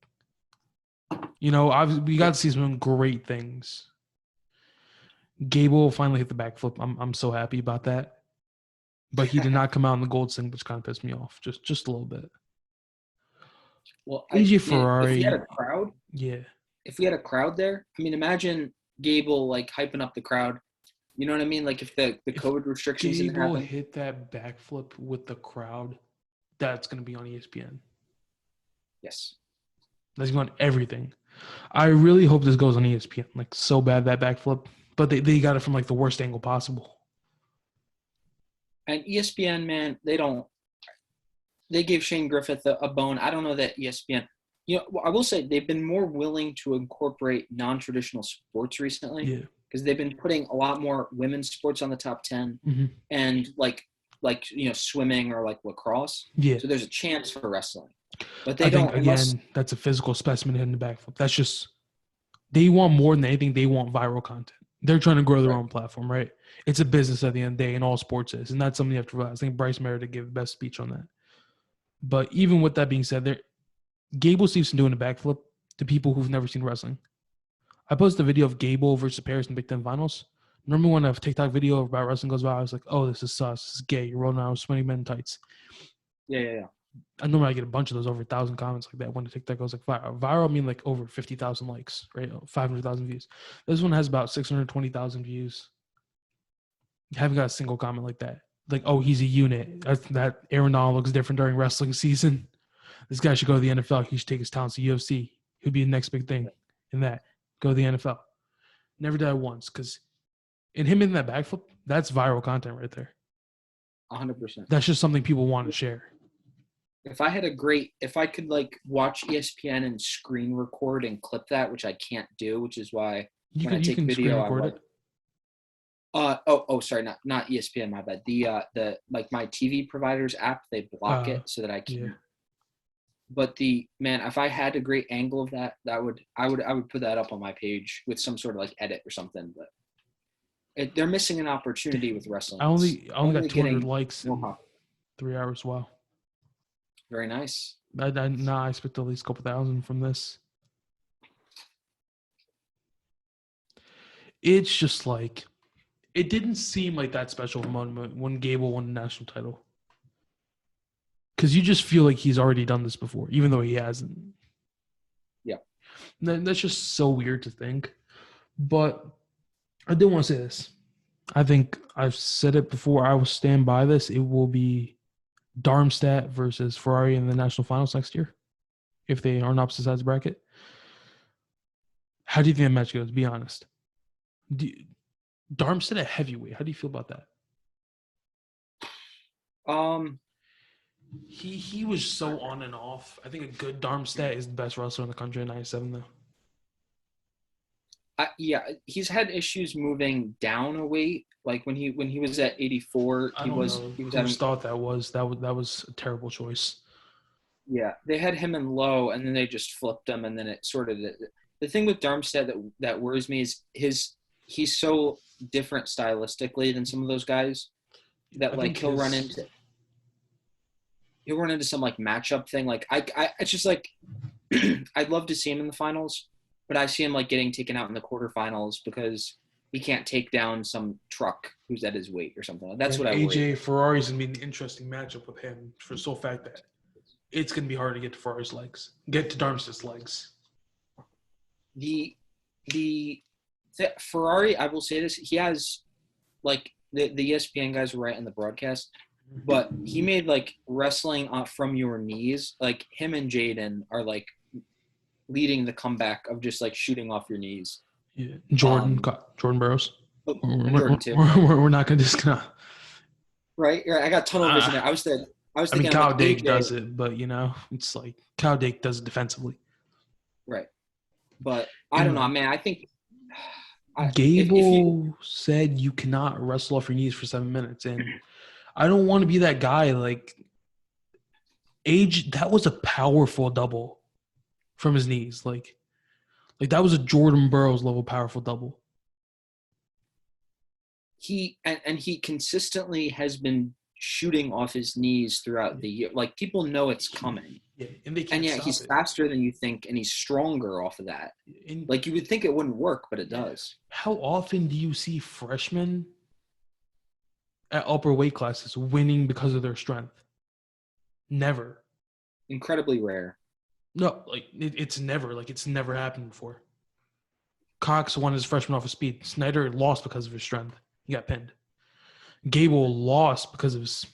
you know, we got to see some great things. Gable finally hit the backflip. I'm so happy about that. But he did not come out in the gold sing, which kind of pissed me off just a little bit. Well, AJ if we had Ferrari, a crowd, yeah. if we had a crowd there, I mean, imagine Gable like hyping up the crowd. You know what I mean? Like if the If COVID restrictions didn't Gable happen. hit that backflip with the crowd, that's going to be on ESPN. Yes. That's going on everything. I really hope this goes on ESPN. Like so bad that backflip, but they got it from like the worst angle possible. And ESPN, man, they gave Shane Griffith a bone. I don't know that ESPN, I will say they've been more willing to incorporate non-traditional sports recently Yeah. because they've been putting a lot more women's sports on the top 10 Mm-hmm. and like swimming or like lacrosse. Yeah. So there's a chance for wrestling. But they I think don't unless again that's a physical specimen in the backflip. That's just they want more than anything. They want viral content. They're trying to grow their right. own platform, right? It's a business at the end of the day, and all sports is, and that's something you have to realize. I think Bryce Meredith gave the best speech on that. But even with that being said, there Gable Stevenson doing a backflip to people who've never seen wrestling. I posted a video of Gable versus Paris in Big Ten Finals. Remember when a TikTok video about wrestling goes by? I was like, "Oh, this is sus. This is gay. You're rolling around with sweaty men in tights." Yeah. I normally get a bunch of those, over 1,000 comments like that when the TikTok goes like viral. Viral, I mean like over 50,000 likes, right? 500,000 views. This one has about 620,000 views. I haven't got a single comment like that. Like, oh, he's a unit. That Aaron Donald looks different during wrestling season. This guy should go to the NFL. He should take his talents to UFC. He'd be the next big thing in that. Go to the NFL. Never did it once because in him in that backflip, that's viral content right there. 100%. That's just something people want to share. If I could like watch ESPN and screen record and clip that, which I can't do, which is why You when I take can video, screen I record like. it. Sorry, not ESPN, my bad. The like my TV provider's app, they block it so that I can't. Yeah. But if I had a great angle of that, I would put that up on my page with some sort of like edit or something. But they're missing an opportunity with wrestling. I only got 200 getting likes in 3 hours. Wow. Very nice. I expect at least a couple thousand from this. It's just like, it didn't seem like that special of a moment when Gable won the national title. Because you just feel like he's already done this before, even though he hasn't. Yeah. That's just so weird to think. But I did want to say this. I think I've said it before. I will stand by this. It will be Darmstadt versus Ferrari in the national finals next year, if they are on opposite sides of the bracket. How do you think that match goes? Be honest. Darmstadt at heavyweight. How do you feel about that? He was so on and off. I think a good Darmstadt is the best wrestler in the country in '97, though. Yeah, he's had issues moving down a weight. Like when he was at 84, he was Whose thought that was a terrible choice. Yeah, they had him in low, and then they just flipped him, and then it sort of the thing with Darmstadt that worries me is he's so different stylistically than some of those guys that like he'll run into some like matchup thing. Like it's just like I'd love to see him in the finals, but I see him like getting taken out in the quarterfinals because he can't take down some truck who's at his weight or something. That's what I worry. AJ Ferrari's gonna be an interesting matchup with him for the sole fact that it's gonna be hard to get to Ferrari's legs, get to Darmstadt's legs. The Ferrari, I will say this, he has like the ESPN guys were right in the broadcast, but he made like wrestling from your knees. Like him and Jaden are like leading the comeback of just like shooting off your knees. Yeah, Jordan Burroughs. Jordan too. We're not gonna right. I got tunnel vision there. I was thinking. Kyle Dake does it, but it's like Kyle Dake does it defensively. Right, but I don't know, man. I think Gable said you cannot wrestle off your knees for 7 minutes, and I don't want to be that guy. Like, that was a powerful double from his knees. Like that was a Jordan Burroughs level powerful double. He consistently has been shooting off his knees throughout the year. Like people know it's coming. Yeah, and they can't. And he's faster than you think, and he's stronger off of that. Like you would think it wouldn't work, but it does. How often do you see freshmen at upper weight classes winning because of their strength? Never. Incredibly rare. No, like it's never happened before. Cox won his freshman off of speed. Snyder lost because of his strength. He got pinned. Gable lost because of his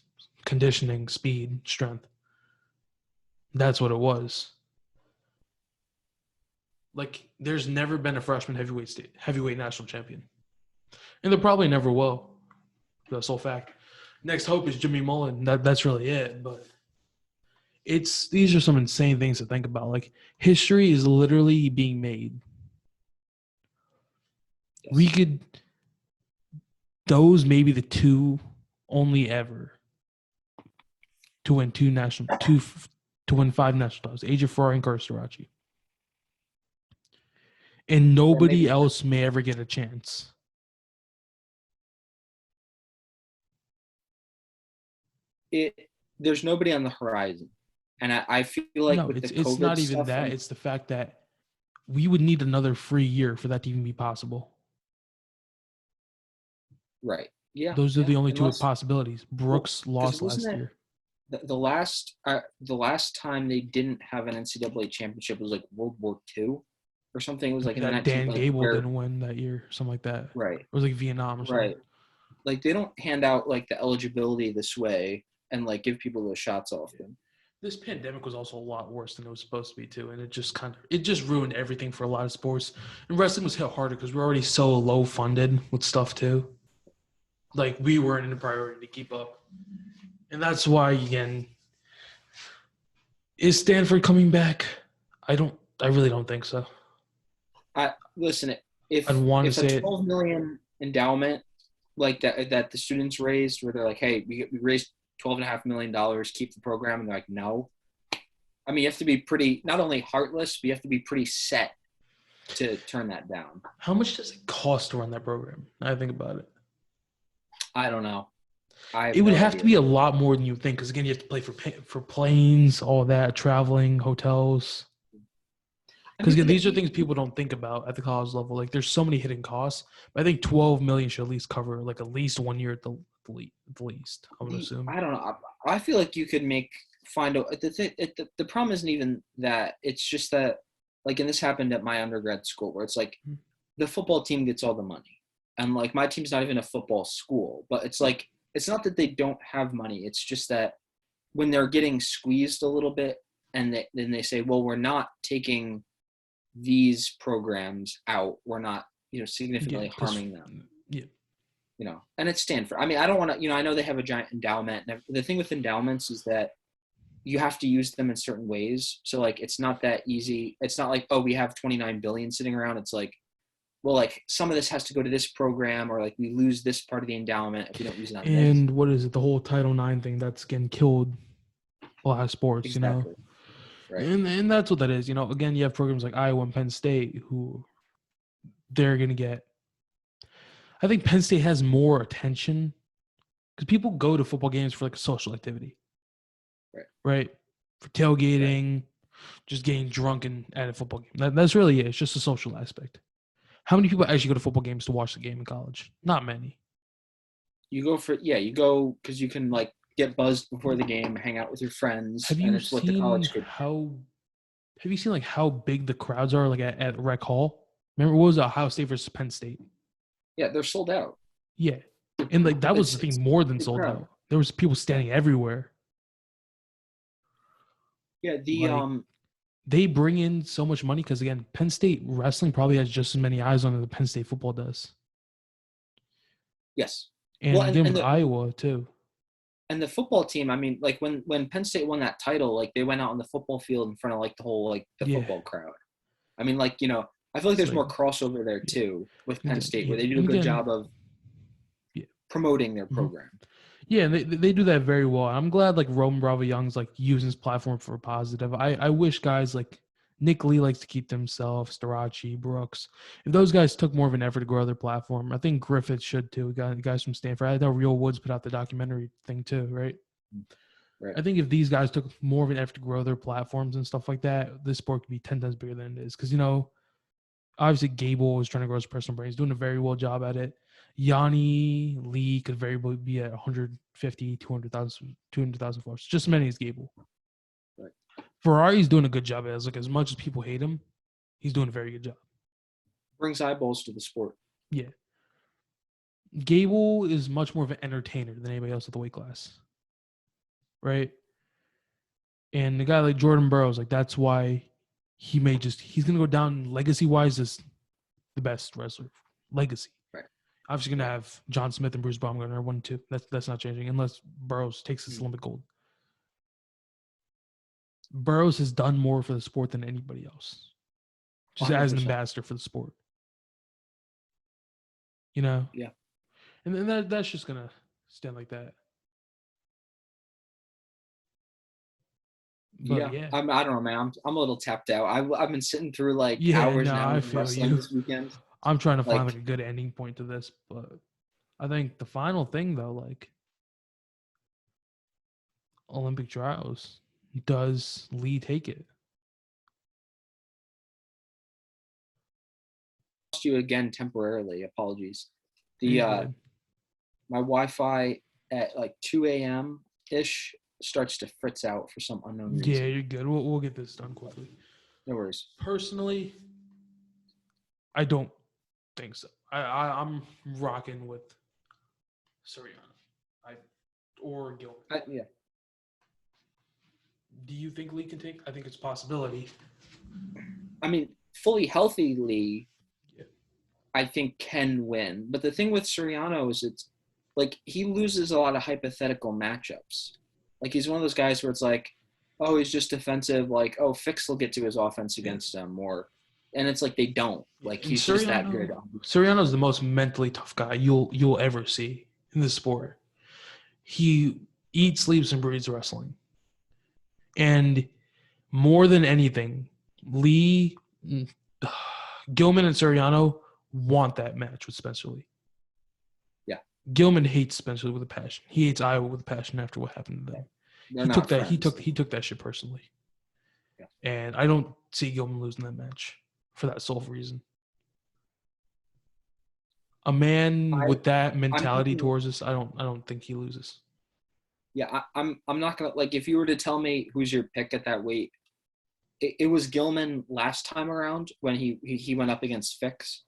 conditioning, speed, strength. That's what it was. Like, there's never been a freshman heavyweight national champion. And there probably never will. That's sole fact. Next hope is Jimmy Mullen. That's really it. But these are some insane things to think about. Like, history is literally being made. Yes. Those may be the two only ever to win two to win 5 national titles. AJ Ferrari and Carlos Starace. And Or nobody maybe else may ever get a chance. there's nobody on the horizon. And I feel like No, with the it's not COVID even stuff, that. It's the fact that we would need another free year for that to even be possible. right. Yeah, Those are yeah. the only two Unless, possibilities. well, Brooks because lost wasn't last it year. the last time they didn't have an NCAA championship was like World War II or something. It was like in the That 19 Dan like Gable where didn't win that year, something like that. right, It was like Vietnam or something. right. Like they don't hand out like the eligibility this way and like give people those shots often. This pandemic was also a lot worse than it was supposed to be too, and it just ruined everything for a lot of sports. And wrestling was hit harder because we're already so low funded with stuff too. Like we weren't in a priority to keep up, and that's why again, is Stanford coming back? I really don't think so. I listen I'd want to if a say it. 12 million endowment like that the students raised where they're like, hey, we raised $12.5 million, keep the program, and they're like, no. I mean, you have to be pretty not only heartless, but you have to be pretty set to turn that down. How much does it cost to run that program? I think about it. I don't know. I have It would no have to idea. be a lot more than you think, because again, you have to pay for planes, all that, traveling, hotels. I Because mean, again, these are things people don't think about at the college level. Like, there's so many hidden costs. But I think 12 million should at least cover like at least 1 year at the least. I would assume. I don't know. I feel like you could find a the problem isn't even that. It's just that like, and this happened at my undergrad school where it's like the football team gets all the money, and like my team's not even a football school, but it's like it's not that they don't have money. It's just that when they're getting squeezed a little bit, and then they say, well, we're not taking these programs out. We're not, significantly harming them. Yeah. And it's Stanford. I mean, I don't want to, I know they have a giant endowment. And the thing with endowments is that you have to use them in certain ways. So like, it's not that easy. It's not like, oh, we have 29 billion sitting around. It's like, well, like some of this has to go to this program, or like we lose this part of the endowment if we don't use it on this. And what is it? The whole Title IX thing that's getting killed a lot of sports, Exactly. Right. And that's what that is. Again, you have programs like Iowa and Penn State who they're going to get. I think Penn State has more attention because people go to football games for like a social activity. Right? For tailgating, just getting drunk at a football game. That's really it. It's just a social aspect. How many people actually go to football games to watch the game in college? Not many. You go because you can like get buzzed before the game, hang out with your friends, Have and you it's what the college kid. Have you seen like how big the crowds are like at Rec Hall? Remember what was it, Ohio State versus Penn State? Yeah, they're sold out. Yeah, and like that was the thing, more than sold crowd. out. There was people standing everywhere. Yeah, they bring in so much money because again, Penn State wrestling probably has just as many eyes on it as Penn State football does. Yes, and again with Iowa too. And the football team, I mean, like when Penn State won that title, like they went out on the football field in front of like the whole football crowd. I mean, like I feel like there's more crossover there too with Penn State, where they do a good job of promoting their program. Yeah, and they do that very well. I'm glad like Roman Bravo Young's like using his platform for positive. I wish guys like Nick Lee likes to keep themselves, Starace, Brooks. If those guys took more of an effort to grow their platform, I think Griffith should too. We got guys from Stanford. I know Real Woods put out the documentary thing too, right? Right. I think if these guys took more of an effort to grow their platforms and stuff like that, this sport could be 10 times bigger than it is. Because, obviously Gable is trying to grow his personal brand. He's doing a very well job at it. Yanni Lee could very well be at 150, 200,000 followers. Just as many as Gable. Right. Ferrari's doing a good job as much as people hate him, he's doing a very good job. Brings eyeballs to the sport. Yeah. Gable is much more of an entertainer than anybody else at the weight class. Right? And the guy like Jordan Burroughs, that's why he's going to go down legacy-wise as the best wrestler. Legacy. Right. Obviously going to have John Smith and Bruce Baumgartner 1-2. That's not changing unless Burroughs takes his Olympic gold. Burroughs has done more for the sport than anybody else. Just 100%. As an ambassador for the sport. Yeah. And then that's just going to stand like that. But Yeah, yeah. I don't know, man. I'm a little tapped out. I've been sitting through like Yeah, hours no, and I hours of feel wrestling you. this weekend. I'm trying to find Like, like a good ending point to this, but I think the final thing though, like Olympic trials, does Lee take it? lost you again temporarily. Apologies. The You're good. My Wi-Fi at like 2 a.m. ish starts to fritz out for some unknown Yeah, reason. you're good. We'll get this done quickly. No worries. Personally, I don't think so. I'm rocking with Soriano. I or Gilman. Yeah. Do you think Lee can take? I think it's a possibility. I mean, fully healthy Lee, Yeah. I think can win. But the thing with Soriano is it's like he loses a lot of hypothetical matchups. Like he's one of those guys where it's like, oh, he's just defensive. Like, oh, Fix will get to his offense against him, or and it's like they don't. Like And he's just that good. Soriano's the most mentally tough guy you'll ever see in the sport. He eats, sleeps, and breathes wrestling. And more than anything, Lee, Gilman, and Soriano want that match with Spencer Lee. Yeah. Gilman hates Spencer Lee with a passion. He hates Iowa with a passion after what happened to them. They're not friends. He took that shit personally. Yeah. And I don't see Gilman losing that match for that sole reason. A man with that mentality towards us, I don't think he loses. Yeah, I'm not gonna like if you were to tell me who's your pick at that weight, it was Gilman last time around when he went up against Fix.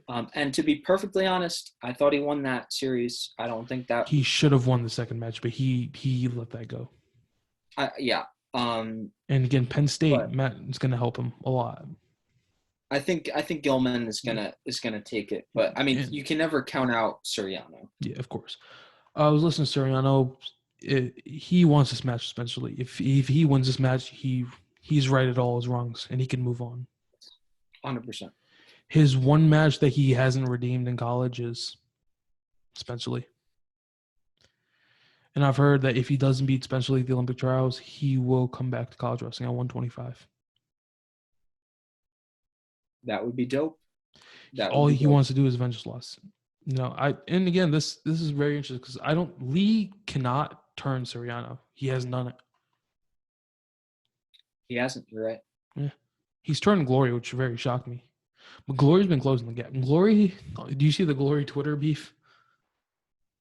And to be perfectly honest, I thought he won that series. I don't think that he should have won the second match, but he let that go. Yeah. And again, Penn State, Matt is going to help him a lot. I think Gilman is gonna take it, but I mean, you can never count out Soriano. Yeah, of course. I was listening to Soriano. He wants this match especially. If he wins this match, he's right at all his wrongs, and he can move on. 100%. His one match that he hasn't redeemed in college is Spencer Lee. And I've heard that if he doesn't beat Spencer Lee at the Olympic trials, he will come back to college wrestling at 125. That would be dope. All he wants to do is avenge his loss. And again, this is very interesting because Lee cannot turn Soriano. He hasn't done it. He hasn't. You're right. Yeah, he's turned Glory, which very shocked me. But Glory's been closing the gap. Glory, do you see the Glory Twitter beef?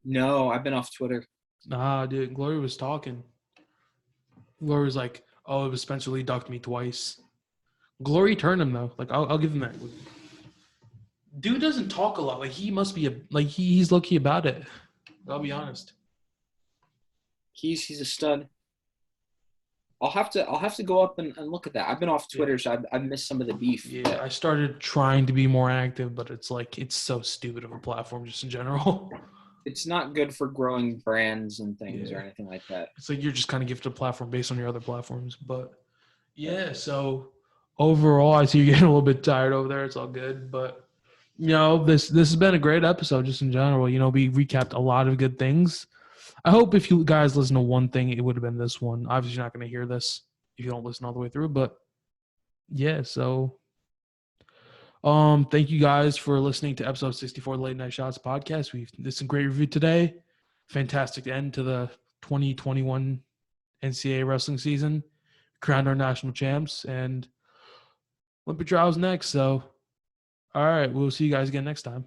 No, I've been off Twitter. Nah, dude. Glory was talking. Glory was like, "Oh, it was Spencer Lee ducked me twice." Glory turned him though. Like I'll give him that. Dude doesn't talk a lot. Like he must be he's lucky about it. I'll be honest. He's a stud. I'll have to go up and look at that. I've been off Twitter, so I've missed some of the beef. Yeah, I started trying to be more active, but it's so stupid of a platform just in general. It's not good for growing brands and things or anything like that. It's like you're just kind of gifted a platform based on your other platforms. But yeah, so overall, I see you're getting a little bit tired over there. It's all good, but this has been a great episode just in general. We recapped a lot of good things. I hope if you guys listen to one thing, it would have been this one. Obviously, you're not going to hear this if you don't listen all the way through. But yeah, so thank you guys for listening to episode 64 Late Night Shots podcast. We did some great review today. Fantastic end to the 2021 NCAA wrestling season. Crowned our national champs, and Olympic trials next. So, all right, we'll see you guys again next time.